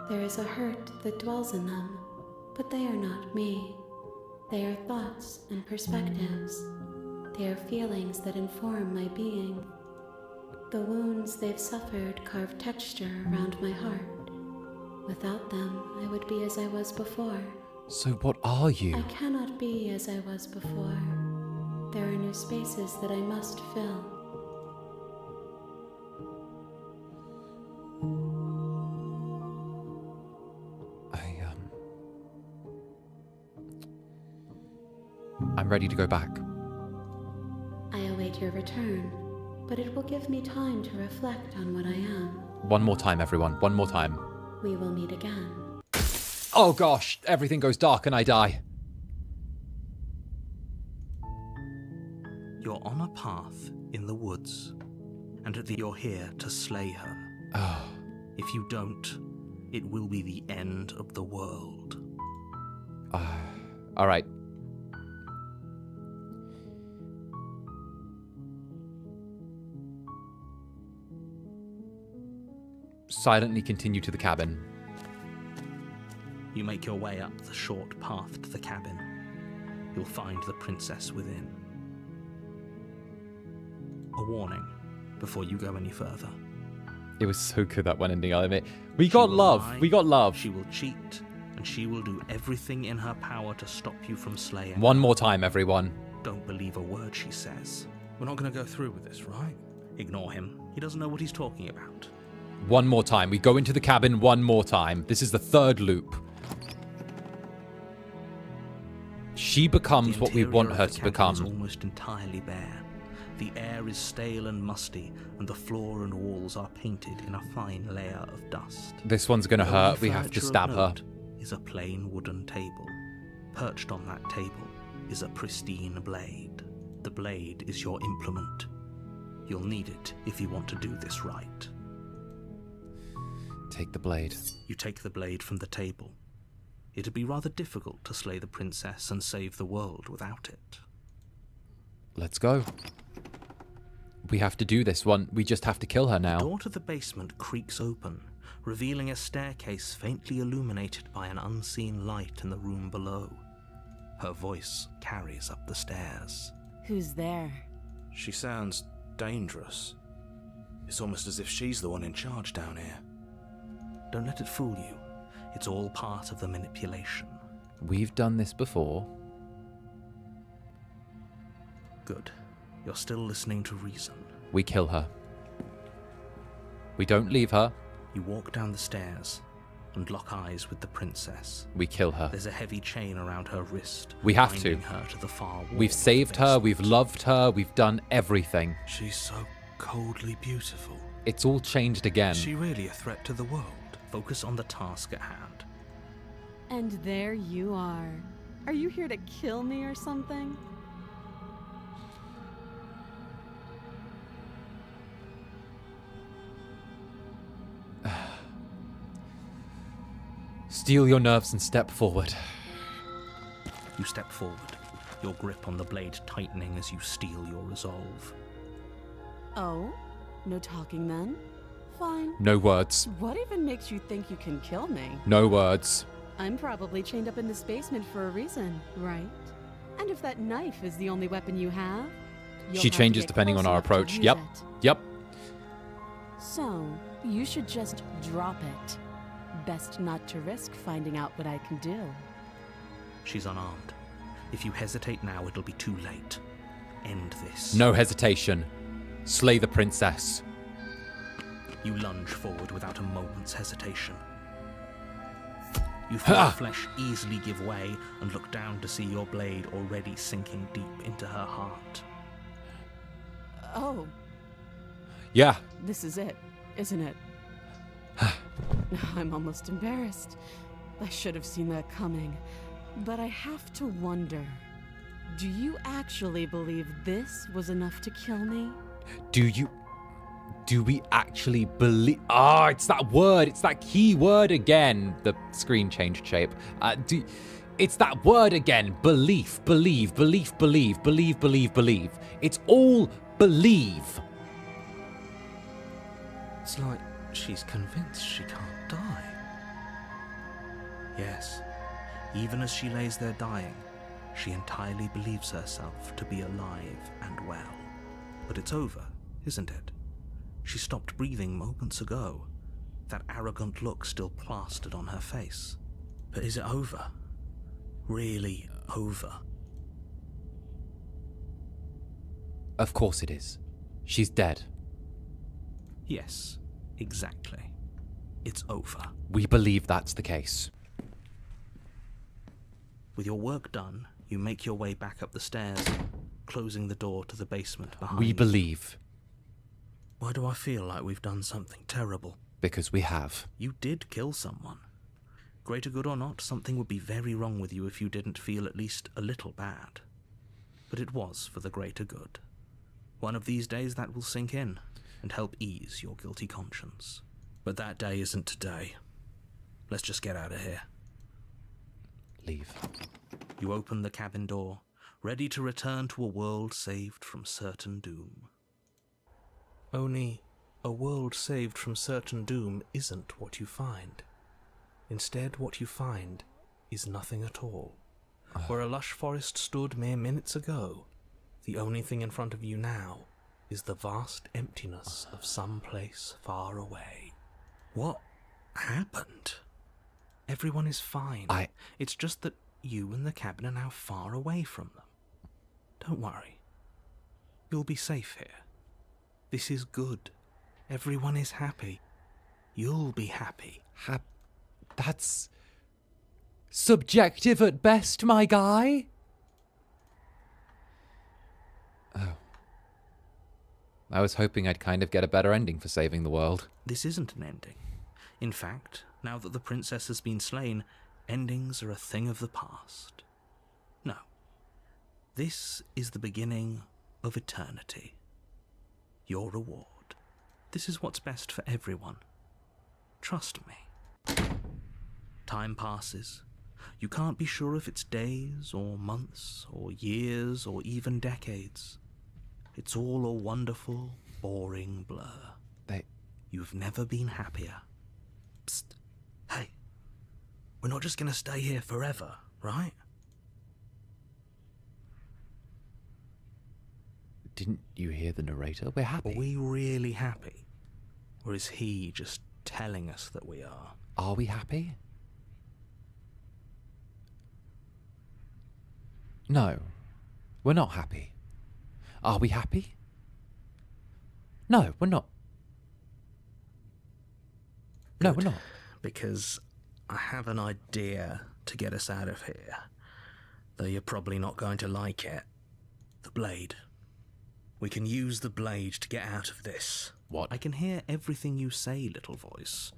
There is a hurt that dwells in them, but they are not me. They are thoughts and perspectives. They are feelings that inform my being. The wounds they've suffered carve texture around my heart. Without them, I would be as I was before. So what are you? I cannot be as I was before. There are new spaces that I must fill. I'm ready to go back. I await your return, but it will give me time to reflect on what I am. One more time, everyone. One more time. We will meet again. Oh gosh, everything goes dark and I die. You're on a path in the woods, and you're here to slay her. Oh. If you don't, it will be the end of the world. All right. Silently continue to the cabin. You make your way up the short path to the cabin. You'll find the princess within. A warning before you go any further. It was so good, that one ending, I'll admit. We got love. Lie, We got love. She will cheat, and she will do everything in her power to stop you from slaying. One more time, everyone. Don't believe a word she says. We're not going to go through with this, right? Ignore him. He doesn't know what he's talking about. One more time. We go into the cabin one more time. This is the third loop. She becomes what we want her to become. The cabin is almost entirely bare. The air is stale and musty, and the floor and walls are painted in a fine layer of dust. This one's gonna The hurt. only We have to furniture of stab her. note is a plain wooden table. Perched on that table is a pristine blade. The blade is your implement. You'll need it if you want to do this right. Take the blade. You take the blade from the table. It'd be rather difficult to slay the princess and save the world without it. Let's go. We have to do this one. We just have to kill her The now. door to the basement creaks open, revealing a staircase faintly illuminated by an unseen light in the room below. Her voice carries up the stairs. Who's there? She sounds dangerous. It's almost as if she's the one in charge down here. Don't let it fool you. It's all part of the manipulation. We've done this before. Good. You're still listening to reason. We kill her. We don't leave her. You walk down the stairs and lock eyes with the princess. We kill her. There's a heavy chain around her wrist. We have to. binding her to the far wall We've of the saved her. basement. We've loved her. We've done everything. She's so coldly beautiful. It's all changed again. Is she really a threat to the world? Focus on the task at hand. And there you are. Are you here to kill me or something? Steel your nerves and step forward. You step forward, your grip on the blade tightening as you steel your resolve. Oh? No talking then? Fine. No words. What even makes you think you can kill me? No words. I'm probably chained up in this basement for a reason, right? And if that knife is the only weapon you have, you'll She have to changes get depending close on our enough to approach. use Yep. it. Yep. So, you should just drop it. Best not to risk finding out what I can do. She's unarmed. If you hesitate now, it'll be too late. End this. No hesitation. Slay the princess. You lunge forward without a moment's hesitation. You feel Ha! her flesh easily give way and look down to see your blade already sinking deep into her heart. Oh, Yeah. this is it, isn't it? I'm almost embarrassed. I should have seen that coming. But I have to wonder, do you actually believe this was enough to kill me? Do we actually believe? Ah, it's that word. It's that key word again. The screen changed shape. It's that word again. Belief, believe, belief, believe, believe, believe, believe. It's all believe. It's like she's convinced she can't die. Yes, even as she lays there dying, she entirely believes herself to be alive and well. But it's over, isn't it? She stopped breathing moments ago, that arrogant look still plastered on her face. But is it over? Really over? Of course it is. She's dead. Yes, exactly. It's over. We believe that's the case. With your work done, you make your way back up the stairs, closing the door to the basement behind We you. believe. Why do I feel like we've done something terrible? Because we have. You did kill someone. Greater good or not, something would be very wrong with you if you didn't feel at least a little bad. But it was for the greater good. One of these days that will sink in and help ease your guilty conscience. But that day isn't today. Let's just get out of here. Leave. You open the cabin door, ready to return to a world saved from certain doom. Only, a world saved from certain doom isn't what you find. Instead, what you find is nothing at all. Where a lush forest stood mere minutes ago, the only thing in front of you now is the vast emptiness of some place far away. What happened? Everyone is fine. It's just that you and the cabin are now far away from them. Don't worry. You'll be safe here. This is good. Everyone is happy. You'll be happy. That's subjective at best, my guy. Oh. I was hoping I'd kind of get a better ending for saving the world. This isn't an ending. In fact, now that the princess has been slain, endings are a thing of the past. No. This is the beginning of eternity. Your reward. This is what's best for everyone. Trust me. Time passes. You can't be sure if it's days, or months, or years, or even decades. It's all a wonderful, boring blur. You've never been happier. Psst. Hey. We're not just gonna stay here forever, right? Didn't you hear the narrator? We're happy. Are we really happy? Or is he just telling us that we are? Are we happy? No, we're not happy. Are we happy? No, we're not. No, we're not. Because I have an idea to get us out of here. Though you're probably not going to like it. The blade. We can use the blade to get out of this. What? I can hear everything you say, little voice.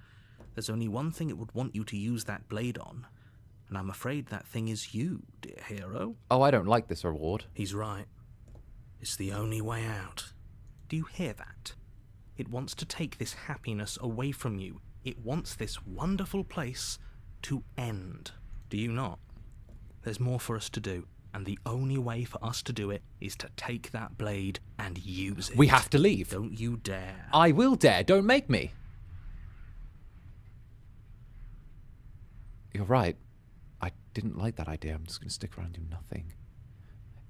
There's only one thing it would want you to use that blade on. And I'm afraid that thing is you, dear hero. Oh, I don't like this reward. He's right. It's the only way out. Do you hear that? It wants to take this happiness away from you. It wants this wonderful place to end. Do you not? There's more for us to do, and the only way for us to do it is to take that blade and use it. We have to leave. Don't you dare. I will dare. Don't make me. You're right. I didn't like that idea. I'm just going to stick around and do nothing.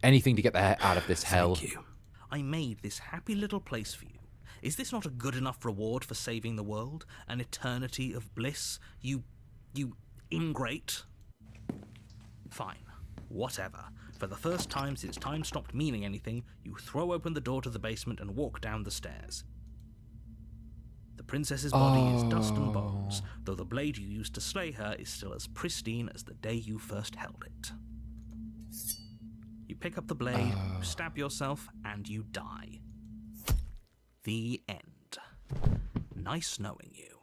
Anything to get out of this hell. Thank you. I made this happy little place for you. Is this not a good enough reward for saving the world? An eternity of bliss? You ingrate? Fine. Whatever. For the first time since time stopped meaning anything, you throw open the door to the basement and walk down the stairs. The princess's body is dust and bones, though the blade you used to slay her is still as pristine as the day you first held it. You pick up the blade, you stab yourself, and you die. The end. Nice knowing you.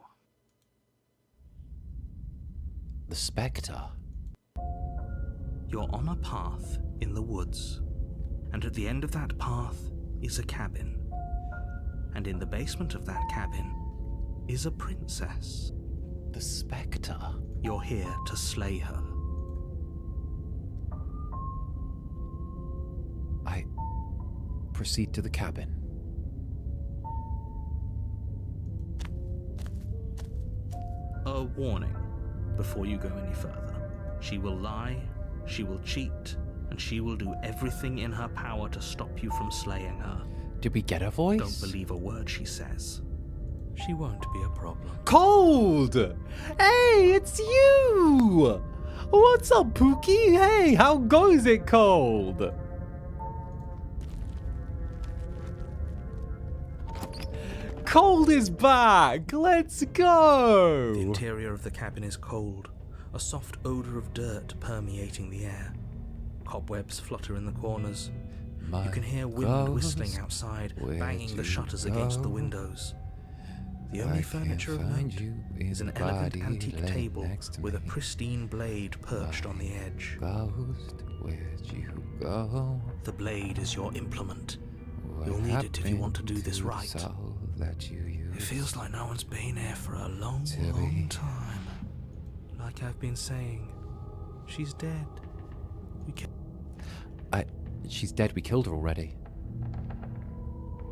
The Spectre. You're on a path in the woods, and at the end of that path is a cabin. And in the basement of that cabin is a princess. The Spectre. You're here to slay her. I proceed to the cabin. A warning before you go any further. She will lie, she will cheat, and she will do everything in her power to stop you from slaying her. Did we get a voice? Don't believe a word she says. She won't be a problem. Cold! Hey, it's you! What's up, Pookie? Hey, how goes it, Cold? Cold is back! Let's go! The interior of the cabin is cold, a soft odor of dirt permeating the air. Cobwebs flutter in the corners. You can hear wind whistling outside, banging the shutters against the windows. The only furniture of note is an elegant antique table with a pristine blade perched on the edge. Ghost, where'd you go? The blade is your implement. You'll need it if you want to do this right. It feels like no one's been here for a long, long time. Like I've been saying, she's dead. She's dead. We killed her already.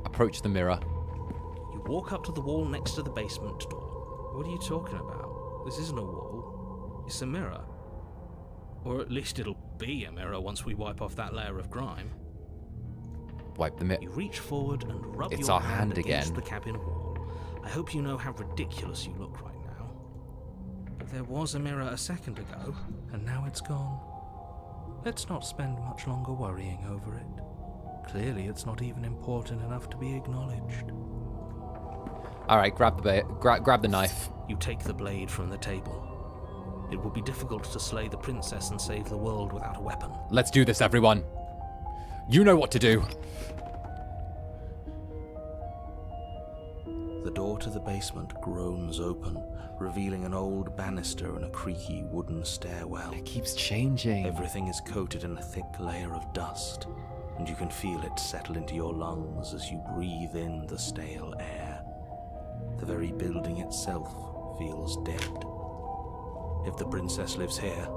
Approach the mirror. You walk up to the wall next to the basement door. What are you talking about? This isn't a wall. It's a mirror. Or at least it'll be a mirror once we wipe off that layer of grime. Wipe the mirror. You reach forward and rub It's your our hand against again. the cabin wall. I hope you know how ridiculous you look right now. But there was a mirror a second ago, and now it's gone. Let's not spend much longer worrying over it. Clearly, it's not even important enough to be acknowledged. All right, grab the knife. You take the blade from the table. It will be difficult to slay the princess and save the world without a weapon. Let's do this, everyone. You know what to do. The The door to the basement groans open, revealing an old banister and a creaky wooden stairwell. It keeps changing. Everything is coated in a thick layer of dust, and you can feel it settle into your lungs as you breathe in the stale air. The very building itself feels dead. If the princess lives here,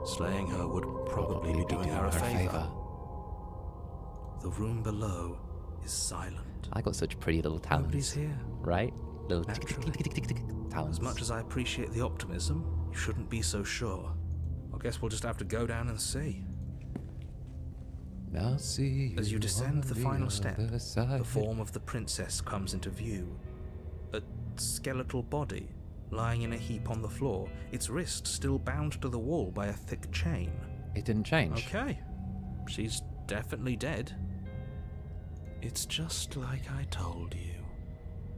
slaying her would probably be doing her a favor. The room below is silent. I got such pretty little talents. Nobody's here. Right? Little Naturally. talents. As much as I appreciate the optimism, you shouldn't be so sure. I guess we'll just have to go down and see. I'll see As you descend the final step, other side. the form of the princess comes into view. A skeletal body, lying in a heap on the floor, its wrist still bound to the wall by a thick chain. It didn't change. Okay, she's definitely dead. It's just like I told you.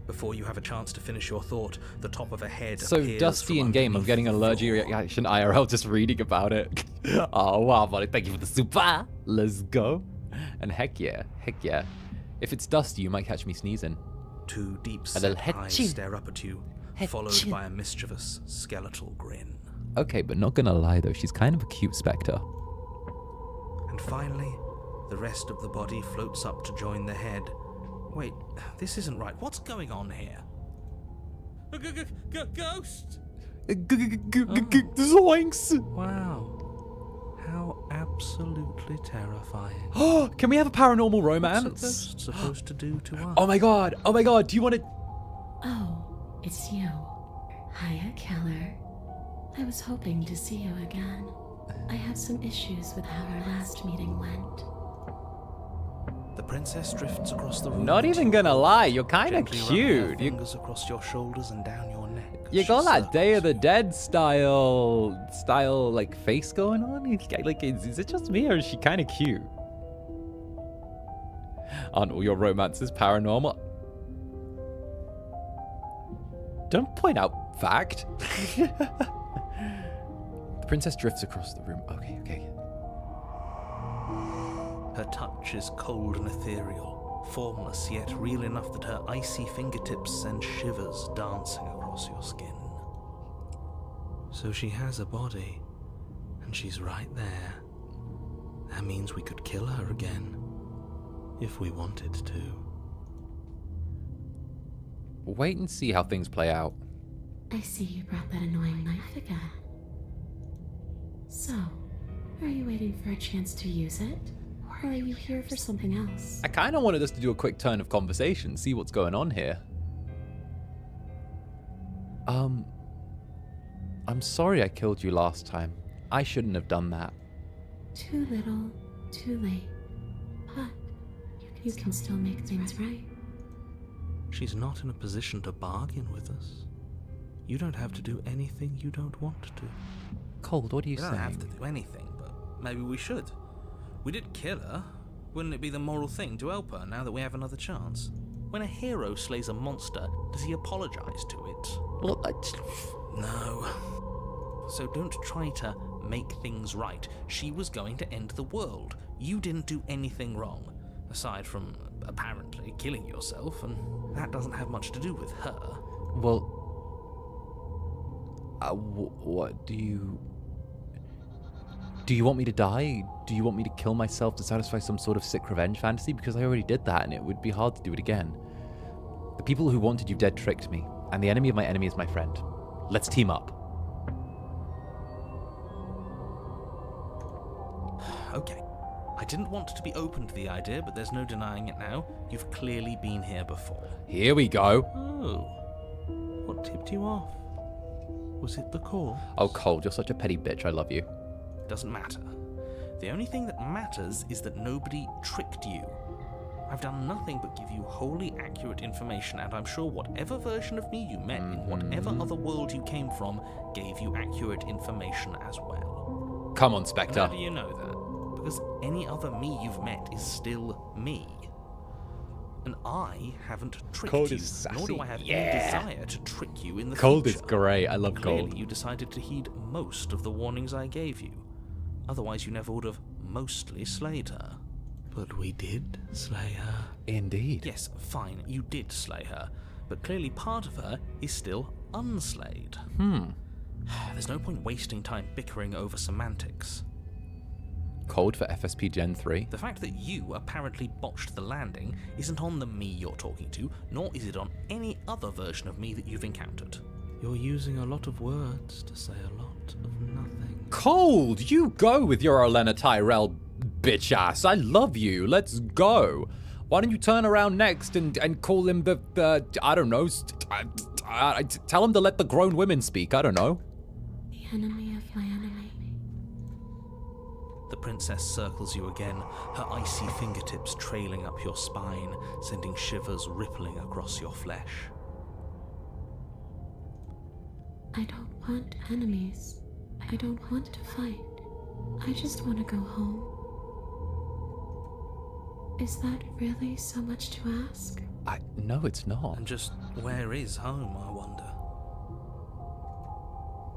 Before you have a chance to finish your thought, the top of a head So appears dusty from in game. I'm underneath getting the an allergy floor. reaction IRL just reading about it. Oh wow, buddy. Thank you for the super. Let's go. And heck yeah. If it's dusty, you might catch me sneezing. Two deep little set eyes head-chin. stare up at you, followed Head-chin. by a mischievous skeletal grin. Okay, but not gonna lie though, she's kind of a cute spectre. And finally, the rest of the body floats up to join the head. Wait, this isn't right. What's going on here? Ghost! Zoinks! Wow. How absolutely terrifying. Can we have a paranormal What's a romance? ghost supposed to do to us? Oh my god, do you want to... Oh, it's you. Hiya, Keller. I was hoping to see you again. I have some issues with how our last meeting went. The princess drifts across the room. Not even gonna lie, you're kind of gently running her cute. fingers across your shoulders and down your neck. You She got that Day of the circles Dead style like face going on. Like, is it just me or is she kind of cute? Aren't all your romances paranormal? Don't point out fact. The princess drifts across the room. Okay. Her touch is cold and ethereal, formless yet real enough that her icy fingertips send shivers dancing across your skin. So she has a body, and she's right there. That means we could kill her again, if we wanted to. Wait and see how things play out. I see you brought that annoying knife again. So, are you waiting for a chance to use it? Or are you here for something else? I kind of wanted us to do a quick turn of conversation, see what's going on here. I'm sorry I killed you last time. I shouldn't have done that. Too little, too late. But you can still make things right. She's not in a position to bargain with us. You don't have to do anything you don't want to. Cold, what are you We saying? don't have to do anything, but maybe we should. We did kill her. Wouldn't it be the moral thing to help her now that we have another chance? When a hero slays a monster, does he apologize to it? Well, No. So don't try to make things right. She was going to end the world. You didn't do anything wrong, aside from apparently killing yourself, and that doesn't have much to do with her. well, what do you... Do you want me to die? Do you want me to kill myself to satisfy some sort of sick revenge fantasy? Because I already did that and it would be hard to do it again. The people who wanted you dead tricked me, and the enemy of my enemy is my friend. Let's team up. Okay. I didn't want to be open to the idea, but there's no denying it now. You've clearly been here before. Here we go. Oh. What tipped you off? Was it the call? Oh, Cold, you're such a petty bitch. I love you. Doesn't matter. The only thing that matters is that nobody tricked you. I've done nothing but give you wholly accurate information, and I'm sure whatever version of me you met in whatever other world you came from gave you accurate information as well. Come on, How Spectre. do you know that? Because any other me you've met is still me. And I haven't tricked Cold you, is nor do sassy. I have Yeah. any desire to trick you in the Cold future. is great. I love Clearly, Cold. you decided to heed most of the warnings I gave you. Otherwise, you never would have mostly slayed her. But we did slay her. Indeed. Yes, fine, you did slay her. but clearly part of her is still unslayed. There's no point wasting time bickering over semantics. Cold for FSP Gen 3. The fact that you apparently botched the landing isn't on the me you're talking to, nor is it on any other version of me that you've encountered. You're using a lot of words to say a lot of nothing. Cold, you go with your Olenna Tyrell bitch ass. I love you. Let's go. Why don't you turn around next and call him the I don't know, tell him to let the grown women speak. I don't know. The enemy of my enemy. The princess circles you again, her icy fingertips trailing up your spine, sending shivers rippling across your flesh. I don't want enemies. I don't want to fight. I just want to go home. Is that really so much to ask? No, it's not. And just where is home, I wonder?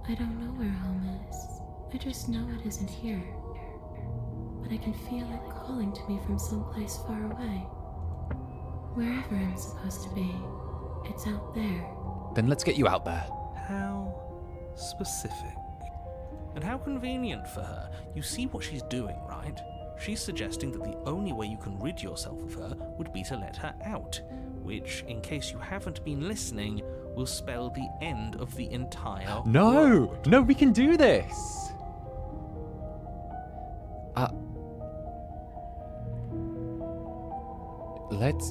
I don't know where home is. I just know it isn't here. But I can feel it calling to me from someplace far away. Wherever I'm supposed to be, it's out there. Then let's get you out there. How specific. And how convenient for her. You see what she's doing, right? She's suggesting that the only way you can rid yourself of her would be to let her out, which, in case you haven't been listening, will spell the end of the entire world. No, we can do this.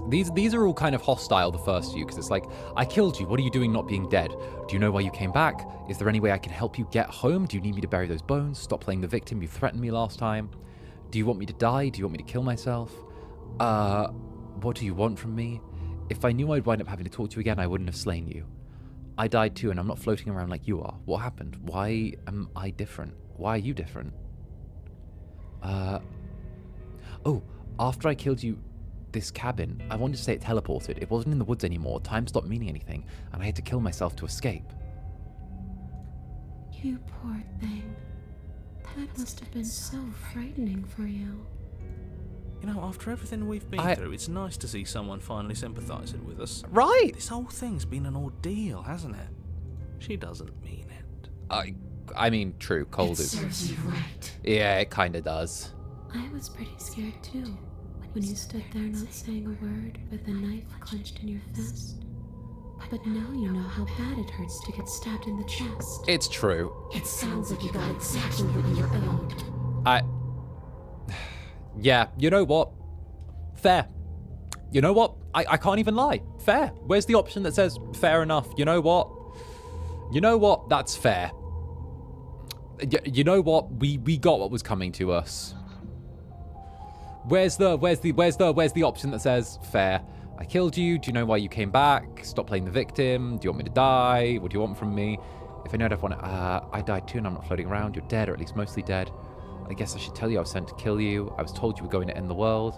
These are all kind of hostile, the first few, because it's like, I killed you, what are you doing not being dead? Do you know why you came back? Is there any way I can help you get home? Do you need me to bury those bones? Stop playing the victim, you threatened me last time. Do you want me to die? Do you want me to kill myself? What do you want from me? If I knew I'd wind up having to talk to you again, I wouldn't have slain you. I died too, and I'm not floating around like you are. What happened? Why am I different? Why are you different? Oh, after I killed you, this cabin, I wanted to say it teleported. It wasn't in the woods anymore. Time stopped meaning anything, and I had to kill myself to escape. You poor thing. That must have been so frightening for you. You know, after everything we've been through, it's nice to see someone finally sympathising with us. Right! This whole thing's been an ordeal, hasn't it? She doesn't mean it. I mean, true, cold is... Serves you right. Yeah, it kinda does. I was pretty scared too, when you stood there not saying a word with a knife clenched in your fist. But now you know how bad it hurts to get stabbed in the chest. It's true. It sounds like you got exactly what you owed. Yeah, you know what? Fair. You know what? I can't even lie. Fair. Where's the option that says fair enough? You know what? You know what? That's fair. You know what? We got what was coming to us. Where's the option that says fair? I killed you. Do you know why you came back? Stop playing the victim. Do you want me to die? What do you want from me? If I know I'd want to, I died too and I'm not floating around. You're dead, or at least mostly dead. I guess I should tell you I was sent to kill you. I was told you were going to end the world.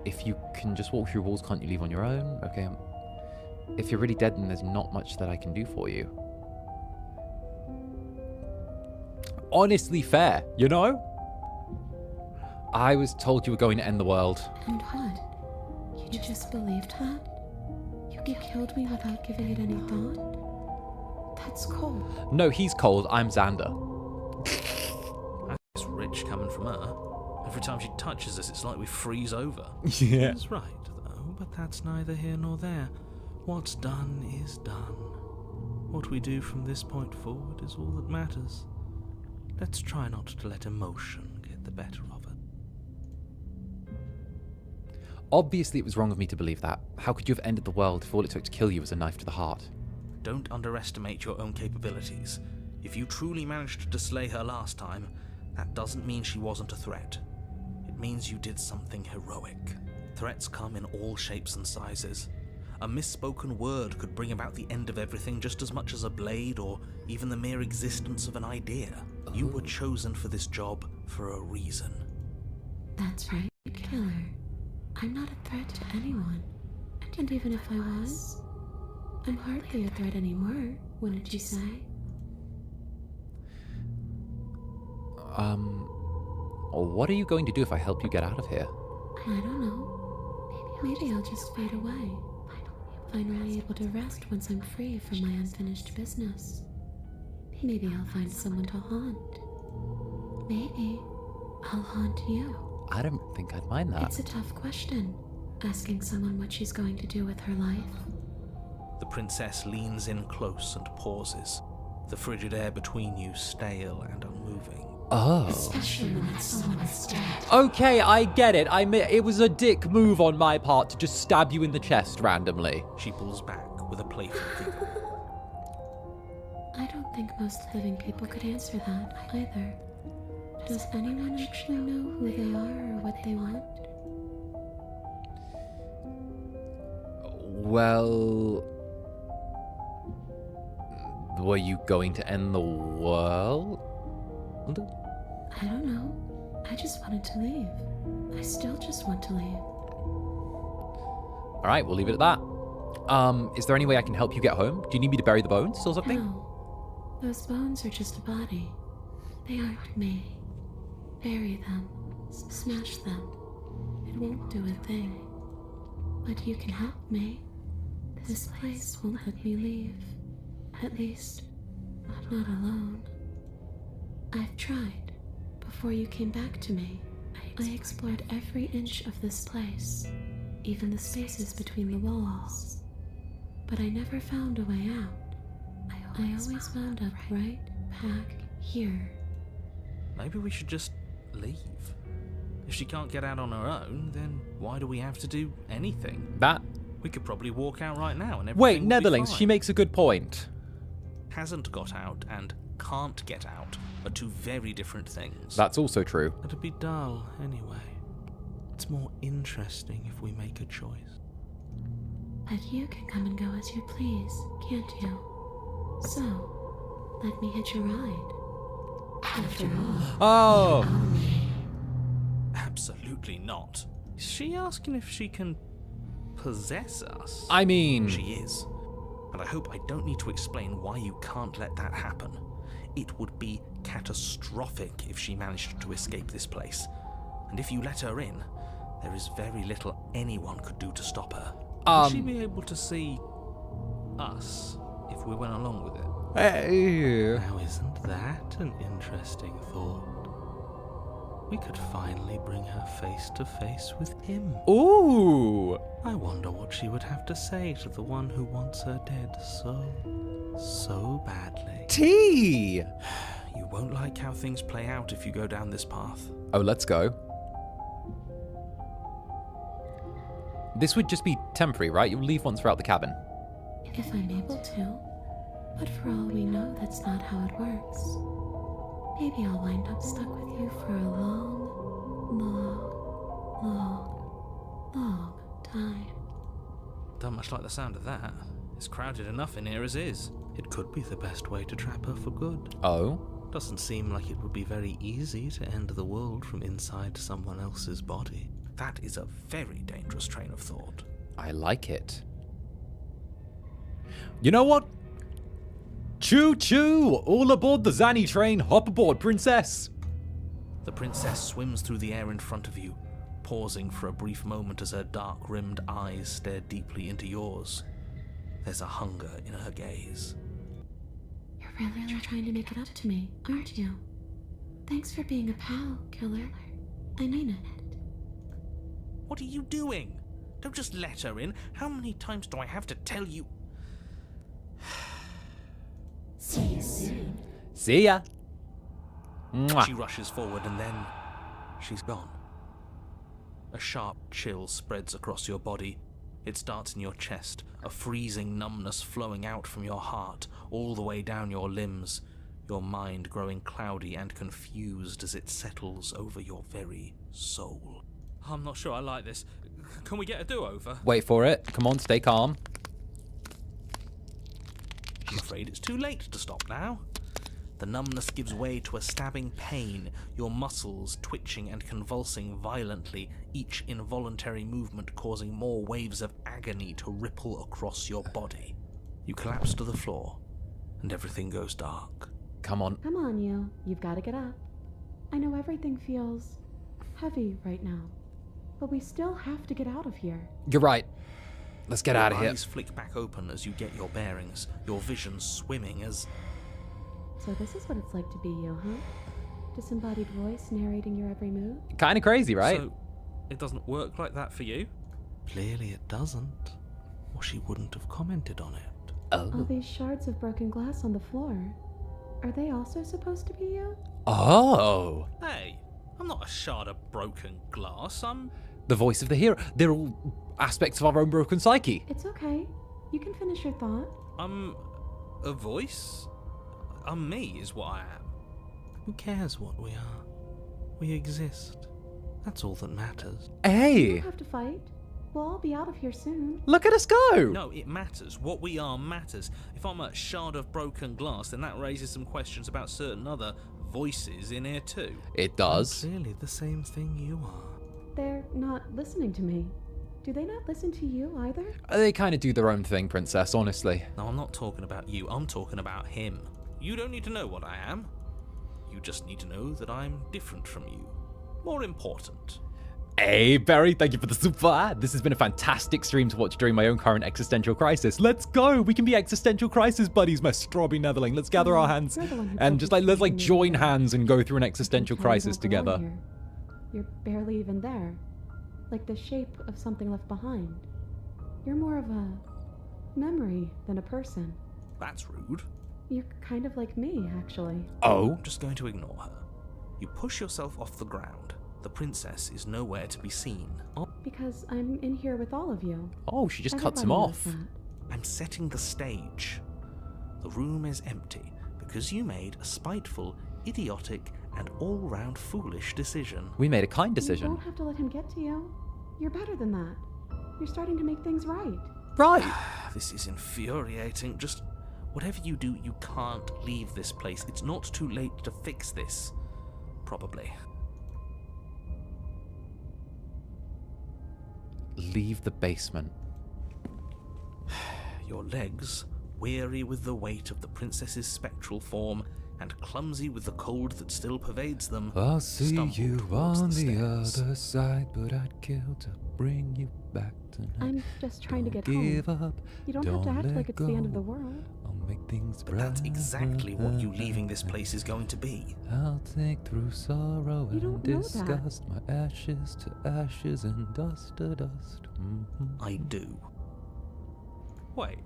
If you can just walk through walls, can't you leave on your own? Okay. If you're really dead, then there's not much that I can do for you. Honestly fair, you know? I was told you were going to end the world. And what? You just believed that? You killed me without giving it any thought? That's cold. No, he's cold. I'm Zander. That's rich coming from her. Every time she touches us, it's like we freeze over. Yeah. She's right, though, but that's neither here nor there. What's done is done. What we do from this point forward is all that matters. Let's try not to let emotion get the better of it. Obviously, it was wrong of me to believe that. How could you have ended the world if all it took to kill you was a knife to the heart? Don't underestimate your own capabilities. If you truly managed to slay her last time, that doesn't mean she wasn't a threat. It means you did something heroic. Threats come in all shapes and sizes. A misspoken word could bring about the end of everything just as much as a blade or even the mere existence of an idea. You were chosen for this job for a reason. That's right, killer. I'm not a threat to anyone. And even if I was, I'm hardly a threat anymore, wouldn't you say? What are you going to do if I help you get out of here? I don't know. Maybe I'll just fade away. Finally able to rest once I'm free from my unfinished business. Maybe I'll find someone to haunt. Maybe I'll haunt you. I don't think I'd mind that. It's a tough question, asking someone what she's going to do with her life. The princess leans in close and pauses, the frigid air between you stale and unmoving. Oh. Especially when it's someone's dead. Okay, I get it. It was a dick move on my part to just stab you in the chest randomly. She pulls back with a playful giggle. I don't think most living people could answer that, either. Does anyone actually know who they are or what they want? Well... Were you going to end the world? I don't know. I just wanted to leave. I still just want to leave. Alright, we'll leave it at that. Is there any way I can help you get home? Do you need me to bury the bones or something? No. Those bones are just a body. They aren't me. Bury them. Smash them. It won't do a thing. But you can help me. This place won't let me leave. At least, not alone. I've tried. Before you came back to me, I explored every inch of this place, even the spaces between the walls. But I never found a way out. I always wound up right back here. Maybe we should just leave. If she can't get out on her own, then why do we have to do anything? That... We could probably walk out right now and everything Wait, would be Netherlings, fine. she makes a good point. Hasn't got out and can't get out are two very different things. That's also true. It'd be dull anyway. It's more interesting if we make a choice. But you can come and go as you please, can't you? So, let me hitch a ride. After all, Oh! Absolutely not. Is she asking if she can possess us? I mean... She is. And I hope I don't need to explain why you can't let that happen. It would be catastrophic if she managed to escape this place. And if you let her in, there is very little anyone could do to stop her. Would she be able to see us if we went along with it? Now isn't that an interesting thought? We could finally bring her face to face with him. Ooh! I wonder what she would have to say to the one who wants her dead so badly. Tea! You won't like how things play out if you go down this path. Oh, let's go. This would just be temporary, right? You'll leave once we're out the cabin. if I'm able to. But for all we know, that's not how it works. Maybe I'll wind up stuck with you for a long time. Don't much like the sound of that. It's crowded enough in here as is. It could be the best way to trap her for good. Oh? Doesn't seem like it would be very easy to end the world from inside someone else's body. That is a very dangerous train of thought. I like it. You know what? Choo-choo! All aboard the Zanny train. Hop aboard, princess! The princess swims through the air in front of you, pausing for a brief moment as her dark-rimmed eyes stare deeply into yours. There's a hunger in her gaze. You're really trying to make it up to me, aren't you? Thanks for being a pal, killer. I mean it. What are you doing? Don't just let her in. How many times do I have to tell you? See you soon. See ya! Mwah. She rushes forward and then she's gone. A sharp chill spreads across your body. It starts in your chest, a freezing numbness flowing out from your heart, all the way down your limbs, your mind growing cloudy and confused as it settles over your very soul. I'm not sure I like this. Can we get a do-over? Wait for it. Come on, stay calm. I'm afraid it's too late to stop now. The numbness gives way to a stabbing pain, your muscles twitching and convulsing violently, each involuntary movement causing more waves of agony to ripple across your body. You collapse to the floor, and everything goes dark. Come on. Come on, you. You've got to get up. I know everything feels heavy right now. But we still have to get out of here. You're right. Let's get out of here. Eyes flick back open as you get your bearings, your vision swimming as... So this is what it's like to be you, huh? Disembodied voice narrating your every move? Kind of crazy, right? So, it doesn't work like that for you? Clearly it doesn't, or she wouldn't have commented on it. All Oh. these shards of broken glass on the floor. Are they also supposed to be you? Oh. Hey, I'm not a shard of broken glass, I'm... The voice of the hero. They're all aspects of our own broken psyche. It's okay. You can finish your thought. I'm a voice? I'm me is what I am. Who cares what we are? We exist. That's all that matters. You Hey, don't have to fight. We'll all be out of here soon. look at us go. No, it matters. What we are matters. If I'm a shard of broken glass, then that raises some questions about certain other voices in here too. It does. Clearly the same thing you are. They're not listening to me. Do they not listen to you either? They kind of do their own thing, Princess, honestly. No, I'm not talking about you. I'm talking about him. You don't need to know what I am. You just need to know that I'm different from you. More important. Hey, Barry, thank you for the super. This has been a fantastic stream to watch during my own current existential crisis. Let's go. We can be existential crisis buddies, my strawberry netherling. Let's gather our hands You're the one who and just like, let's like focused join on me. hands and go through an existential Sometimes crisis I don't belong together. here. You're barely even there. Like the shape of something left behind. You're more of a memory than a person. That's rude. You're kind of like me, actually. Oh, I'm just going to ignore her. You push yourself off the ground. The princess is nowhere to be seen. Because I'm in here with all of you. oh, she just cuts him Everybody off. knows that. I'm setting the stage. The room is empty because you made a spiteful, idiotic, and all-round foolish decision. We made a kind You decision. don't have to let him get to you. You're better than that. You're starting to make things right. Right. This is infuriating. Just whatever you do, you can't leave this place. It's not too late to fix this. Probably. Leave the basement. Your legs, weary with the weight of the princess's spectral form, and clumsy with the cold that still pervades them, I'll see stumbled you towards on the stairs. other side, but I'd kill to bring you back tonight. I'm just trying to Don't get home. give up. You don't have to act let like it's the end of the go. world. I'll make things But that's bright. exactly what you leaving this place is going to be. I'll take through sorrow You and don't know that. disgust, my ashes to ashes and dust to dust. I do. Wait,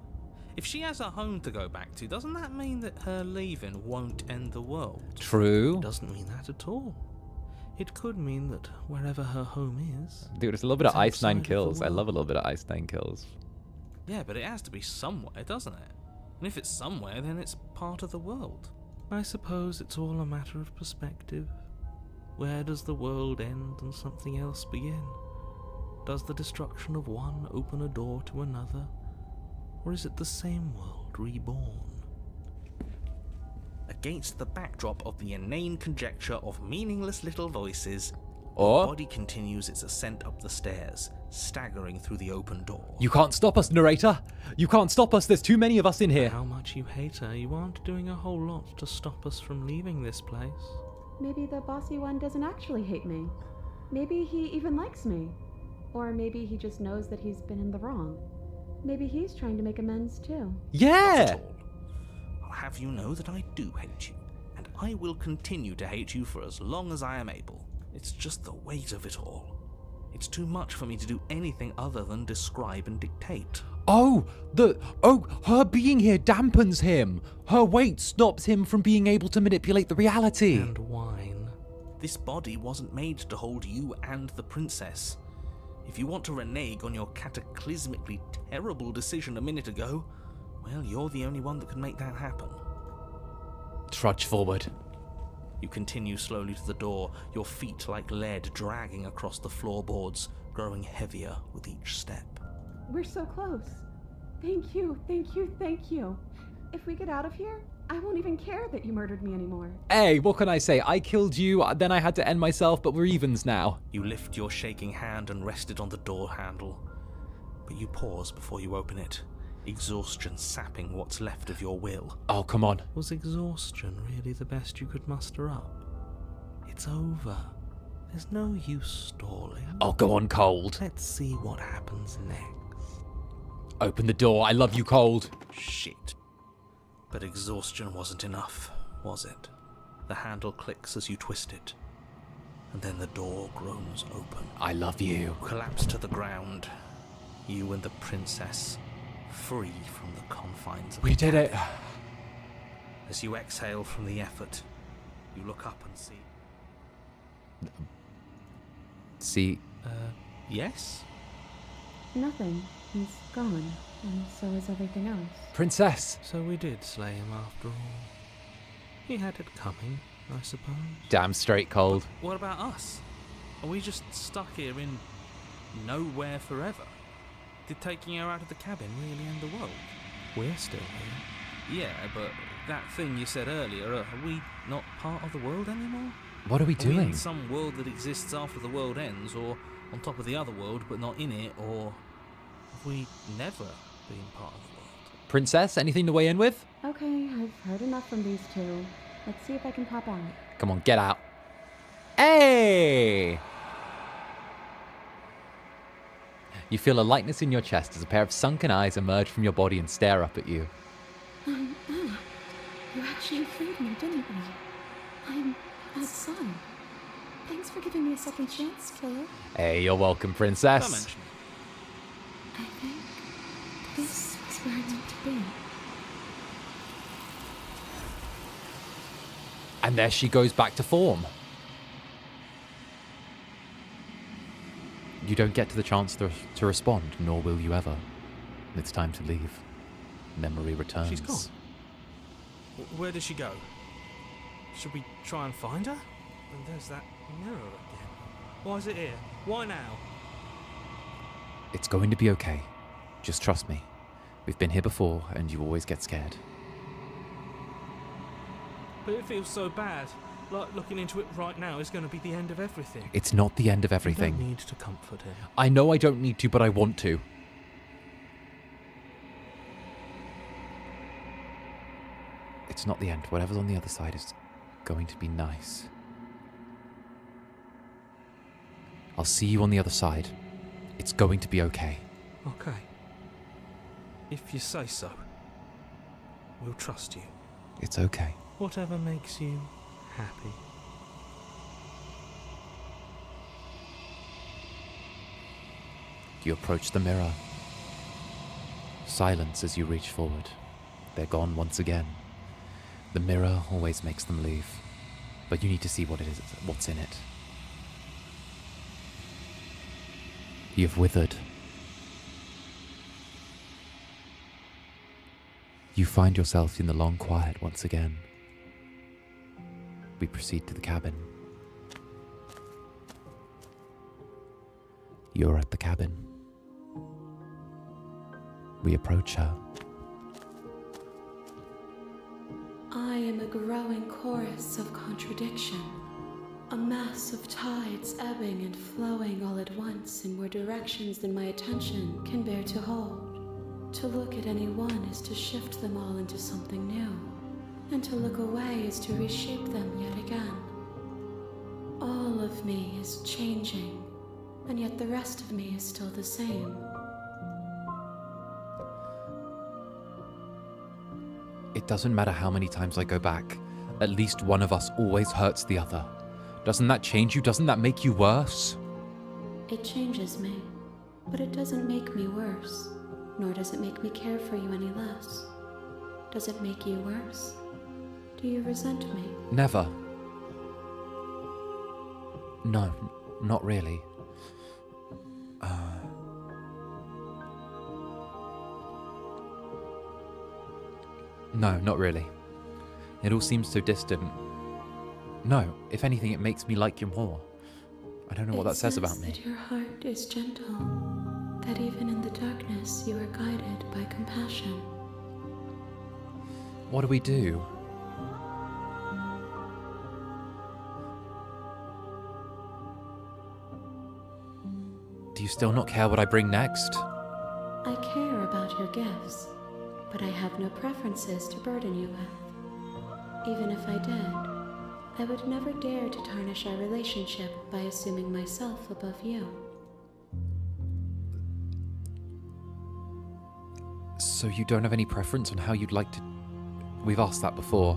if she has a home to go back to, doesn't that mean that her leaving won't end the world? True. It doesn't mean that at all. It could mean that wherever her home is... Dude, it's a little bit of It's Ice 9 outside of the kills. I world. love a little bit of Ice 9 kills. Yeah, but it has to be somewhere, doesn't it? And if it's somewhere, then it's part of the world. I suppose it's all a matter of perspective. Where does the world end and something else begin? Does the destruction of one open a door to another? Or is it the same world reborn? Against the backdrop of the inane conjecture of meaningless little voices, the Or, body continues its ascent up the stairs, staggering through the open door. you can't stop us, narrator. You can't stop us. There's too many of us in here. How much you hate her, you aren't doing a whole lot to stop us from leaving this place. Maybe the bossy one doesn't actually hate me. Maybe he even likes me. Or maybe he just knows that he's been in the wrong. Maybe he's trying to make amends too. Not Yeah. at all. I'll have you know that I do hate you, and I will continue to hate you for as long as I am able. It's just the weight of it all. It's too much for me to do anything other than describe and dictate. Oh, her being here dampens him. Her weight stops him from being able to manipulate the reality. And wine. This body wasn't made to hold you and the princess. If you want to renege on your cataclysmically terrible decision a minute ago, well, you're the only one that can make that happen. Trudge forward. You continue slowly to the door, your feet like lead dragging across the floorboards, growing heavier with each step. We're so close. Thank you, thank you, thank you. If we get out of here, I won't even care that you murdered me anymore. Hey, what can I say? I killed you, then I had to end myself, but we're evens now. You lift your shaking hand and rest it on the door handle, but you pause before you open it, exhaustion sapping what's left of your will. Oh, come on. Was exhaustion really the best you could muster up? It's over. There's no use stalling. Oh, go on, Cold. Let's see what happens next. Open the door. I love you, Cold. Shit. But exhaustion wasn't enough, was it? The handle clicks as you twist it, and then the door groans open. I love you. You collapse to the ground. You and the princess, free from the confines of We did it. As you exhale from the effort, you look up and see... See? Yes? Nothing. He's gone, and so is everything else. Princess. So we did slay him after all. He had it coming, I suppose. Damn straight, Cold. What about us? Are we just stuck here in nowhere forever? Did taking her out of the cabin really end the world? We're still here. Yeah, but that thing you said earlier, are we not part of the world anymore? What are we Are we doing? in some world that exists after the world ends, or on top of the other world but not in it, or have we never been part of the world? Princess, anything to weigh in with? Okay, I've heard enough from these two. Let's see if I can pop out. Come on, get out. Hey! You feel a lightness in your chest as a pair of sunken eyes emerge from your body and stare up at you. You actually freed me, didn't you? I'm outside. Thanks for giving me a second chance, killer. Hey, you're welcome, Don't Princess. mention it. I think this is where I meant to be. And there she goes back to form. You don't get to the chance to respond, nor will you ever. It's time to leave. Memory returns. She's gone. Where does she go? Should we try and find her? And there's that mirror again. Why is it here? Why now? It's going to be okay. Just trust me. We've been here before, and you always get scared. But it feels so bad. Like looking into it right now is going to be the end of everything. It's not the end of You everything. don't need to comfort him. I know I don't need to, but I want to. It's not the end. Whatever's on the other side is going to be nice. I'll see you on the other side. It's going to be okay. Okay. If you say so. We'll trust you. It's okay. Whatever makes you happy. You approach the mirror. Silence as you reach forward. They're gone once again. The mirror always makes them leave. But you need to see what it is, what's in it. You've withered. You find yourself in the long quiet once again. We proceed to the cabin. You're at the cabin. We approach her. I am a growing chorus of contradiction, a mass of tides ebbing and flowing all at once in more directions than my attention can bear to hold. To look at any one is to shift them all into something new, and to look away is to reshape them yet again. All of me is changing, and yet the rest of me is still the same. It doesn't matter how many times I go back. At least one of us always hurts the other. Doesn't that change you? Doesn't that make you worse? It changes me, but it doesn't make me worse, nor does it make me care for you any less. Does it make you worse? Do you resent me? Never. No, not really. No, not really. It all seems so distant. No, if anything, it makes me like you more. I don't know what that says about me. That your heart is gentle, that even in the darkness you are guided by compassion. What do we do? Do you still not care what I bring next? I care about your gifts, but I have no preferences to burden you with. Even if I did, I would never dare to tarnish our relationship by assuming myself above you. So you don't have any preference on how you'd like to... We've asked that before.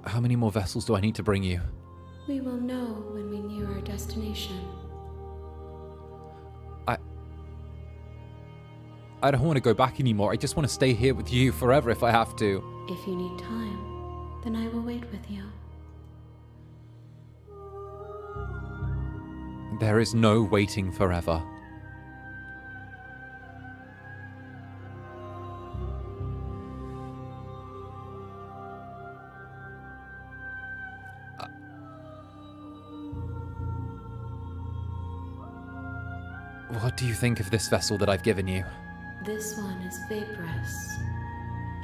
How many more vessels do I need to bring you? We will know when we near our destination. I don't want to go back anymore. I just want to stay here with you forever if I have to. If you need time, then I will wait with you. There is no waiting forever. What do you think of this vessel that I've given you? This one is vaporous.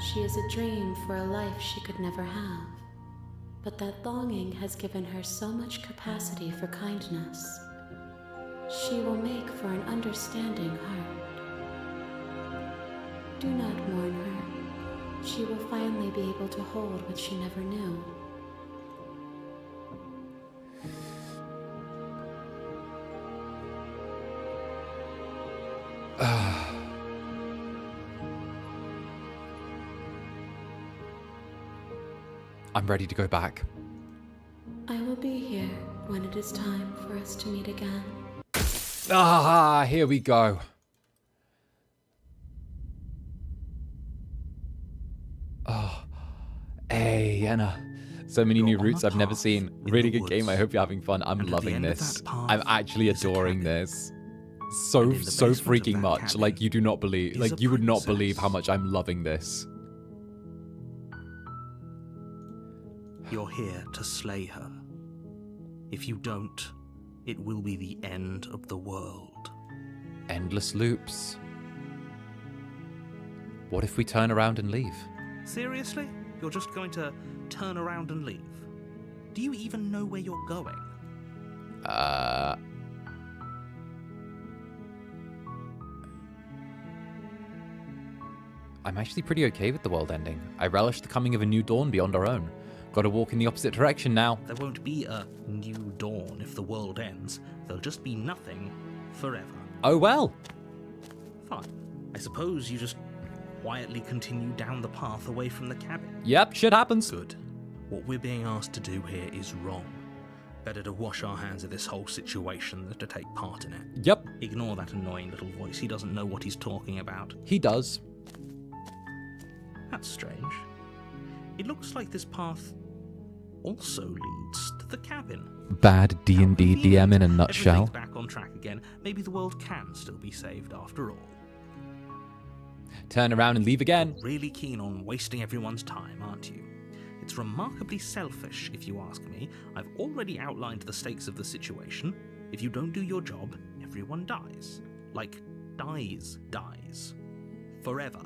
She is a dream for a life she could never have. But that longing has given her so much capacity for kindness. She will make for an understanding heart. Do not mourn her. She will finally be able to hold what she never knew. I'm ready to go back. I will be here when it is time for us to meet again. Ah, here we go. Oh, hey, Anna. So many new routes I've never seen. Really good game. I hope you're having fun. I'm loving this. I'm actually adoring this. So freaking much. Like, you do not believe, like, you would not believe how much I'm loving this. You're here to slay her. If you don't, it will be the end of the world. Endless loops. What if we turn around and leave? Seriously? You're just going to turn around and leave? Do you even know where you're going? I'm actually pretty okay with the world ending. I relish the coming of a new dawn beyond our own. Gotta walk in the opposite direction now. There won't be a new dawn if the world ends. There'll just be nothing forever. Oh well. Fine. I suppose you just quietly continue down the path away from the cabin. Yep, shit happens. Good. What we're being asked to do here is wrong. Better to wash our hands of this whole situation than to take part in it. Yep. Ignore that annoying little voice. He doesn't know what he's talking about. He does. That's strange. It looks like this path also leads to the cabin. Bad D&D DM in a nutshell. Everything's back on track again. Maybe the world can still be saved after all. Turn around and leave again. You're really keen on wasting everyone's time, aren't you? It's remarkably selfish, if you ask me. I've already outlined the stakes of the situation. If you don't do your job, everyone dies. Like, dies. Forever.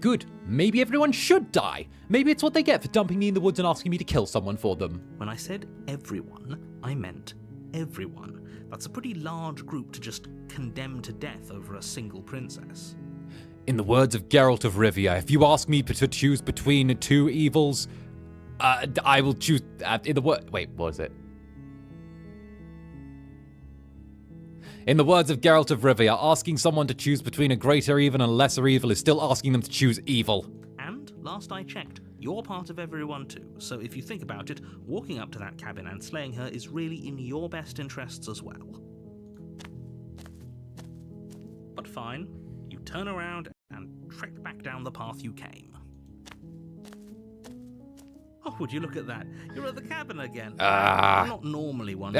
Good. Maybe everyone should die. Maybe it's what they get for dumping me in the woods and asking me to kill someone for them. When I said everyone, I meant everyone. That's a pretty large group to just condemn to death over a single princess. In the words of Geralt of Rivia, if you ask me to choose between two evils, I will choose... Wait, what was it? In the words of Geralt of Rivia, asking someone to choose between a greater evil and a lesser evil is still asking them to choose evil. And, last I checked, you're part of everyone too, so if you think about it, walking up to that cabin and slaying her is really in your best interests as well. But fine, you turn around and trek back down the path you came. Oh, would you look at that? You're at the cabin again. I'm not normally one.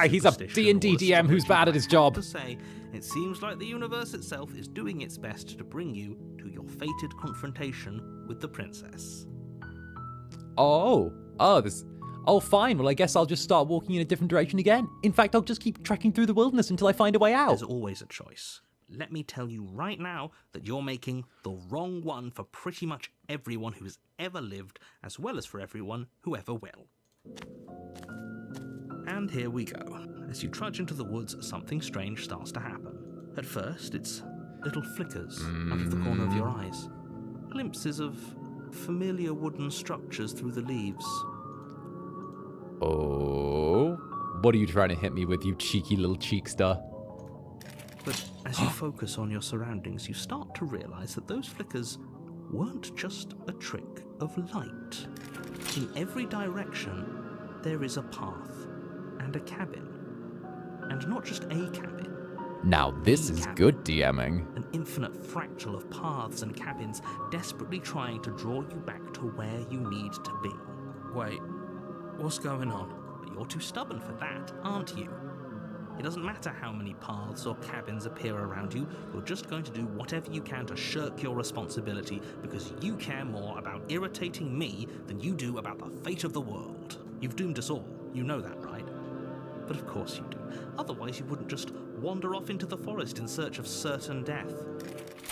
He's a D&D DM who's bad at his job. To say, it seems like the universe itself is doing its best to bring you to your fated confrontation with the princess. Oh, fine. Well, I guess I'll just start walking in a different direction again. In fact, I'll just keep trekking through the wilderness until I find a way out. There's always a choice. Let me tell you right now that you're making the wrong one for pretty much everyone who's ever lived, as well as for everyone who ever will. And here we go. As you trudge into the woods, something strange starts to happen. At first, it's little flickers out of the corner of your eyes. Glimpses of familiar wooden structures through the leaves. Oh, what are you trying to hit me with, you cheeky little cheekster? But as you focus on your surroundings, you start to realize that those flickers weren't just a trick of light. In every direction, there is a path and a cabin. And not just a cabin. Now this is good DMing. An infinite fractal of paths and cabins desperately trying to draw you back to where you need to be. Wait, what's going on? But you're too stubborn for that, aren't you? It doesn't matter how many paths or cabins appear around you, you're just going to do whatever you can to shirk your responsibility because you care more about irritating me than you do about the fate of the world. You've doomed us all, you know that, right? But of course you do. Otherwise you wouldn't just wander off into the forest in search of certain death.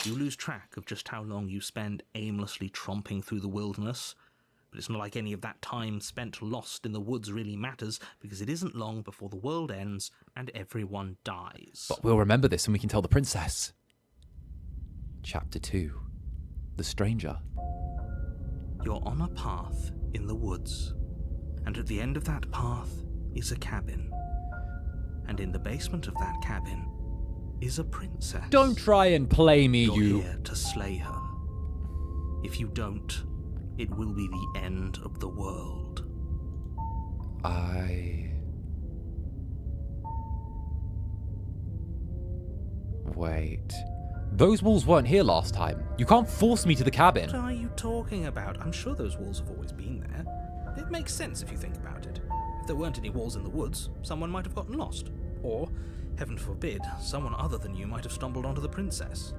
You lose track of just how long you spend aimlessly tromping through the wilderness. But it's not like any of that time spent lost in the woods really matters, because it isn't long before the world ends and everyone dies. But we'll remember this and we can tell the princess. Chapter 2. The Stranger. You're on a path in the woods, and at the end of that path is a cabin. And in the basement of that cabin is a princess. Don't try and play me, You're you... here to slay her. If you don't, it will be the end of the world. Wait. Those walls weren't here last time. You can't force me to the cabin. What are you talking about? I'm sure those walls have always been there. It makes sense if you think about it. If there weren't any walls in the woods, someone might have gotten lost. Or, heaven forbid, someone other than you might have stumbled onto the princess.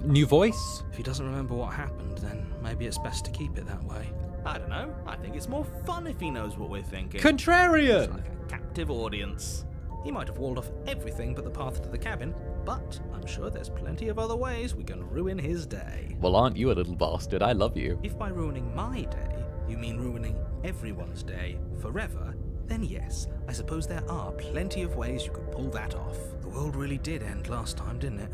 New voice? If he doesn't remember what happened, then maybe it's best to keep it that way. I don't know. I think it's more fun if he knows what we're thinking. Contrarian! It's like a captive audience. He might have walled off everything but the path to the cabin, but I'm sure there's plenty of other ways we can ruin his day. Well, aren't you a little bastard? I love you. If by ruining my day, you mean ruining everyone's day forever, then yes, I suppose there are plenty of ways you could pull that off. The world really did end last time, didn't it?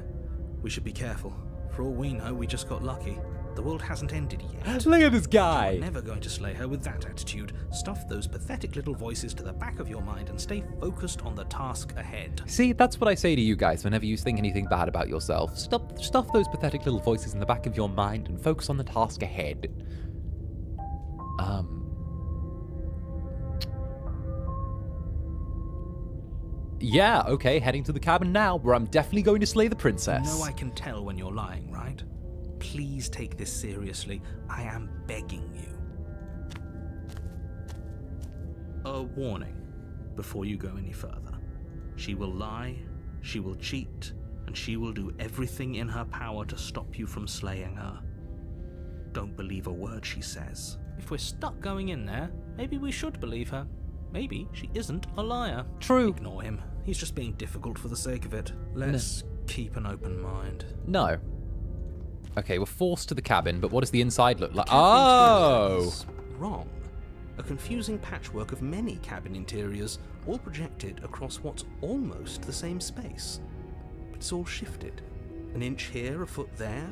We should be careful. For all we know, we just got lucky. The world hasn't ended yet. Look at this guy! You're never going to slay her with that attitude. Stuff those pathetic little voices to the back of your mind and stay focused on the task ahead. See, that's what I say to you guys whenever you think anything bad about yourself. Stuff those pathetic little voices in the back of your mind and focus on the task ahead. Yeah, okay, heading to the cabin now, where I'm definitely going to slay the princess. You know I can tell when you're lying, right? Please take this seriously. I am begging you. A warning before you go any further. She will lie, she will cheat, and she will do everything in her power to stop you from slaying her. Don't believe a word she says. If we're stuck going in there, maybe we should believe her. Maybe she isn't a liar. True. Ignore him. He's just being difficult for the sake of it. Let's keep an open mind. No. Okay, we're forced to the cabin, but what does the inside look like? Cabin Oh! interior is wrong. A confusing patchwork of many cabin interiors, all projected across what's almost the same space. But it's all shifted. An inch here, a foot there,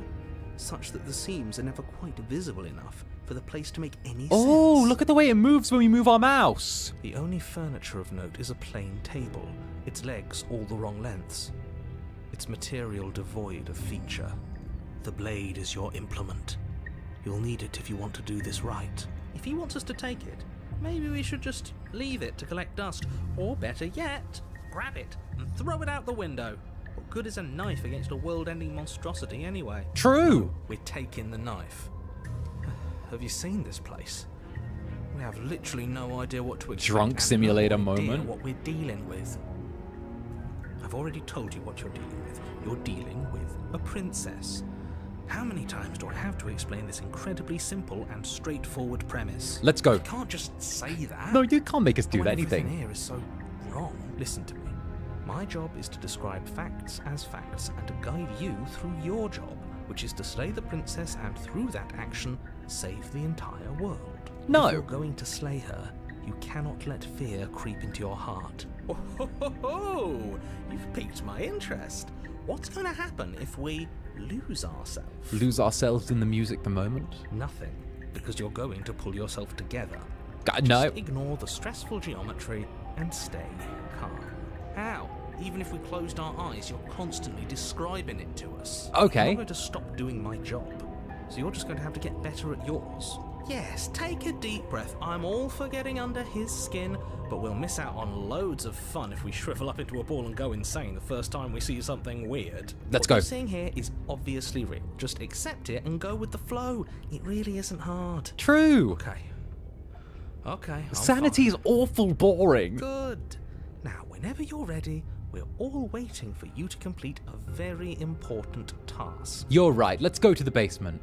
such that the seams are never quite visible enough for the place to make any sense. Oh, look at the way it moves when we move our mouse. The only furniture of note is a plain table, its legs all the wrong lengths, its material devoid of feature. The blade is your implement. You'll need it if you want to do this right. If he wants us to take it, maybe we should just leave it to collect dust, or better yet, grab it and throw it out the window. What good is a knife against a world-ending monstrosity anyway? True. We're taking the knife. Have you seen this place? We have literally no idea what to expect. Drunk simulator No idea moment. what we're dealing with. I've already told you what you're dealing with. You're dealing with a princess. How many times do I have to explain this incredibly simple and straightforward premise? Let's go. You can't just say that. No, you can't make us do When everything anything. here is so wrong. Listen to me. My job is to describe facts as facts and to guide you through your job, which is to slay the princess and through that action, save the entire world. No. If you're going to slay her, you cannot let fear creep into your heart. Oh, ho, ho, ho! You've piqued my interest. What's going to happen if we lose ourselves? Lose ourselves in the music the moment? Nothing, because you're going to pull yourself together. No. Just ignore the stressful geometry and stay calm. How? Even if we closed our eyes, you're constantly describing it to us. Okay. I'm not going to stop doing my job, so you're just going to have to get better at yours. Yes, take a deep breath. I'm all for getting under his skin, but we'll miss out on loads of fun if we shrivel up into a ball and go insane the first time we see something weird. Let's What go. you're seeing here is obviously real. Just accept it and go with the flow. It really isn't hard. True. Okay. I'm Sanity is fine. awful boring. Good. Now, whenever you're ready, we're all waiting for you to complete a very important task. You're right. Let's go to the basement.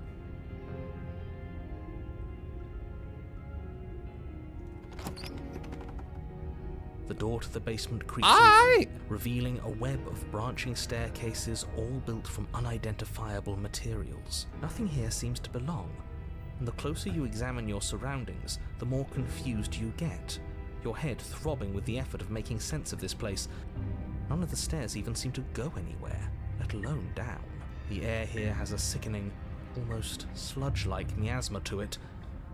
The door to the basement creaks Aye. open, revealing a web of branching staircases all built from unidentifiable materials. Nothing here seems to belong, and the closer you examine your surroundings, the more confused you get, your head throbbing with the effort of making sense of this place. None of the stairs even seem to go anywhere, let alone down. The air here has a sickening, almost sludge-like miasma to it,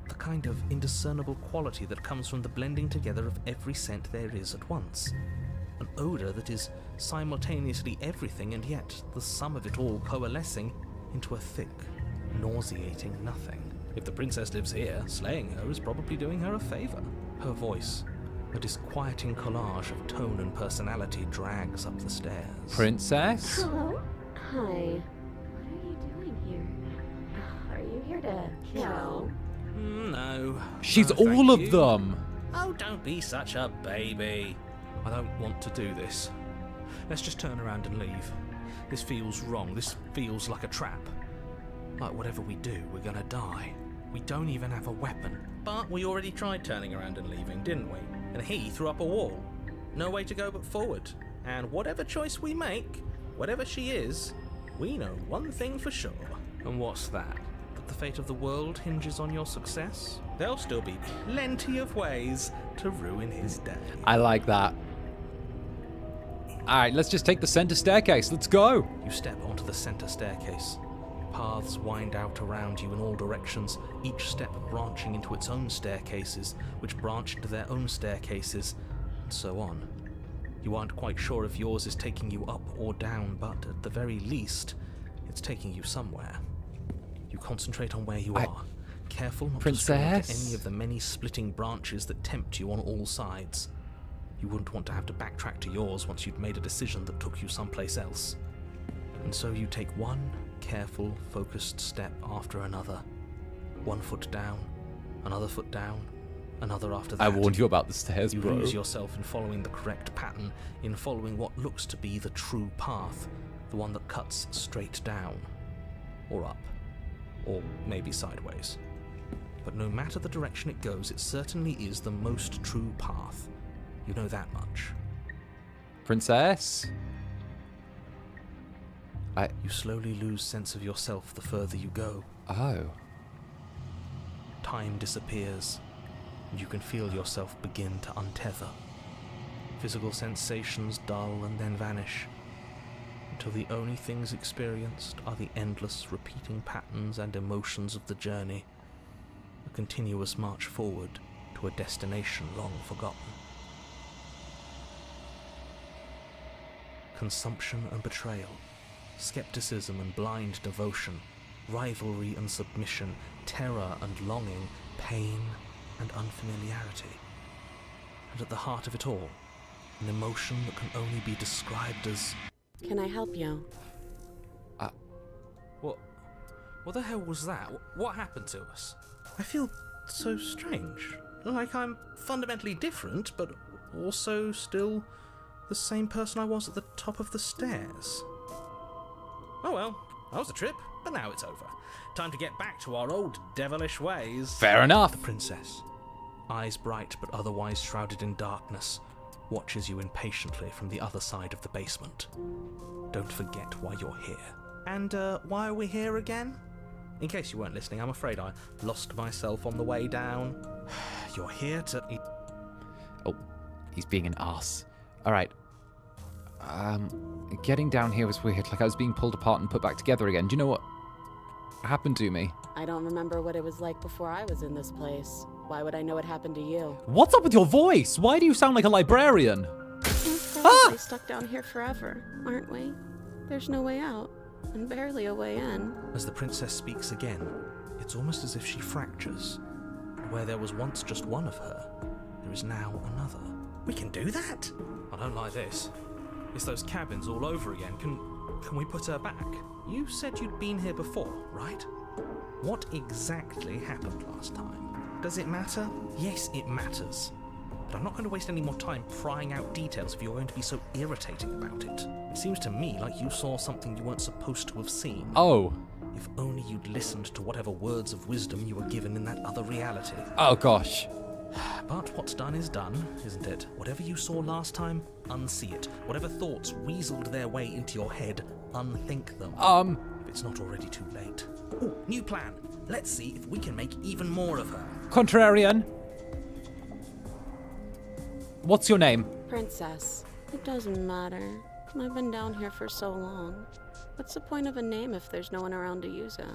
the kind of indiscernible quality that comes from the blending together of every scent there is at once. An odour that is simultaneously everything and yet the sum of it all coalescing into a thick, nauseating nothing. If the princess lives here, slaying her is probably doing her a favour. Her voice, a disquieting collage of tone and personality, drags up the stairs. Princess? Hello? Hi. What are you doing here? Are you here to kill? No. She's No, thank all of you. them. Oh, don't be such a baby. I don't want to do this. Let's just turn around and leave. This feels wrong. This feels like a trap. Like whatever we do, we're gonna die. We don't even have a weapon. But we already tried turning around and leaving, didn't we? And he threw up a wall. No way to go but forward. And whatever choice we make, whatever she is, we know one thing for sure. And what's that? That the fate of the world hinges on your success? There'll still be plenty of ways to ruin his day. I like that. Alright, let's just take the center staircase. Let's go. You step onto the center staircase. Paths wind out around you in all directions, each step branching into its own staircases, which branch into their own staircases, and so on. You aren't quite sure if yours is taking you up or down, but at the very least, it's taking you somewhere. You concentrate on where you are, careful not to stray into Princess? any of the many splitting branches that tempt you on all sides. You wouldn't want to have to backtrack to yours once you'd made a decision that took you someplace else. And so you take one careful, focused step after another. One foot down, another foot down, another after that. I warned you about the stairs, You bro. lose yourself in following the correct pattern, in following what looks to be the true path, the one that cuts straight down, or up, or maybe sideways. But no matter the direction it goes, it certainly is the most true path. You know that much. Princess? You slowly lose sense of yourself the further you go. Oh. Time disappears, and you can feel yourself begin to untether. Physical sensations dull and then vanish, until the only things experienced are the endless repeating patterns and emotions of the journey, a continuous march forward to a destination long forgotten. Consumption and betrayal, skepticism and blind devotion, rivalry and submission, terror and longing, pain and unfamiliarity. And at the heart of it all, an emotion that can only be described as... Can I help you? What the hell was that? What happened to us? I feel so strange. Like I'm fundamentally different, but also still the same person I was at the top of the stairs. Oh well, that was a trip, but now it's over. Time to get back to our old devilish ways. Fair enough. The princess, eyes bright but otherwise shrouded in darkness, watches you impatiently from the other side of the basement. Don't forget why you're here. And why are we here again? In case you weren't listening, I'm afraid I lost myself on the way down. You're here to... Oh, he's being an ass. Alright. Getting down here was weird. Like I was being pulled apart and put back together again. Do you know what happened to me? I don't remember what it was like before I was in this place. Why would I know what happened to you? What's up with your voice? Why do you sound like a librarian? We're probably stuck down here forever, aren't we? There's no way out, and barely a way in. As the princess speaks again, it's almost as if she fractures. Where there was once just one of her, there is now another. We can do that? I don't like this. It's those cabins all over again. Can we put her back? You said you'd been here before, right? What exactly happened last time? Does it matter? Yes, it matters. But I'm not going to waste any more time prying out details if you're going to be so irritating about it. It seems to me like you saw something you weren't supposed to have seen. Oh. If only you'd listened to whatever words of wisdom you were given in that other reality. Oh, gosh. But what's done is done, isn't it? Whatever you saw last time, unsee it. Whatever thoughts weaseled their way into your head, unthink them. If it's not already too late. Ooh, new plan. Let's see if we can make even more of her. Contrarian. What's your name? Princess. It doesn't matter. I've been down here for so long. What's the point of a name if there's no one around to use it?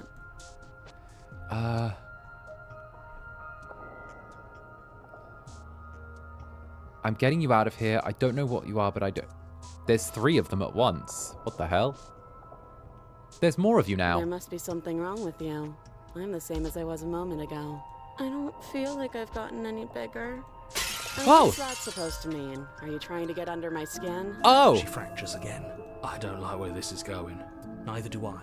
I'm getting you out of here. I don't know what you are, but I don't... There's 3 of them at once. What the hell? There's more of you now. There must be something wrong with you. I'm the same as I was a moment ago. I don't feel like I've gotten any bigger. What's that supposed to mean? Are you trying to get under my skin? Oh! She fractures again. I don't like where this is going. Neither do I.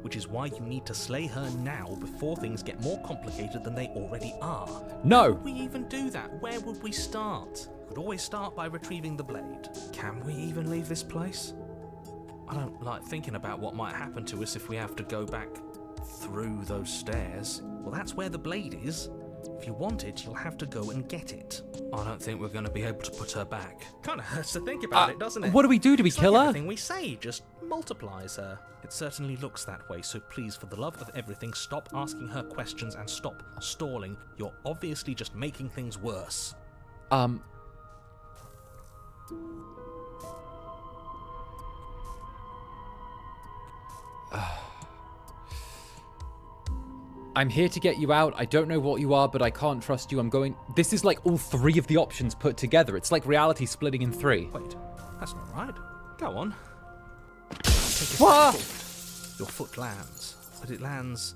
Which is why you need to slay her now before things get more complicated than they already are. No! How would we even do that? Where would we start? We could always start by retrieving the blade. Can we even leave this place? I don't like thinking about what might happen to us if we have to go back through those stairs. Well, that's where the blade is. If you want it, you'll have to go and get it. I don't think we're going to be able to put her back. Kind of hurts to think about it, doesn't it? What do we do? Do we kill her? Everything we say just multiplies her. It certainly looks that way, so please, for the love of everything, stop asking her questions and stop stalling. You're obviously just making things worse. I'm here to get you out. I don't know what you are, but I can't trust you. I'm going... This is like all 3 of the options put together. It's like reality splitting in 3. Wait, that's not right. Go on. What? Your foot lands, but it lands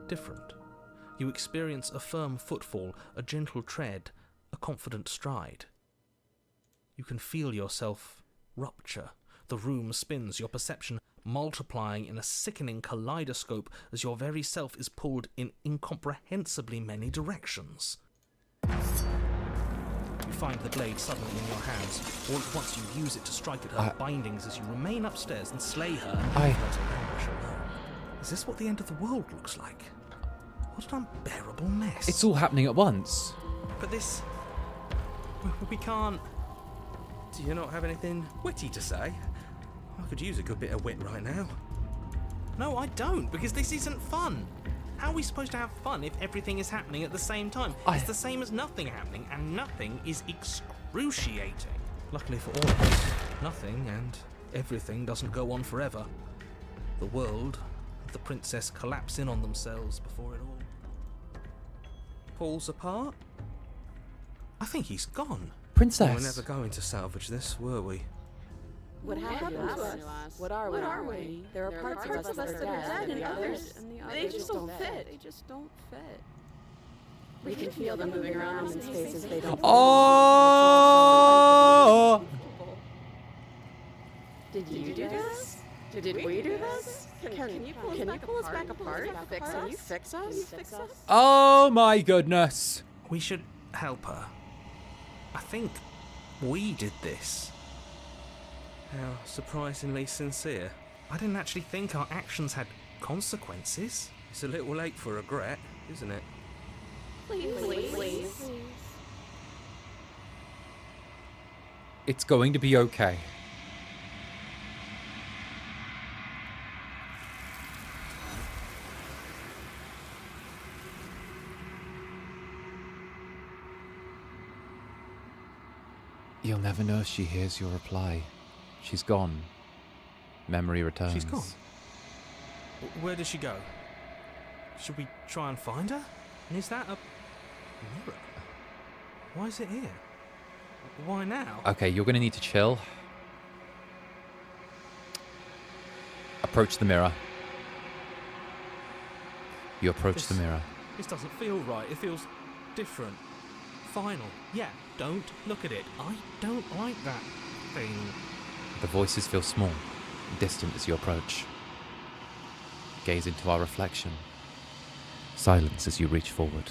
different. You experience a firm footfall, a gentle tread, a confident stride. You can feel yourself rupture. The room spins, your perception multiplying in a sickening kaleidoscope as your very self is pulled in incomprehensibly many directions. You find the blade suddenly in your hands. All at once you use it to strike at her bindings as you remain upstairs and slay her. Is this what the end of the world looks like? What an unbearable mess. It's all happening at once. But this... We can't... Do you not have anything witty to say? I could use a good bit of wit right now. No, I don't, because this isn't fun. How are we supposed to have fun if everything is happening at the same time? It's the same as nothing happening, and nothing is excruciating. Luckily for all of us, nothing and everything doesn't go on forever. The world and the princess collapse in on themselves before it all falls apart. I think he's gone. Princess. We were never going to salvage this, were we? What happened to us? What are we? There are parts of us that are dead, and others, they just don't fit. They just don't fit. We can feel them moving around in spaces they don't. Oh! Did you do this? Did we do this? Can you pull us back apart? Can you fix us? Oh my goodness. We should help her. I think we did this. How surprisingly sincere. I didn't actually think our actions had consequences. It's a little late for regret, isn't it? Please. It's going to be okay. You'll never know if she hears your reply. She's gone. Memory returns. She's gone. Where does she go? Should we try and find her? And is that a mirror? Why is it here? Why now? Okay, you're going to need to chill. Approach the mirror. You approach the mirror. This doesn't feel right. It feels different. Final. Yeah, don't look at it. I don't like that thing. The voices feel small, distant as you approach. Gaze into our reflection. Silence as you reach forward.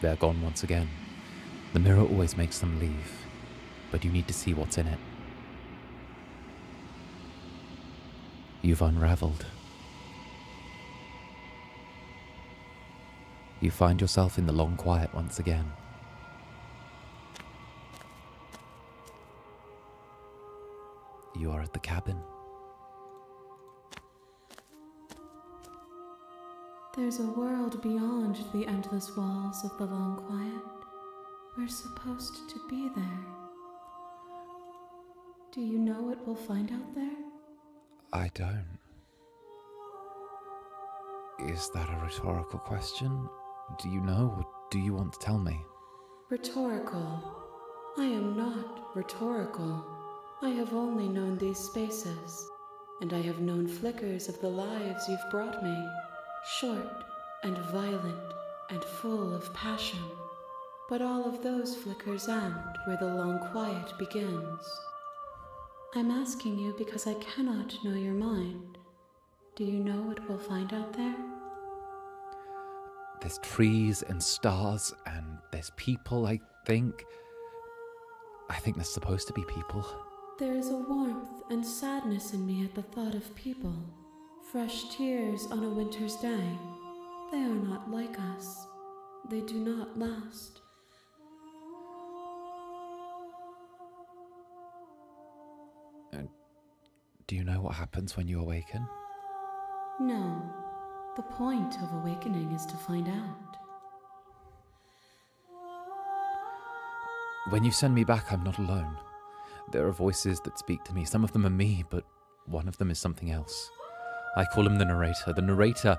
They're gone once again. The mirror always makes them leave, but you need to see what's in it. You've unraveled. You find yourself in the long quiet once again. You are at the cabin. There's a world beyond the endless walls of the long quiet. We're supposed to be there. Do you know what we'll find out there? I don't. Is that a rhetorical question? Do you know, or do you want to tell me? Rhetorical. I am not rhetorical. I have only known these spaces, and I have known flickers of the lives you've brought me. Short and violent and full of passion. But all of those flickers end where the long quiet begins. I'm asking you because I cannot know your mind. Do you know what we'll find out there? There's trees and stars, and there's people, I think. I think there's supposed to be people. There is a warmth and sadness in me at the thought of people. Fresh tears on a winter's day. They are not like us. They do not last. Do you know what happens when you awaken? No. The point of awakening is to find out. When you send me back, I'm not alone. There are voices that speak to me. Some of them are me, but one of them is something else. I call him the narrator. The narrator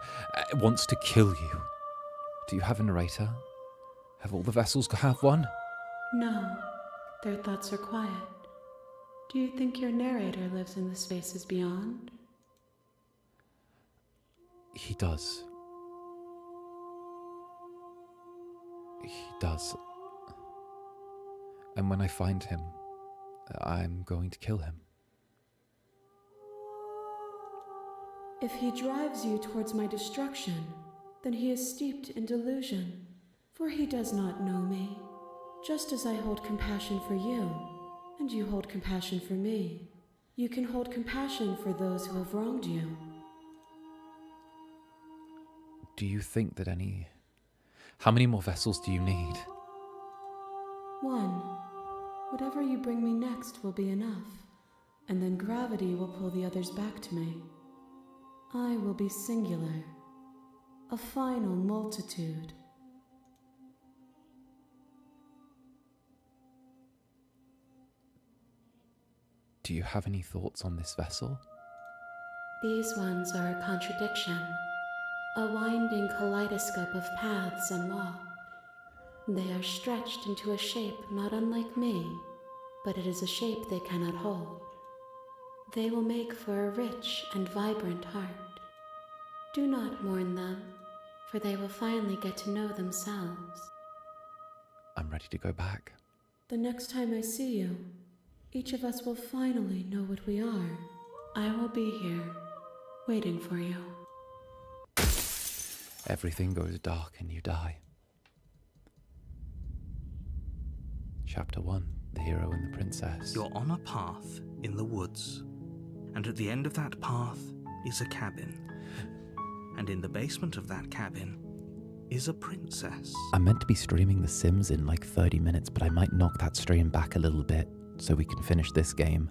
wants to kill you. Do you have a narrator? Have all the vessels have one? No. Their thoughts are quiet. Do you think your narrator lives in the spaces beyond? He does. He does. And when I find him, I'm going to kill him. If he drives you towards my destruction, then he is steeped in delusion, for he does not know me. Just as I hold compassion for you, and you hold compassion for me, you can hold compassion for those who have wronged you. Do you think that How many more vessels do you need? One. Whatever you bring me next will be enough, and then gravity will pull the others back to me. I will be singular, a final multitude. Do you have any thoughts on this vessel? These ones are a contradiction, a winding kaleidoscope of paths and walk. They are stretched into a shape not unlike me, but it is a shape they cannot hold. They will make for a rich and vibrant heart. Do not mourn them, for they will finally get to know themselves. I'm ready to go back. The next time I see you, each of us will finally know what we are. I will be here, waiting for you. Everything goes dark and you die. Chapter 1, The Hero and the Princess. You're on a path in the woods, and at the end of that path is a cabin. And in the basement of that cabin is a princess. I'm meant to be streaming The Sims in like 30 minutes, but I might knock that stream back a little bit so we can finish this game.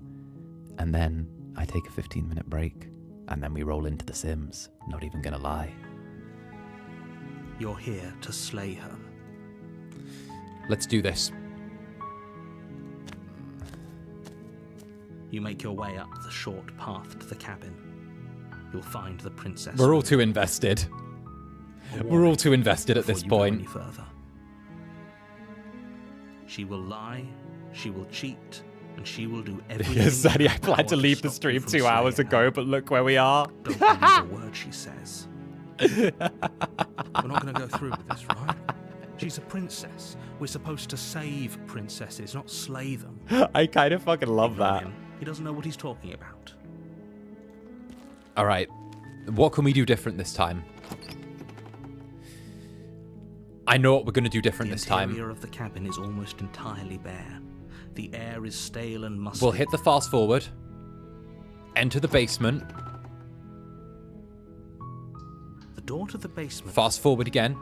And then I take a 15-minute break, and then we roll into The Sims. Not even gonna lie. You're here to slay her. Let's do this. You make your way up the short path to the cabin. You'll find the princess. We're all too invested. We're all too invested at this point. Any further. She will lie, she will cheat, and she will do everything. Yes, Zaddy, I planned to leave the stream 2 hours ago, but look where we are. Don't believe a word she says. We're not going to go through with this, right? She's a princess. We're supposed to save princesses, not slay them. I kind of fucking love that. He doesn't know what he's talking about. All right. What can we do different this time? I know what we're going to do different this time. The interior of the cabin is almost entirely bare. The air is stale and musty. We'll hit the fast forward. Enter the basement. The door to the basement. Fast forward again.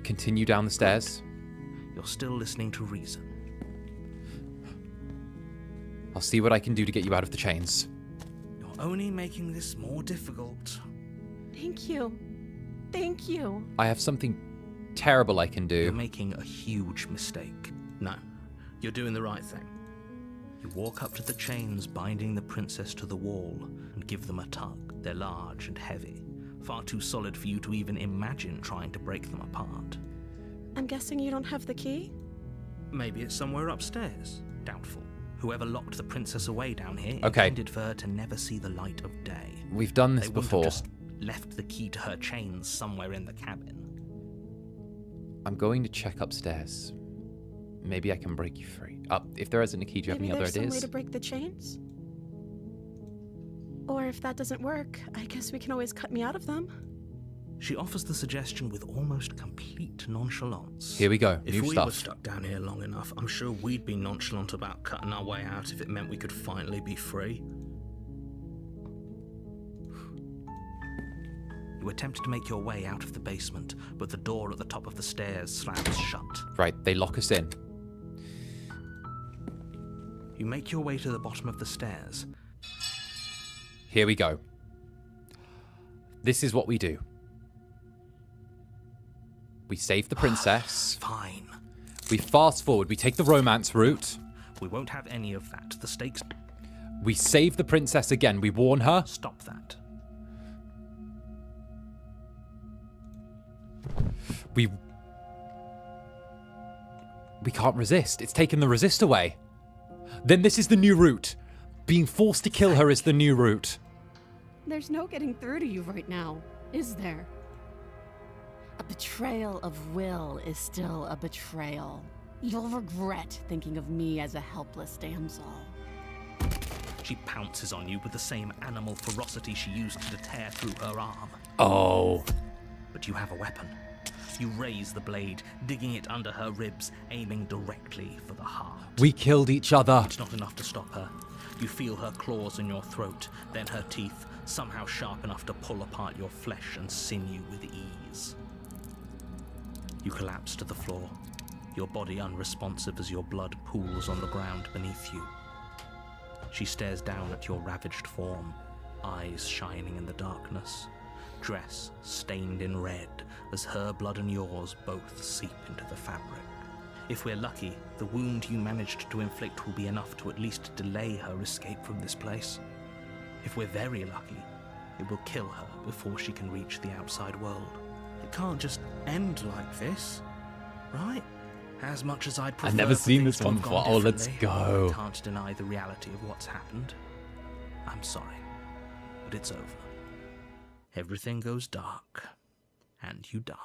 Continue down the stairs. You're still listening to reason. I'll see what I can do to get you out of the chains. You're only making this more difficult. Thank you. Thank you. I have something terrible I can do. You're making a huge mistake. No, you're doing the right thing. You walk up to the chains binding the princess to the wall and give them a tug. They're large and heavy, far too solid for you to even imagine trying to break them apart. I'm guessing you don't have the key? Maybe it's somewhere upstairs. Doubtful. Whoever locked the princess away down here intended for her to never see the light of day. We've done this They wouldn't before. have just left the key to her chains somewhere in the cabin. I'm going to check upstairs. Maybe I can break you free. If there isn't a key, do you have any other Maybe there's some way ideas? to break the chains? Or if that doesn't work, I guess we can always cut me out of them. She offers the suggestion with almost complete nonchalance. Here we go. If New we stuff. were stuck down here long enough, I'm sure we'd be nonchalant about cutting our way out if it meant we could finally be free. You attempt to make your way out of the basement, but the door at the top of the stairs slams shut. Right, they lock us in. You make your way to the bottom of the stairs. Here we go. This is what we do. We save the princess. Fine. We fast forward. We take the romance route. We won't have any of that. The stakes... We save the princess again. We warn her. Stop that. We can't resist. It's taken the resist away. Then this is the new route. Being forced to kill her is the new route. There's no getting through to you right now, is there? A betrayal of will is still a betrayal. You'll regret thinking of me as a helpless damsel. She pounces on you with the same animal ferocity she used to tear through her arm. Oh. But you have a weapon. You raise the blade, digging it under her ribs, aiming directly for the heart. We killed each other. It's not enough to stop her. You feel her claws in your throat, then her teeth, somehow sharp enough to pull apart your flesh and sinew with ease. You collapse to the floor, your body unresponsive as your blood pools on the ground beneath you. She stares down at your ravaged form, eyes shining in the darkness, dress stained in red as her blood and yours both seep into the fabric. If we're lucky, the wound you managed to inflict will be enough to at least delay her escape from this place. If we're very lucky, it will kill her before she can reach the outside world. It can't just end like this, right? As much as I'd prefer I've never for seen things this to one have gone before. Oh, let's differently, go. I can't deny the reality of what's happened. I'm sorry, but it's over. Everything goes dark, and you die.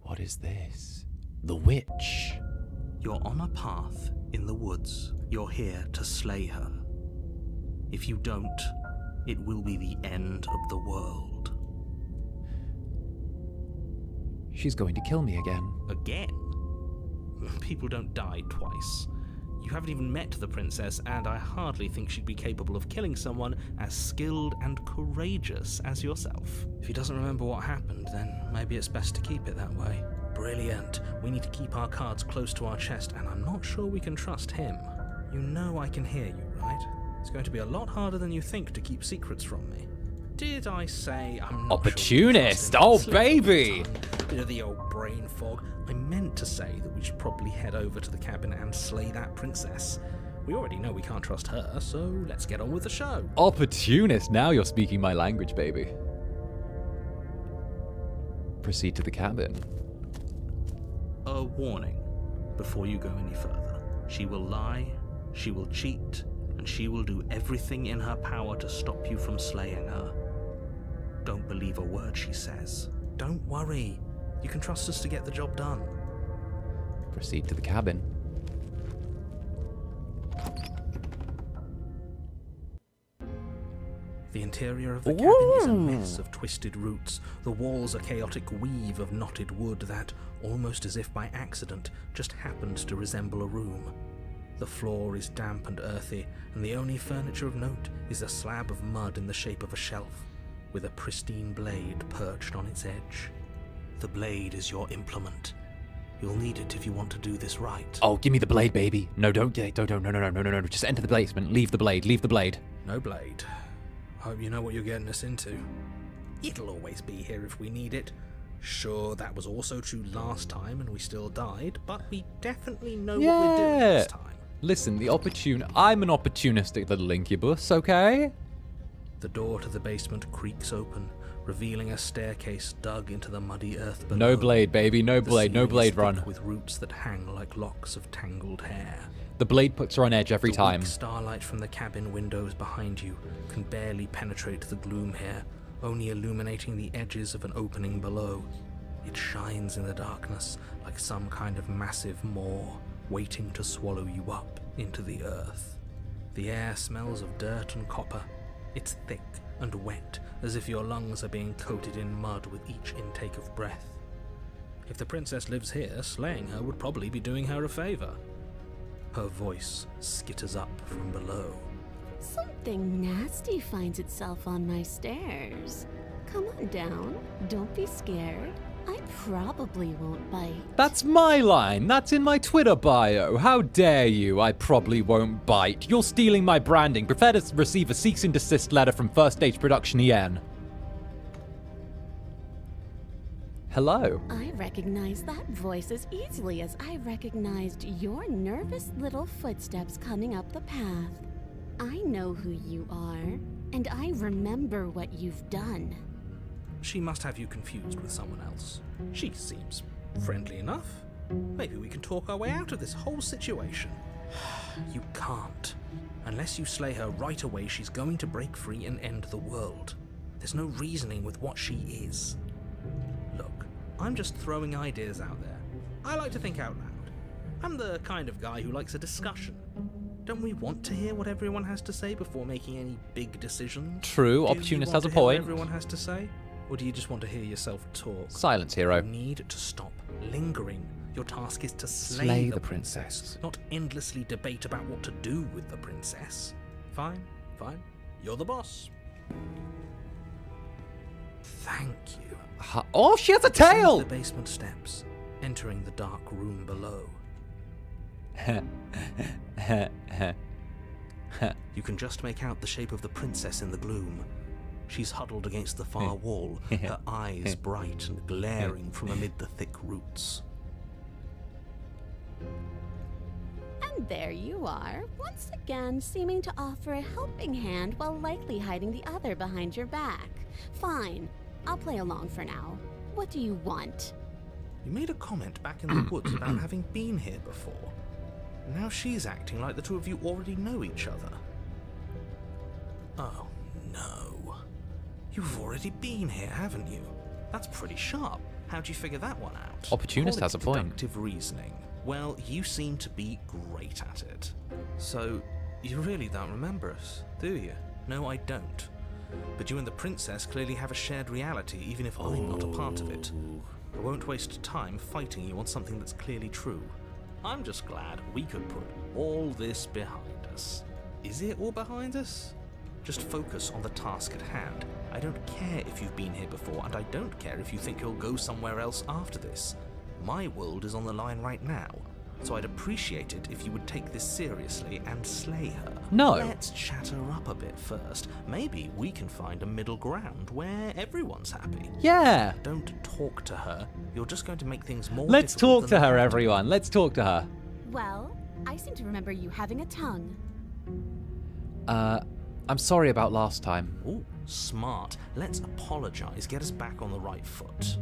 What is this? The witch. You're on a path in the woods. You're here to slay her. If you don't, it will be the end of the world. She's going to kill me again. Again? People don't die twice. You haven't even met the princess, and I hardly think she'd be capable of killing someone as skilled and courageous as yourself. If he doesn't remember what happened, then maybe it's best to keep it that way. Brilliant. We need to keep our cards close to our chest, and I'm not sure we can trust him. You know I can hear you, right? It's going to be a lot harder than you think to keep secrets from me. Did I say I'm not Opportunist! Sure Oh, Slip baby! of the tongue, bit of the old brain fog. I meant to say that we should probably head over to the cabin and slay that princess. We already know we can't trust her, so let's get on with the show. Opportunist! Now you're speaking my language, baby. Proceed to the cabin. A warning before you go any further. She will lie, she will cheat, and she will do everything in her power to stop you from slaying her. Don't believe a word she says. Don't worry. You can trust us to get the job done. Proceed to the cabin. The interior of the cabin is a mess of twisted roots. The walls a chaotic weave of knotted wood that, almost as if by accident, just happened to resemble a room. The floor is damp and earthy, and the only furniture of note is a slab of mud in the shape of a shelf, with a pristine blade perched on its edge. The blade is your implement. You'll need it if you want to do this right. Oh, give me the blade, baby. No, don't, no. Just enter the basement. Leave the blade, leave the blade. No blade. Hope you know what you're getting us into. It'll always be here if we need it. Sure, that was also true last time and we still died, but we definitely know what we're doing this time. Listen, I'm an opportunistic little incubus, okay? The door to the basement creaks open, revealing a staircase dug into the muddy earth below. No blade, baby, no blade, no blade run. With roots that hang like locks of tangled hair. The blade puts her on edge every time. The weak starlight from the cabin windows behind you can barely penetrate the gloom here, only illuminating the edges of an opening below. It shines in the darkness like some kind of massive maw, waiting to swallow you up into the earth. The air smells of dirt and copper. It's thick and wet, as if your lungs are being coated in mud with each intake of breath. If the princess lives here, slaying her would probably be doing her a favor. Her voice skitters up from below. Something nasty finds itself on my stairs. Come on down. Don't be scared. I probably won't bite. That's my line. That's in my Twitter bio. How dare you? I probably won't bite. You're stealing my branding. Prepare to receive a cease and desist letter from First Stage Production EN. Hello. I recognize that voice as easily as I recognized your nervous little footsteps coming up the path. I know who you are, and I remember what you've done. She must have you confused with someone else. She seems friendly enough. Maybe we can talk our way out of this whole situation. You can't. Unless you slay her right away, she's going to break free and end the world. There's no reasoning with what she is. Look, I'm just throwing ideas out there. I like to think out loud. I'm the kind of guy who likes a discussion. Don't we want to hear what everyone has to say before making any big decisions? True, Opportunist has a point. What everyone has to say? Or do you just want to hear yourself talk? Silence, hero. You need to stop lingering. Your task is to slay the princess, not endlessly debate about what to do with the princess. Fine. You're the boss. Thank you. Oh, she has a tail! The basement steps, entering the dark room below. You can just make out the shape of the princess in the gloom. She's huddled against the far wall, her eyes bright and glaring from amid the thick roots. And there you are, once again seeming to offer a helping hand while likely hiding the other behind your back. Fine, I'll play along for now. What do you want? You made a comment back in the woods about having been here before. Now she's acting like the two of you already know each other. Oh, no. You've already been here, haven't you? That's pretty sharp. How'd you figure that one out? Opportunist has a point. Deductive reasoning. Well, you seem to be great at it. So, you really don't remember us, do you? No, I don't. But you and the princess clearly have a shared reality, even if I'm not a part of it. I won't waste time fighting you on something that's clearly true. I'm just glad we could put all this behind us. Is it all behind us? Just focus on the task at hand. I don't care if you've been here before, and I don't care if you think you'll go somewhere else after this. My world is on the line right now. So I'd appreciate it if you would take this seriously and slay her. No. Let's chat her up a bit first. Maybe we can find a middle ground where everyone's happy. Yeah. Don't talk to her. You're just going to make things more Let's difficult talk than to her, they have everyone. Let's talk to her. Well, I seem to remember you having a tongue. I'm sorry about last time. Ooh, smart. Let's apologize. Get us back on the right foot.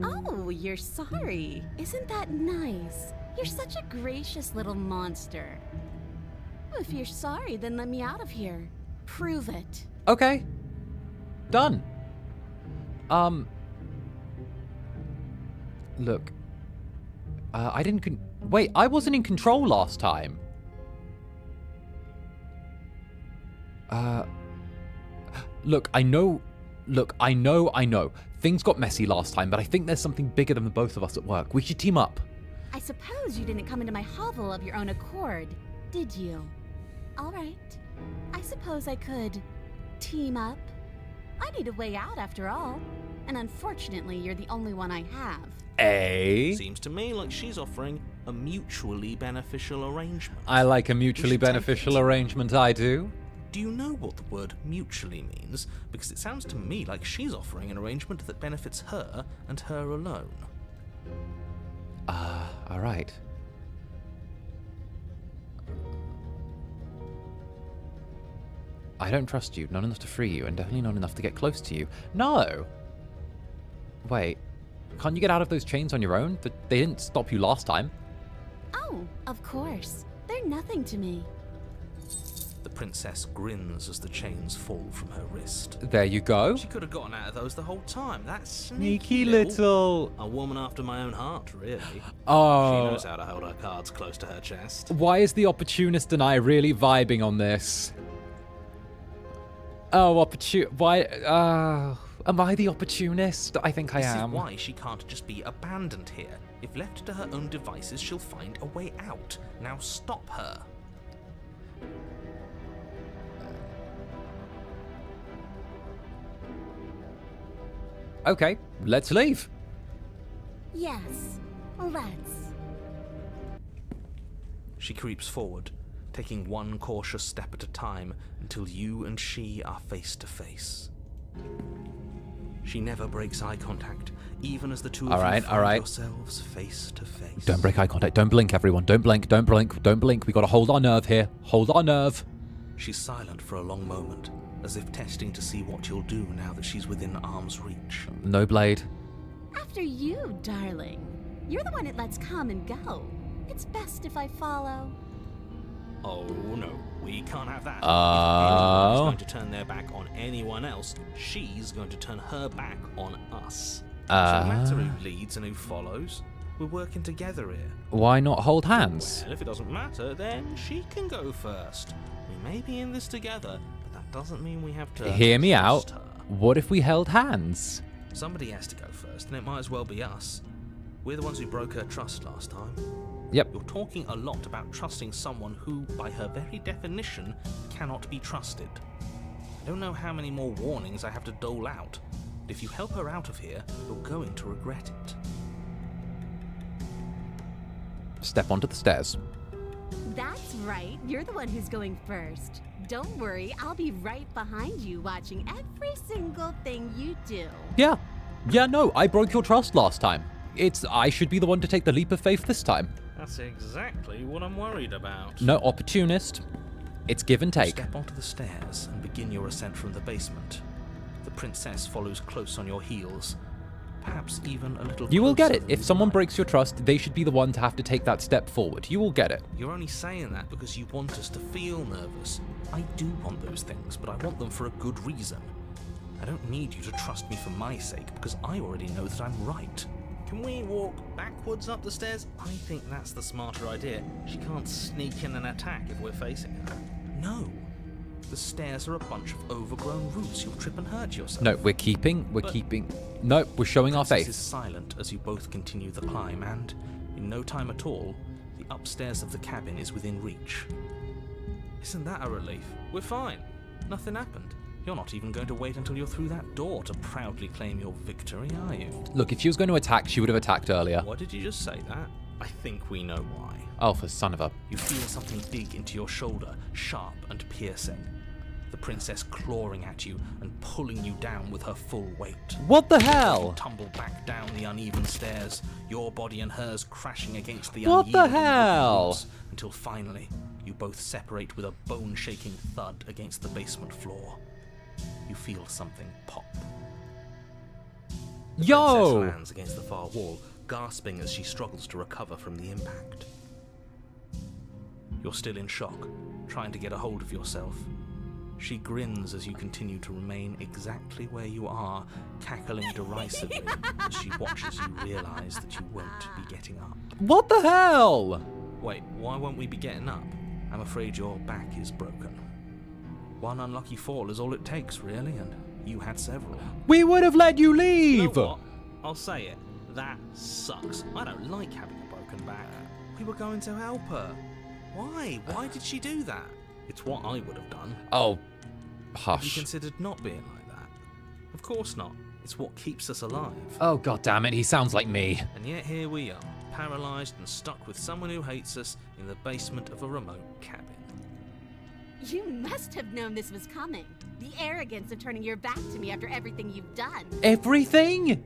Oh, you're sorry. Isn't that nice? You're such a gracious little monster. If you're sorry, then let me out of here. Prove it. Okay. Done. Look. I didn't wait, I wasn't in control last time. Look, I know. Things got messy last time, but I think there's something bigger than the both of us at work. We should team up. I suppose you didn't come into my hovel of your own accord, did you? All right. I suppose I could team up. I need a way out after all. And unfortunately, you're the only one I have. Seems to me like she's offering a mutually beneficial arrangement. I like a mutually beneficial arrangement, I do. Do you know what the word mutually means? Because it sounds to me like she's offering an arrangement that benefits her and her alone. Alright. I don't trust you, not enough to free you, and definitely not enough to get close to you. No! Wait, can't you get out of those chains on your own? They didn't stop you last time. Oh, of course. They're nothing to me. The princess grins as the chains fall from her wrist. There you go. She could have gotten out of those the whole time. That's Sneaky little... A woman after my own heart, really. Oh. She knows how to hold her cards close to her chest. Why is the opportunist and I really vibing on this? Oh, why? Am I the opportunist? I think I am. This is why she can't just be abandoned here. If left to her own devices, she'll find a way out. Now stop her. Okay, let's leave. Yes, let's. She creeps forward, taking one cautious step at a time until you and she are face to face. She never breaks eye contact, even as the two of you find yourselves face to face. Don't break eye contact. Don't blink, everyone. Don't blink. Don't blink. Don't blink. We gotta hold our nerve here. Hold our nerve. She's silent for a long moment, as if testing to see what you'll do now that she's within arm's reach. No blade. After you, darling. You're the one that lets come and go. It's best if I follow. Oh no, we can't have that. If anyone's going to turn their back on anyone else, she's going to turn her back on us. It doesn't matter who leads and who follows. We're working together here. Why not hold hands? Well, if it doesn't matter, then she can go first. We may be in this together, but that doesn't mean we have to Hear me trust out. her. What if we held hands? Somebody has to go first, and it might as well be us. We're the ones who broke her trust last time. Yep. You're talking a lot about trusting someone who, by her very definition, cannot be trusted. I don't know how many more warnings I have to dole out, but if you help her out of here, you're going to regret it. Step onto the stairs. That's right. You're the one who's going first. Don't worry, I'll be right behind you watching every single thing you do. Yeah. Yeah, no, I broke your trust last time. I should be the one to take the leap of faith this time. That's exactly what I'm worried about. No, opportunist. It's give and take. Step onto the stairs and begin your ascent from the basement. The princess follows close on your heels. Perhaps even a little You will get closer it. than If you'd someone like. breaks your trust, they should be the one to have to take that step forward. You will get it. You're only saying that because you want us to feel nervous. I do want those things, but I want them for a good reason. I don't need you to trust me for my sake, because I already know that I'm right. Can we walk backwards up the stairs? I think that's the smarter idea. She can't sneak in and attack if we're facing her. No. The stairs are a bunch of overgrown roots. You'll trip and hurt yourself. No, we're showing our Princess faith. is silent as you both continue the climb, and in no time at all, the upstairs of the cabin is within reach. Isn't that a relief? We're fine. Nothing happened. You're not even going to wait until you're through that door to proudly claim your victory, are you? Look, if she was going to attack, she would have attacked earlier. What did you just say that? I think we know why. Oh, for son of a... You feel something dig into your shoulder, sharp and piercing. The princess clawing at you and pulling you down with her full weight. What the hell? You tumble back down the uneven stairs, your body and hers crashing against the What the unyielding wooden hell? roots, until finally you both separate with a bone-shaking thud against the basement floor. You feel something pop. The princess Yo! lands against the far wall, gasping as she struggles to recover from the impact. You're still in shock, trying to get a hold of yourself. She grins as you continue to remain exactly where you are, cackling derisively as she watches you realise that you won't be getting up. What the hell? Wait, why won't we be getting up? I'm afraid your back is broken. One unlucky fall is all it takes, really, and you had several. We would have let you You leave! know what? I'll say it. That sucks. I don't like having a broken back. We were going to help her. Why? Why did she do that? It's what I would have done. Oh, Have you hush. considered not being like that? Of course not. It's what keeps us alive. Oh, god damn it, he sounds like me. And yet here we are, paralysed and stuck with someone who hates us in the basement of a remote cabin. You must have known this was coming. The arrogance of turning your back to me after everything you've done. Everything?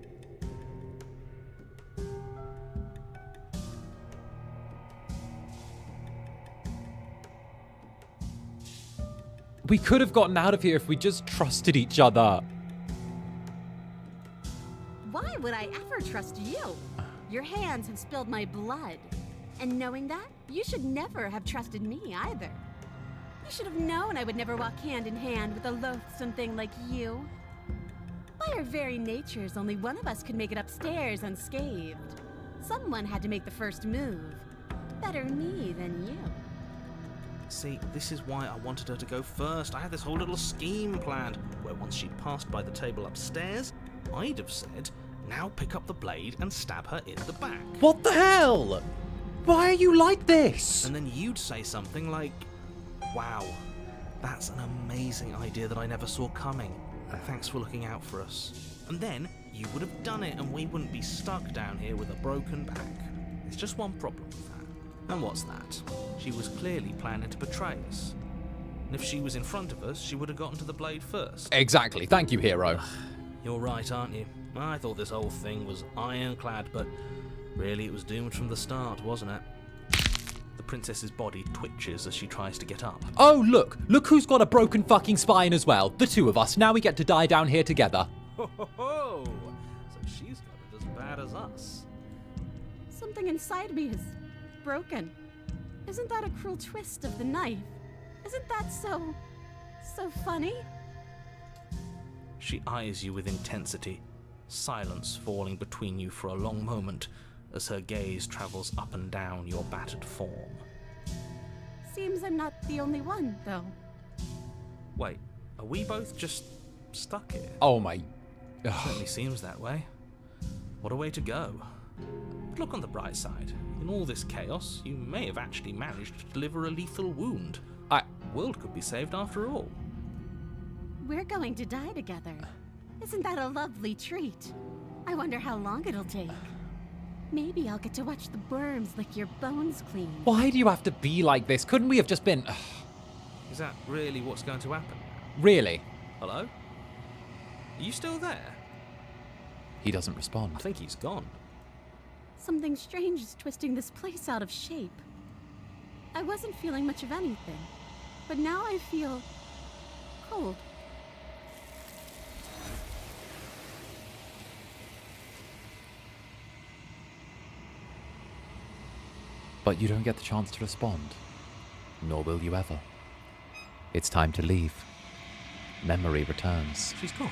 We could have gotten out of here if we just trusted each other. Why would I ever trust you? Your hands have spilled my blood. And knowing that, you should never have trusted me either. You should have known I would never walk hand in hand with a loathsome thing like you. By our very natures, only one of us could make it upstairs unscathed. Someone had to make the first move. Better me than you. See, this is why I wanted her to go first. I had this whole little scheme planned, where once she'd passed by the table upstairs, I'd have said, now pick up the blade and stab her in the back. What the hell? Why are you like this? And then you'd say something like, wow, that's an amazing idea that I never saw coming. Thanks for looking out for us. And then you would have done it and we wouldn't be stuck down here with a broken back. There's just one problem with that. And what's that? She was clearly planning to betray us. And if she was in front of us, she would have gotten to the blade first. Exactly, thank you, hero. You're right, aren't you? I thought this whole thing was ironclad, but really it was doomed from the start, wasn't it? The princess's body twitches as she tries to get up. Oh, look who's got a broken fucking spine as well. The two of us, now we get to die down here together. Ho ho ho! So she's got it as bad as us. Something inside me is broken. Isn't that a cruel twist of the knife? Isn't that so funny? She eyes you with intensity, silence falling between you for a long moment as her gaze travels up and down your battered form. Seems I'm not the only one, though. Wait, are we both just stuck here? Oh my... Certainly seems that way. What a way to go. But look on the bright side. In all this chaos, you may have actually managed to deliver a lethal wound. The world could be saved after all. We're going to die together. Isn't that a lovely treat? I wonder how long it'll take. Maybe I'll get to watch the worms lick your bones clean. Why do you have to be like this? Couldn't we have just been... Is that really what's going to happen? Really? Hello? Are you still there? He doesn't respond. I think he's gone. Something strange is twisting this place out of shape. I wasn't feeling much of anything, but now I feel cold. But you don't get the chance to respond. Nor will you ever. It's time to leave. Memory returns. She's gone.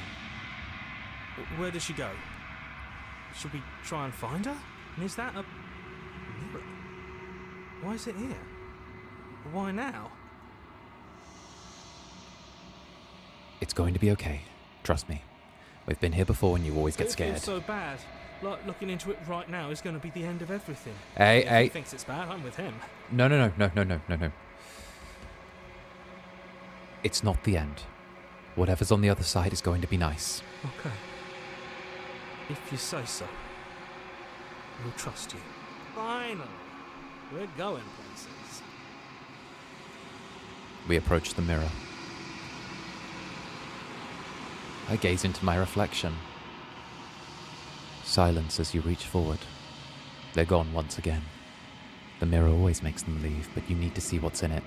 Where did she go? Should we try and find her? And is that a mirror? Why is it here? Why now? It's going to be okay. Trust me. We've been here before and you always get It scared. feels so bad. Like looking into it right now is going to be the end of everything. Hey, If hey. he thinks it's bad, I'm with him. No. It's not the end. Whatever's on the other side is going to be nice. Okay. If you say so, we'll trust you. Finally. We're going places. We approach the mirror. I gaze into my reflection. Silence as you reach forward. They're gone once again. The mirror always makes them leave, but you need to see what's in it.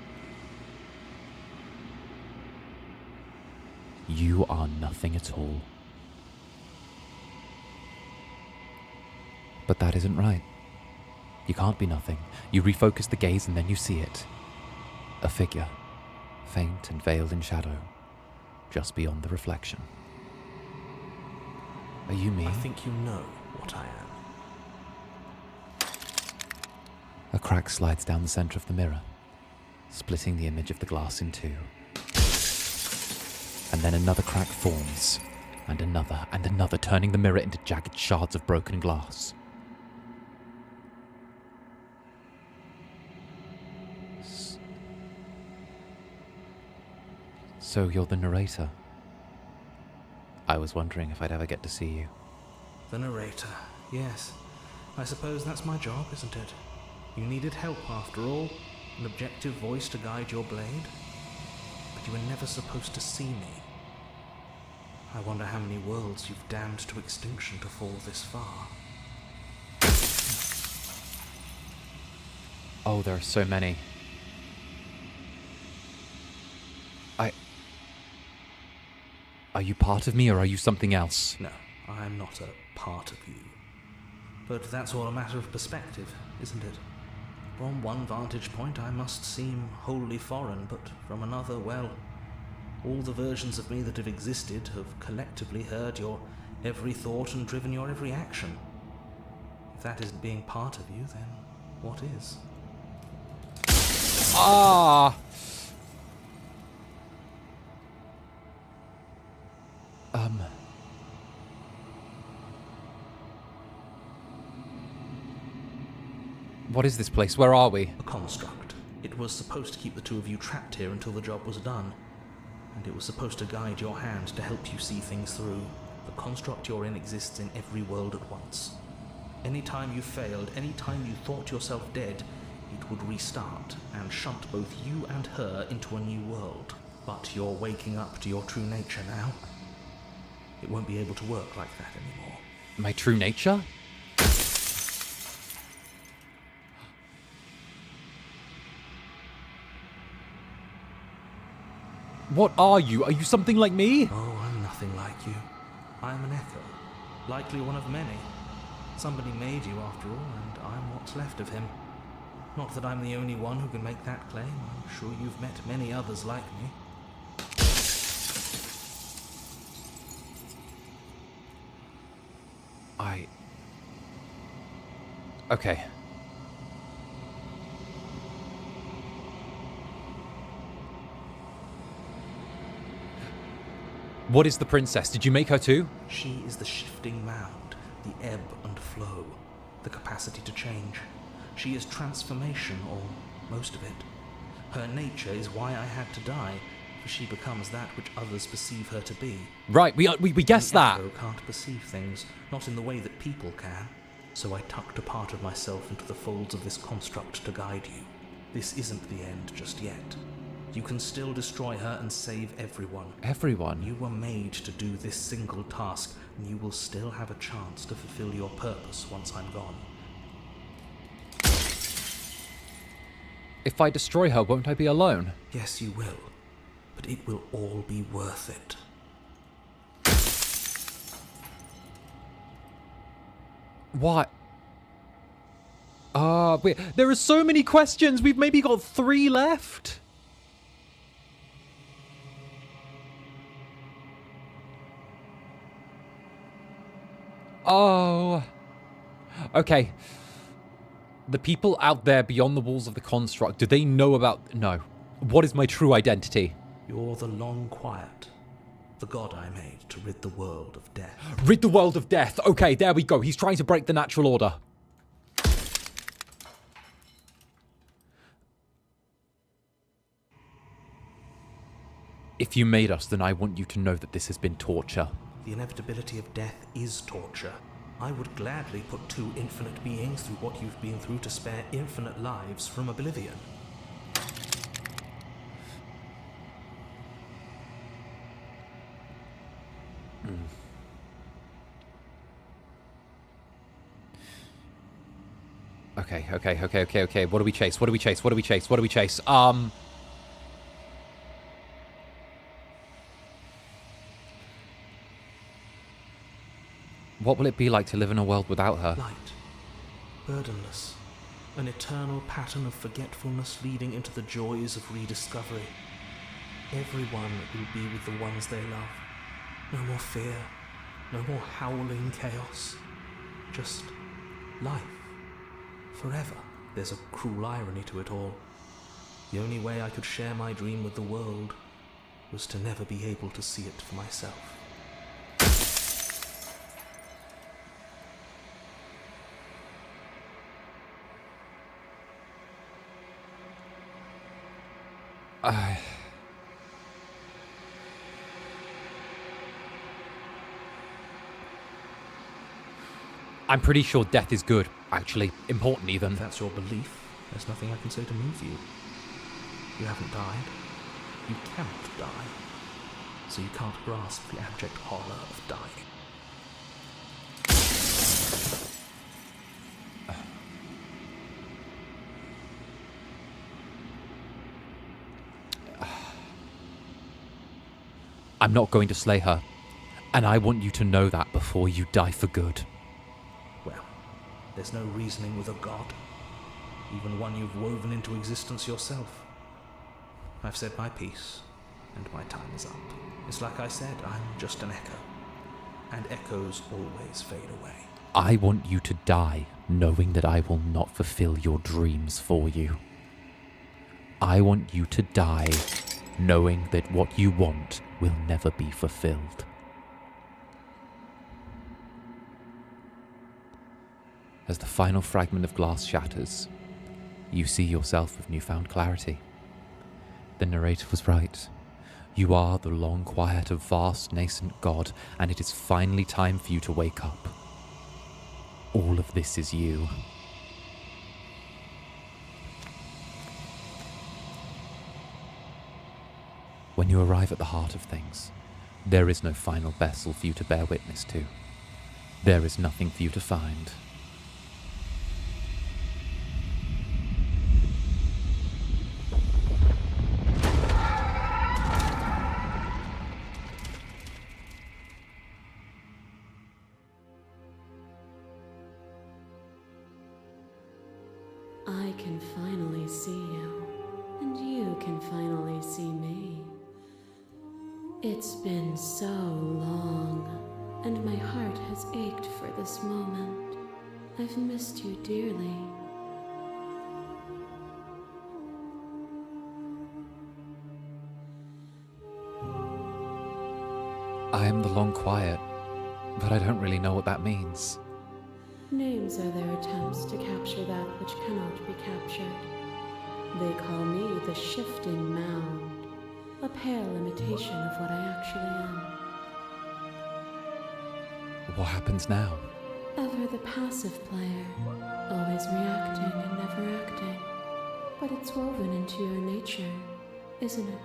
You are nothing at all. But that isn't right. You can't be nothing. You refocus the gaze and then you see it. A figure, faint and veiled in shadow, just beyond the reflection. Are you me? I think you know what I am. A crack slides down the center of the mirror, splitting the image of the glass in two. And then another crack forms, and another, turning the mirror into jagged shards of broken glass. So you're the narrator. I was wondering if I'd ever get to see you. The narrator, yes. I suppose that's my job, isn't it? You needed help after all, an objective voice to guide your blade. But you were never supposed to see me. I wonder how many worlds you've damned to extinction to fall this far. Oh, there are so many. Are you part of me or are you something else? No, I'm not a part of you. But that's all a matter of perspective, isn't it? From one vantage point I must seem wholly foreign, but from another, well, all the versions of me that have existed have collectively heard your every thought and driven your every action. If that isn't being part of you, then what is? Ah! What is this place? Where are we? A construct. It was supposed to keep the two of you trapped here until the job was done. And it was supposed to guide your hand to help you see things through. The construct you're in exists in every world at once. Any time you failed, any time you thought yourself dead, it would restart and shunt both you and her into a new world. But you're waking up to your true nature now. It won't be able to work like that anymore. My true nature? What are you? Are you something like me? Oh, I'm nothing like you. I'm an echo. Likely one of many. Somebody made you after all, and I'm what's left of him. Not that I'm the only one who can make that claim. I'm sure you've met many others like me. Okay. What is the princess? Did you make her too? She is the shifting mound, the ebb and flow, the capacity to change. She is transformation, or most of it. Her nature is why I had to die, for she becomes that which others perceive her to be. Right, we guessed that. An echo can't perceive things, not in the way that people can. So I tucked a part of myself into the folds of this construct to guide you. This isn't the end just yet. You can still destroy her and save everyone. Everyone? You were made to do this single task, and you will still have a chance to fulfill your purpose once I'm gone. If I destroy her, won't I be alone? Yes, you will. But it will all be worth it. What? Wait, there are so many questions. We've maybe got 3 left. Oh. Okay. The people out there beyond the walls of the construct, do they know about... No. What is my true identity? You're the long quiet. The god I made to rid the world of death. Rid the world of death. Okay, there we go. He's trying to break the natural order. If you made us, then I want you to know that this has been torture. The inevitability of death is torture. I would gladly put two infinite beings through what you've been through to spare infinite lives from oblivion. Okay. What do we chase? What do we chase? What will it be like to live in a world without her? Light, burdenless, an eternal pattern of forgetfulness leading into the joys of rediscovery. Everyone will be with the ones they love. No more fear, no more howling chaos. Just life. Forever. There's a cruel irony to it all. The only way I could share my dream with the world was to never be able to see it for myself. I'm pretty sure death is good, actually. Important, even. If that's your belief, there's nothing I can say to move you. You haven't died. You cannot die. So you can't grasp the abject horror of dying. I'm not going to slay her, and I want you to know that before you die for good. Well, there's no reasoning with a god, even one you've woven into existence yourself. I've said my piece, and my time is up. It's like I said, I'm just an echo, and echoes always fade away. I want you to die knowing that I will not fulfill your dreams for you. I want you to die knowing that what you want will never be fulfilled. As the final fragment of glass shatters, you see yourself with newfound clarity. The narrator was right. You are the long quiet of vast nascent God, and it is finally time for you to wake up. All of this is you. When you arrive at the heart of things, there is no final vessel for you to bear witness to. There is nothing for you to find. I can finally see you, and you can finally see me. It's been so long, and my heart has ached for this moment. I've missed you dearly. I am the long quiet, but I don't really know what that means. Names are their attempts to capture that which cannot be captured. They call me the shifting mound, a pale imitation of what I actually am. What happens now? Ever the passive player, always reacting and never acting. But it's woven into your nature, isn't it?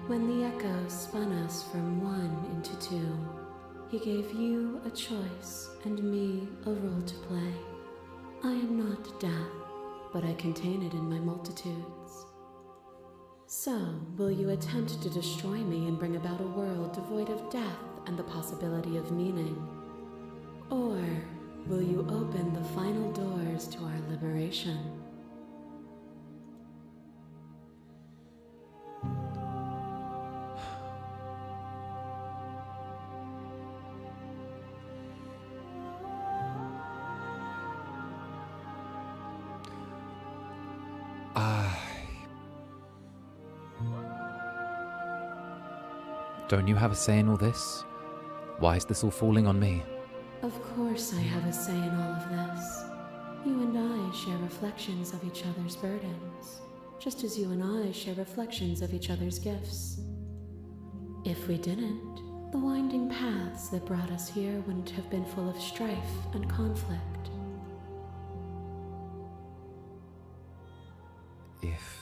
When the echo spun us from one into two, he gave you a choice and me a role to play. I am not death, but I contain it in my multitudes. So, will you attempt to destroy me and bring about a world devoid of death and the possibility of meaning? Or will you open the final doors to our liberation? Don't you have a say in all this? Why is this all falling on me? Of course I have a say in all of this. You and I share reflections of each other's burdens, just as you and I share reflections of each other's gifts. If we didn't, The winding paths that brought us here wouldn't have been full of strife and conflict. If...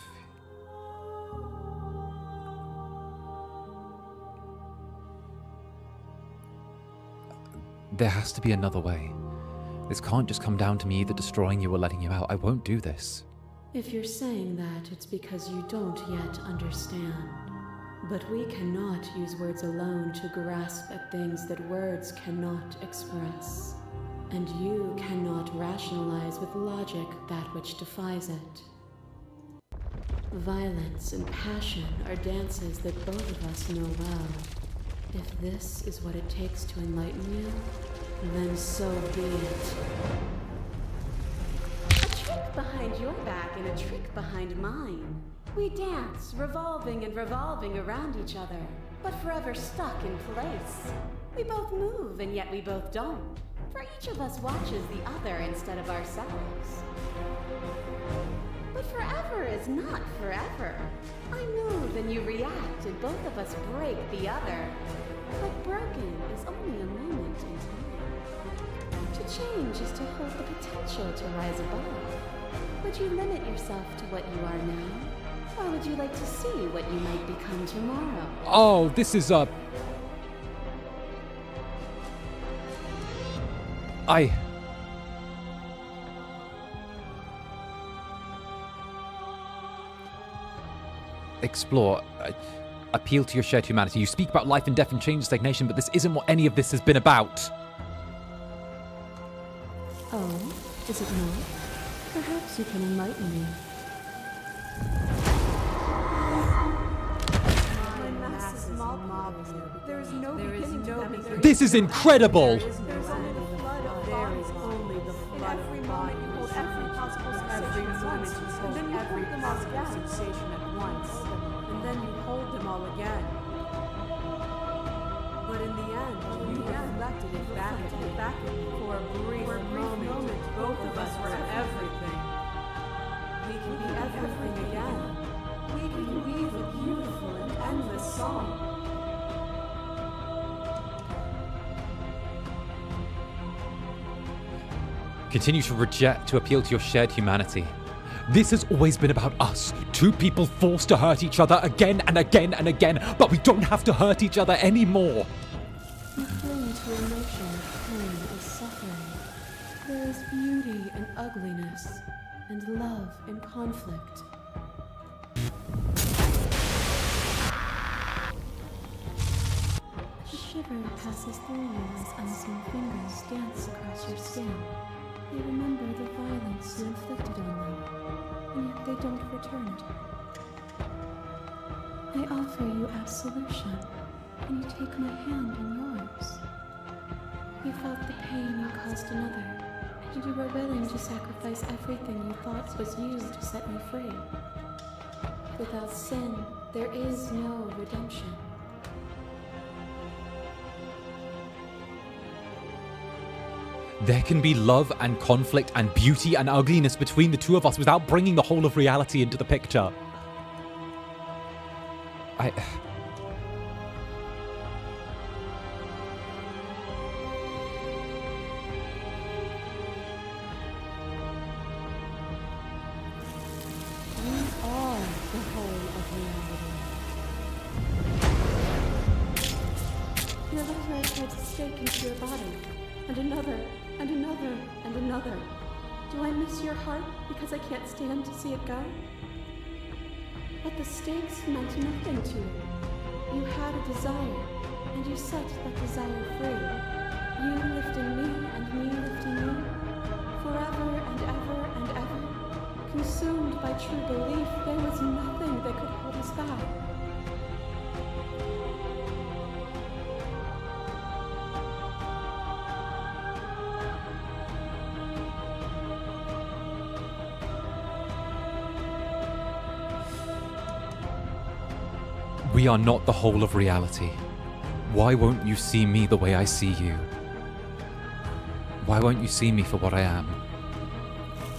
There has to be another way. This can't just come down to me either destroying you or letting you out. I won't do this. If you're saying that, it's because you don't yet understand. But we cannot use words alone to grasp at things that words cannot express. And you cannot rationalize with logic that which defies it. Violence and passion are dances that both of us know well. If this is what it takes to enlighten you, then so be it. A trick behind your back and a trick behind mine. We dance, revolving and revolving around each other, but forever stuck in place. We both move, and yet we both don't. For each of us watches the other instead of ourselves. But forever is not forever. I move and you react, and both of us break the other. But broken is only a moment in time. To change is to hold the potential to rise above. Would you limit yourself to what you are now? Or would you like to see what you might become tomorrow? Oh, this is Explore. Appeal to your shared humanity. You speak about life and death and change and stagnation, but this isn't what any of this has been about. Oh, is it not? Perhaps you can enlighten me. There is no beginning to them. This is incredible! There is only the flood of bodies. Only the flood of every moment you hold every possible sensation at once, and then you hold them all again. Sensation at once, and then you hold them all again. But in the end, you reflected it back for a brief moment. Both of us were everything. We can be everything again. We can weave a beautiful and endless song. Continue to reject, to appeal to your shared humanity. This has always been about us. Two people forced to hurt each other again and again and again, but we don't have to hurt each other anymore. You cling to emotion, pain, and suffering. There is beauty in ugliness, and love in conflict. A shiver passes through you as unseen fingers dance across your skin. They remember the violence you inflicted on them, and yet they don't return it. I offer you absolution, and you take my hand in yours. You felt the pain you caused another, and you were willing to sacrifice everything you thought was you to set me free. Without sin, there is no redemption. There can be love and conflict and beauty and ugliness between the two of us without bringing the whole of reality into the picture. Into your body, and another, and another, and another. Do I miss your heart because I can't stand to see it go? But the stakes meant nothing to you. You had a desire, and you set that desire free. You lifting me, and me lifting you, forever and ever and ever. Consumed by true belief, there was nothing that could hold us back. We are not the whole of reality. Why won't you see me the way I see you? Why won't you see me for what I am? I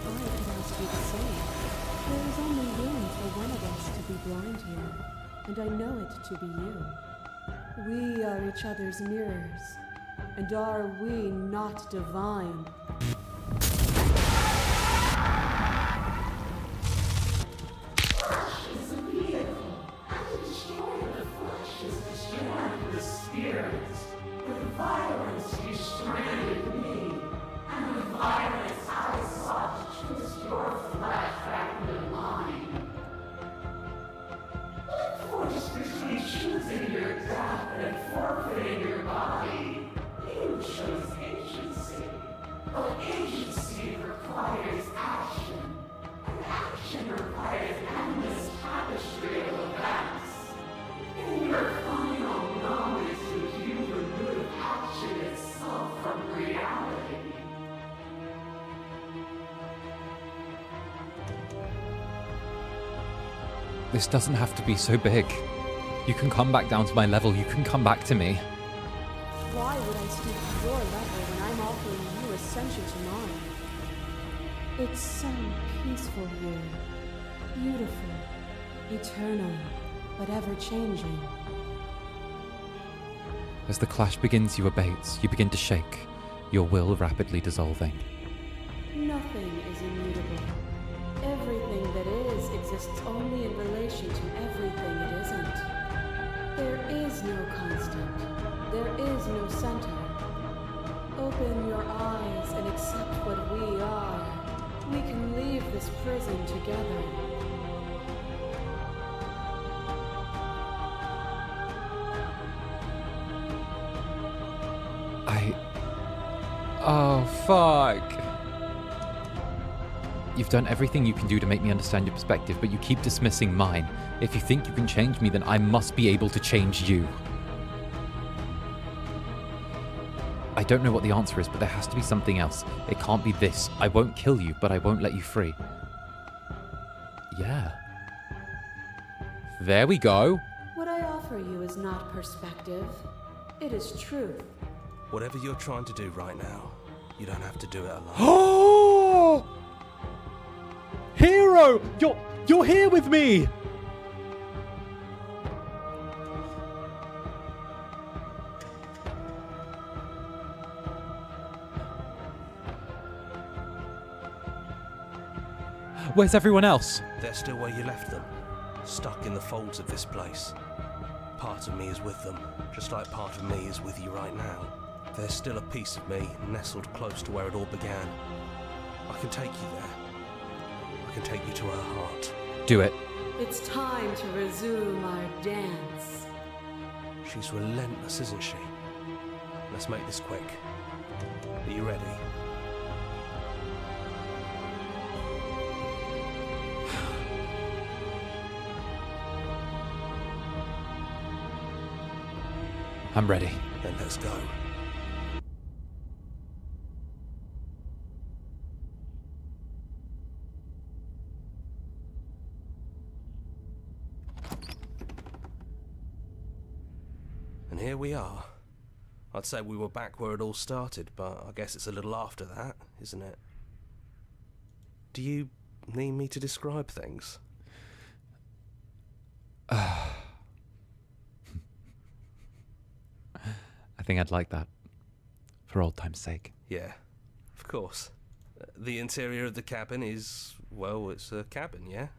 could ask you the same. There is only room for one of us to be blind here, and I know it to be you. We are each other's mirrors. And are we not divine? This doesn't have to be so big. You can come back down to my level. You can come back to me. Why would I stoop to your level when I'm offering you ascension to mine? It's so peaceful here. Beautiful. Eternal. But ever-changing. As the clash begins, you abate. You begin to shake, your will rapidly dissolving. Nothing is immutable. Everything that is exists only in relation to everything it isn't. There is no constant. There is no center. Open your eyes and accept what we are. We can leave this prison together. Oh, fuck. You've done everything you can do to make me understand your perspective, but you keep dismissing mine. If you think you can change me, then I must be able to change you. I don't know what the answer is, but there has to be something else. It can't be this. I won't kill you, but I won't let you free. Yeah. There we go. What I offer you is not perspective. It is truth. Whatever you're trying to do right now, you don't have to do it alone. Oh! Hero! You're here with me! Where's everyone else? They're still where you left them, stuck in the folds of this place. Part of me is with them, just like part of me is with you right now. There's still a piece of me nestled close to where it all began. I can take you there. I can take you to her heart. Do it. It's time to resume our dance. She's relentless, isn't she? Let's make this quick. Are you ready? I'm ready. Then let's go. And here we are. I'd say we were back where it all started, but I guess it's a little after that, isn't it? Do you need me to describe things? I think I'd like that. For old time's sake. Yeah, of course. The interior of the cabin is, well, it's a cabin, yeah?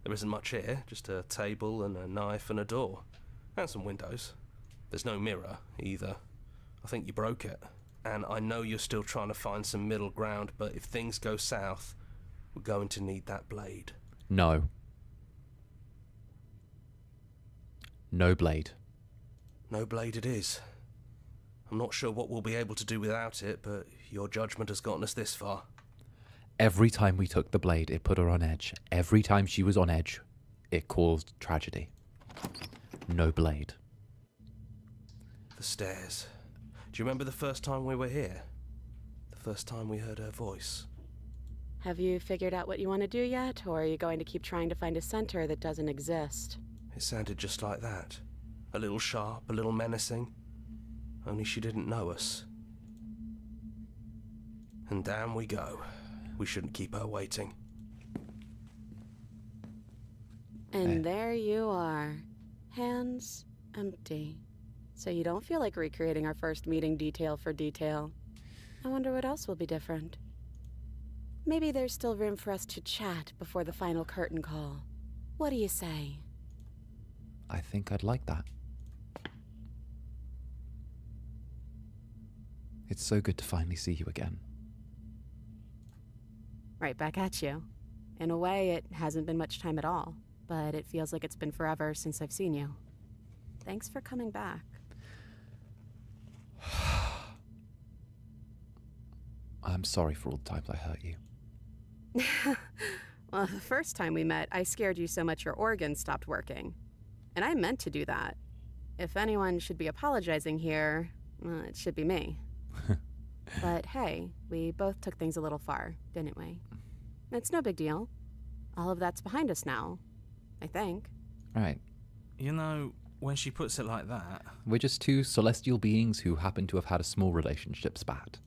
There isn't much here, just a table and a knife and a door. And some windows. There's no mirror, either. I think you broke it. And I know you're still trying to find some middle ground, but if things go south, we're going to need that blade. No. No blade. No blade it is. I'm not sure what we'll be able to do without it, but your judgment has gotten us this far. Every time we took the blade, it put her on edge. Every time she was on edge, it caused tragedy. No blade. The stairs. Do you remember the first time we were here? The first time we heard her voice? Have you figured out what you want to do yet, or are you going to keep trying to find a center that doesn't exist? It sounded just like that. A little sharp, a little menacing. Only she didn't know us. And down we go. We shouldn't keep her waiting. And there you are. Hands empty. So you don't feel like recreating our first meeting detail for detail. I wonder what else will be different. Maybe there's still room for us to chat before the final curtain call. What do you say? I think I'd like that. It's so good to finally see you again. Right back at you. In a way, it hasn't been much time at all, but it feels like it's been forever since I've seen you. Thanks for coming back. I'm sorry for all the times I hurt you. Well, the first time we met, I scared you so much your organs stopped working. And I meant to do that. If anyone should be apologizing here, well, it should be me. But hey, we both took things a little far, didn't we? It's no big deal. All of that's behind us now, I think. Right. You know, when she puts it like that... We're just two celestial beings who happen to have had a small relationship spat.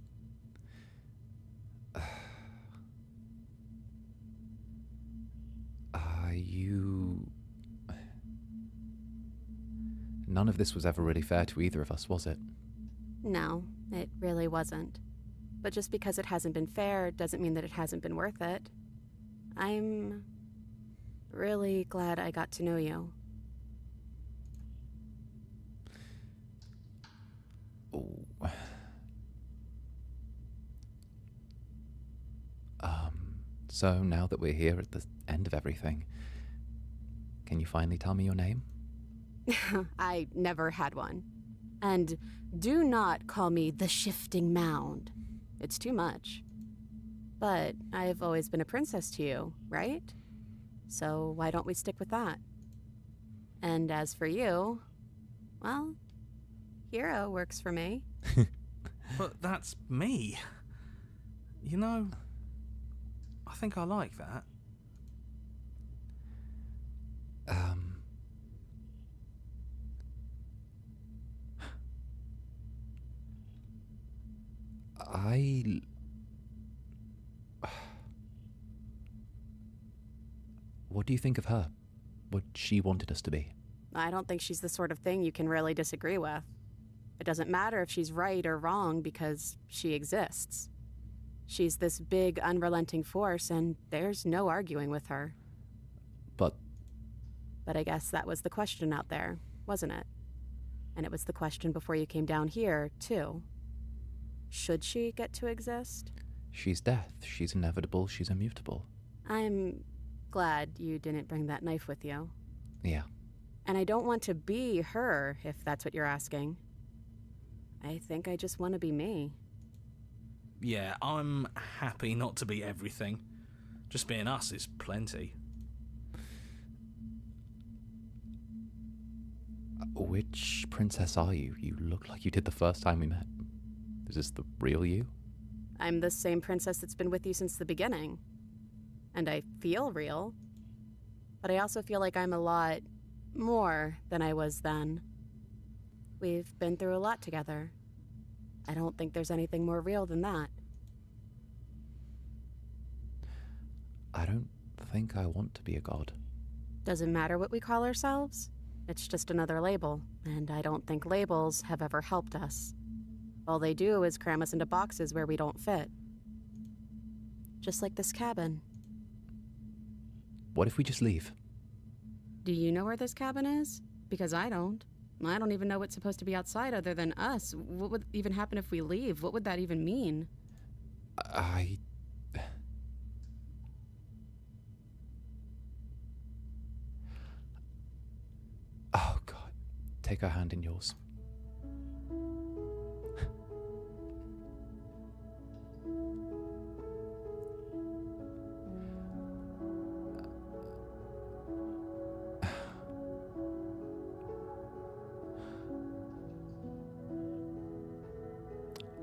None of this was ever really fair to either of us, was it? No, it really wasn't. But just because it hasn't been fair doesn't mean that it hasn't been worth it. I'm really glad I got to know you. Oh. So now that we're here at the end of everything, can you finally tell me your name? I never had one. And do not call me the Shifting Mound. It's too much. But I've always been a princess to you, right? So why don't we stick with that? And as for you, well, hero works for me. But that's me. You know, I think I like that. What do you think of her? What she wanted us to be? I don't think she's the sort of thing you can really disagree with. It doesn't matter if she's right or wrong because she exists. She's this big, unrelenting force, and there's no arguing with her. But I guess that was the question out there, wasn't it? And it was the question before you came down here, too. Should she get to exist? She's death. She's inevitable. She's immutable. I'm glad you didn't bring that knife with you. Yeah. And I don't want to be her, if that's what you're asking. I think I just want to be me. Yeah, I'm happy not to be everything. Just being us is plenty. Which princess are you? You look like you did the first time we met. Is this the real you? I'm the same princess that's been with you since the beginning. And I feel real. But I also feel like I'm a lot more than I was then. We've been through a lot together. I don't think there's anything more real than that. I don't think I want to be a god. Doesn't matter what we call ourselves. It's just another label, and I don't think labels have ever helped us. All they do is cram us into boxes where we don't fit. Just like this cabin. What if we just leave? Do you know where this cabin is? Because I don't. I don't even know what's supposed to be outside other than us. What would even happen if we leave? What would that even mean? Oh, God. Take her hand in yours.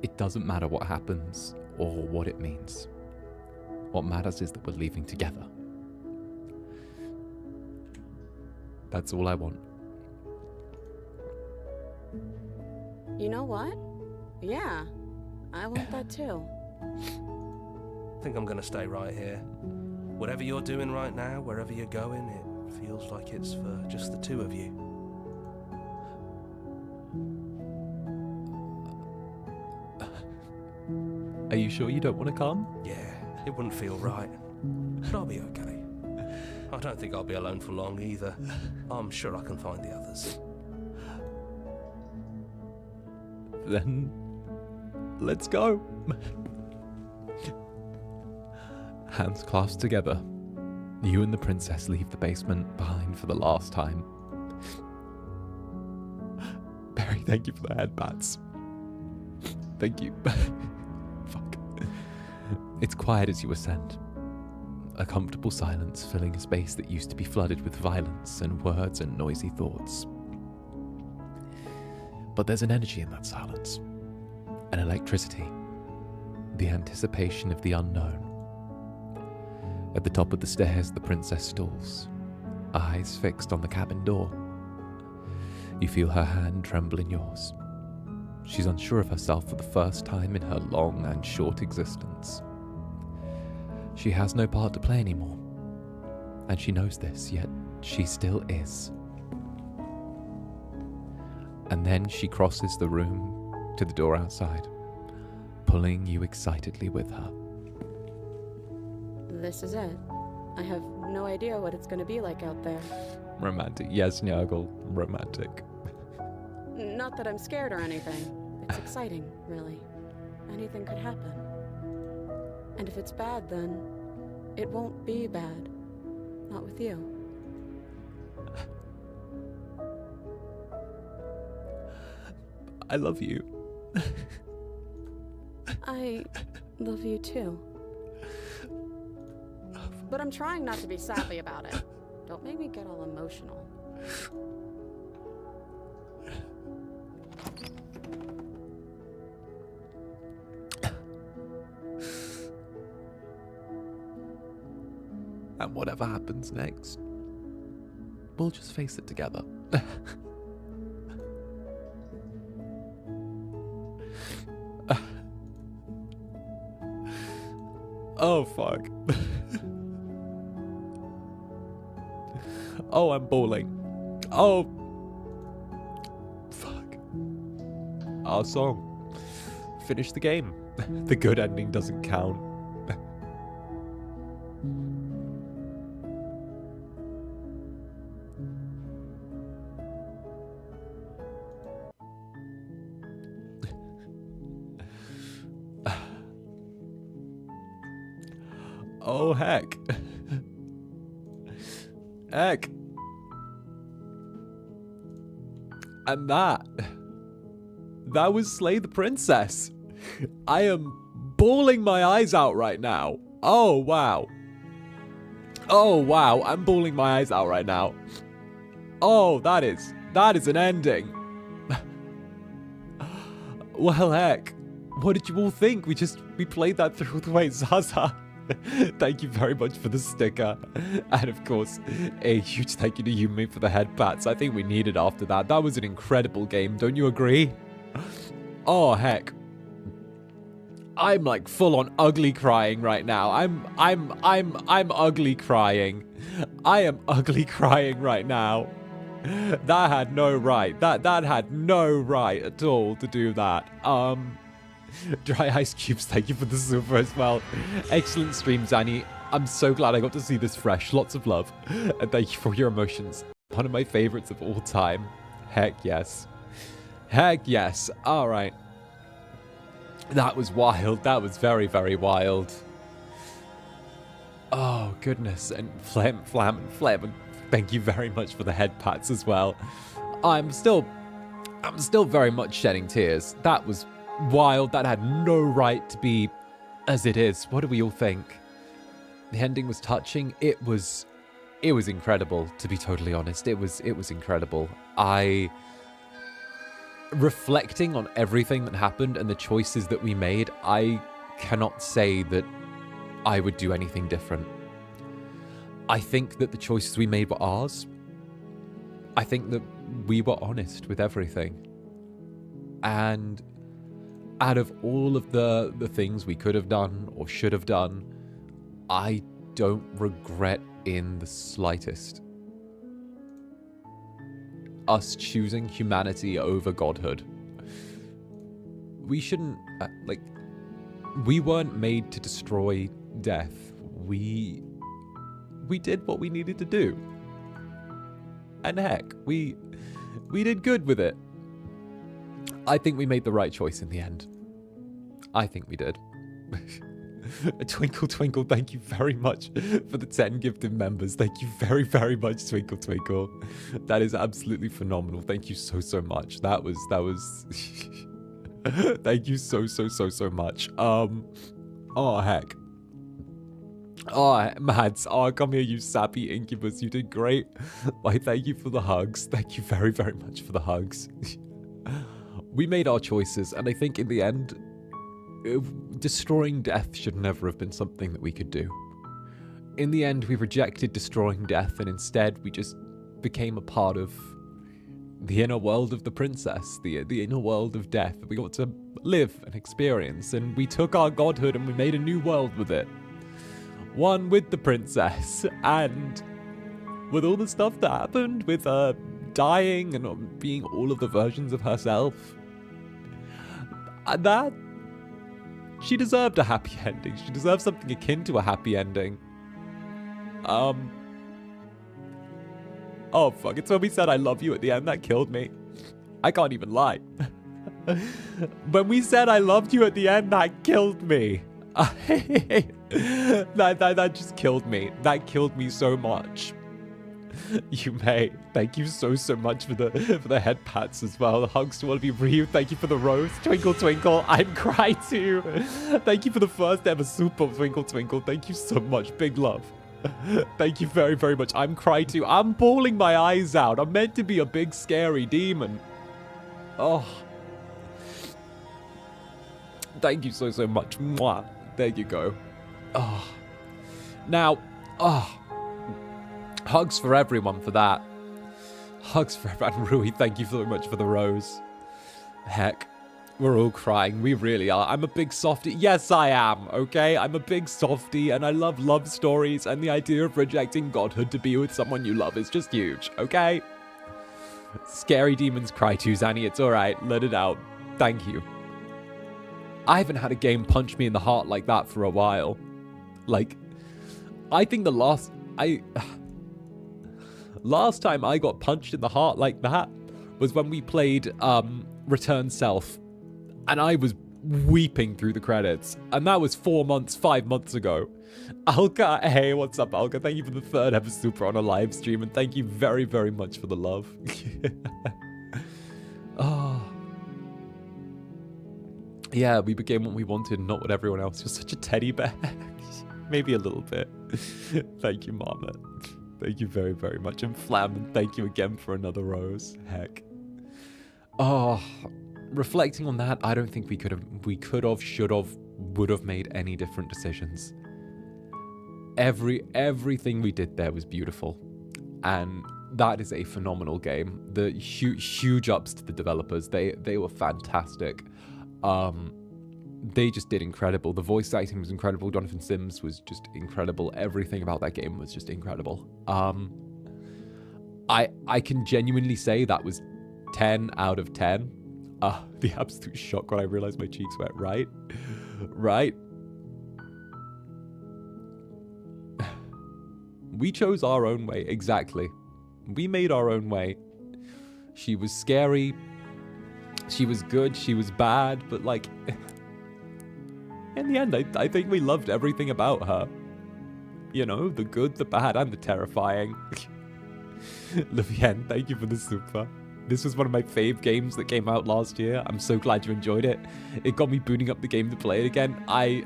It doesn't matter what happens or what it means. What matters is that we're leaving together. That's all I want. You know what? Yeah, I want that too. I think I'm gonna stay right here. Whatever you're doing right now, wherever you're going, it feels like it's for just the two of you. Are you sure you don't want to come? Yeah, it wouldn't feel right. But I'll be okay. I don't think I'll be alone for long either. I'm sure I can find the others. Then let's go. Hands clasped together, you and the princess leave the basement behind for the last time. Barry, thank you for the head pats. Thank you. Fuck. It's quiet as you ascend. A comfortable silence filling a space that used to be flooded with violence and words and noisy thoughts. But there's an energy in that silence, an electricity, the anticipation of the unknown. At the top of the stairs, the princess stalls, eyes fixed on the cabin door. You feel her hand tremble in yours. She's unsure of herself for the first time in her long and short existence. She has no part to play anymore, and she knows this, yet she still is. And then she crosses the room to the door outside, pulling you excitedly with her. This is it. I have no idea what it's going to be like out there. Romantic. Yes, Nurgle. Romantic. Not that I'm scared or anything. It's exciting, really. Anything could happen. And if it's bad, then it won't be bad. Not with you. I love you. I love you too. But I'm trying not to be sappy about it. Don't make me get all emotional. And whatever happens next, we'll just face it together. Oh, fuck. Oh, I'm bawling. Oh. Fuck. Our song. Finish the game. The good ending doesn't count. Oh, heck. Heck. And that was Slay the Princess. I am bawling my eyes out right now. Oh, wow. Oh, wow. I'm bawling my eyes out right now. Oh, that is an ending. Well, heck. What did you all think? We played that through the way, Zaza. Thank you very much for the sticker. And of course, a huge thank you to Yumi for the head pats. I think we needed after that. That was an incredible game, don't you agree? Oh, heck. I'm like full on ugly crying right now. I'm ugly crying. I am ugly crying right now. That had no right. That had no right at all to do that. Dry Ice Cubes, thank you for the super as well. Excellent stream, Zanny. I'm so glad I got to see this fresh. Lots of love. And thank you for your emotions. One of my favorites of all time. Heck yes. Heck yes. All right. That was wild. That was very, very wild. Oh, goodness. And Flam, thank you very much for the head pats as well. I'm still very much shedding tears. That was wild. That had no right to be as it is. What do we all think? The ending was touching. It was incredible, to be totally honest. It was incredible. Reflecting on everything that happened and the choices that we made, I cannot say that I would do anything different. I think that the choices we made were ours. I think that we were honest with everything. And out of all of the things we could have done or should have done, I don't regret in the slightest us choosing humanity over godhood. We shouldn't, we weren't made to destroy death. We did what we needed to do. And heck, we did good with it. I think we made the right choice in the end. I think we did. Twinkle Twinkle, thank you very much for the 10 gifted members. Thank you very, very much, Twinkle Twinkle. That is absolutely phenomenal. Thank you so much. That was thank you so much. Oh heck. Oh, Mads. Oh, come here, you sappy Incubus. You did great. Why, thank you for the hugs. Thank you very, very much for the hugs. We made our choices, and I think in the end, destroying death should never have been something that we could do. In the end, we rejected destroying death, and instead we just became a part of the inner world of the princess, the inner world of death that we got to live and experience, and we took our godhood and we made a new world with it. One with the princess, and with all the stuff that happened, with her dying and being all of the versions of herself, that she deserved a happy ending. She deserved something akin to a happy ending. Oh fuck, it's when we said I love you at the end that killed me. I can't even lie. When we said I loved you at the end, that killed me. That just killed me. That killed me so much. You may. Thank you so much for the head pats as well. The hugs to all of you. Ryu, thank you for the rose. Twinkle Twinkle, I'm cry too. Thank you for the first ever super Twinkle Twinkle. Thank you so much. Big love. Thank you very, very much. I'm cry too. I'm bawling my eyes out. I'm meant to be a big scary demon. Oh. Thank you so much. Mwah. There you go. Oh. Now, hugs for everyone for that. Hugs for everyone. Rui, thank you so much for the rose. Heck, we're all crying. We really are. I'm a big softie. Yes, I am, okay? I'm a big softie, and I love love stories, and the idea of rejecting godhood to be with someone you love is just huge, okay? Scary demons cry too, Zanny. It's alright. Let it out. Thank you. I haven't had a game punch me in the heart like that for a while. Like, I think the last time I got punched in the heart like that was when we played Return Self, and I was weeping through the credits, and that was 5 months ago. Alka, hey, what's up, Alka? Thank you for the 3rd ever super on a live stream, and thank you very, very much for the love. Oh. Yeah, we became what we wanted, not what everyone else. You're such a teddy bear. Maybe a little bit. Thank you, Mama. Thank you very, very much. And Flam, and thank you again for another rose. Heck. Oh, reflecting on that, I don't think we could have, should have, would have made any different decisions. Everything we did there was beautiful. And that is a phenomenal game. The huge ups to the developers. They were fantastic. They just did incredible. The voice acting was incredible. Jonathan Sims was just incredible. Everything about that game was just incredible. I can genuinely say that was 10 out of 10. The absolute shock when I realized my cheeks wet. Right? We chose our own way. Exactly. We made our own way. She was scary. She was good, she was bad, but like, in the end, I think we loved everything about her. You know, the good, the bad, and the terrifying. Levien, thank you for the super. This was one of my fave games that came out last year. I'm so glad you enjoyed it. It got me booting up the game to play it again. I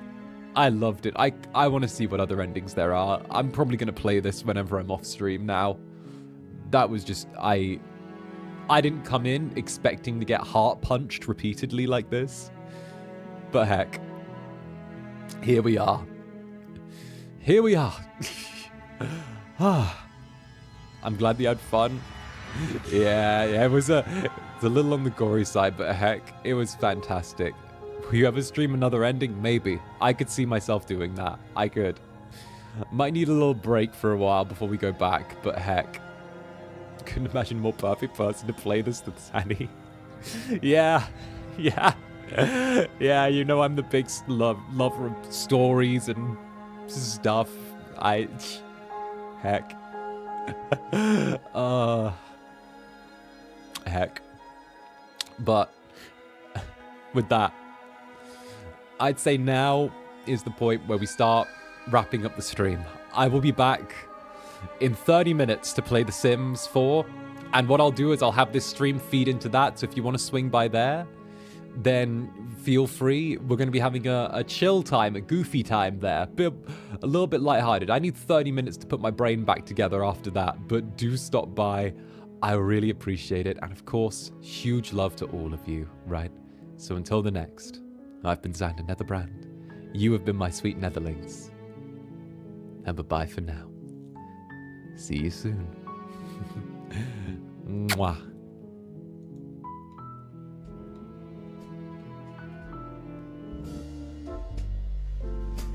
loved it. I want to see what other endings there are. I'm probably going to play this whenever I'm off stream now. That was just, I didn't come in expecting to get heart punched repeatedly like this. But heck, here we are. Here we are. I'm glad you had fun. Yeah, it was a little on the gory side, but heck, it was fantastic. Will you ever stream another ending? Maybe. I could see myself doing that. I could. Might need a little break for a while before we go back, but heck. Couldn't imagine a more perfect person to play this than Sandy. Yeah. Yeah, you know I'm the big lover of stories and stuff. Heck. Heck. But with that, I'd say now is the point where we start wrapping up the stream. I will be back in 30 minutes to play The Sims 4. And what I'll do is I'll have this stream feed into that. So if you want to swing by there, then feel free. We're going to be having a chill time, a goofy time there. A little bit lighthearted. I need 30 minutes to put my brain back together after that. But do stop by. I really appreciate it. And of course, huge love to all of you, right? So until the next, I've been Zander Netherbrand. You have been my sweet Netherlings. And bye-bye for now. See you soon. Mwah.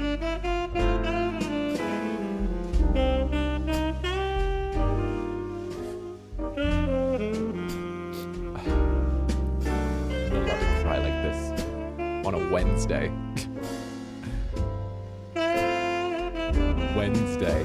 Let it cry like this on a Wednesday. Wednesday.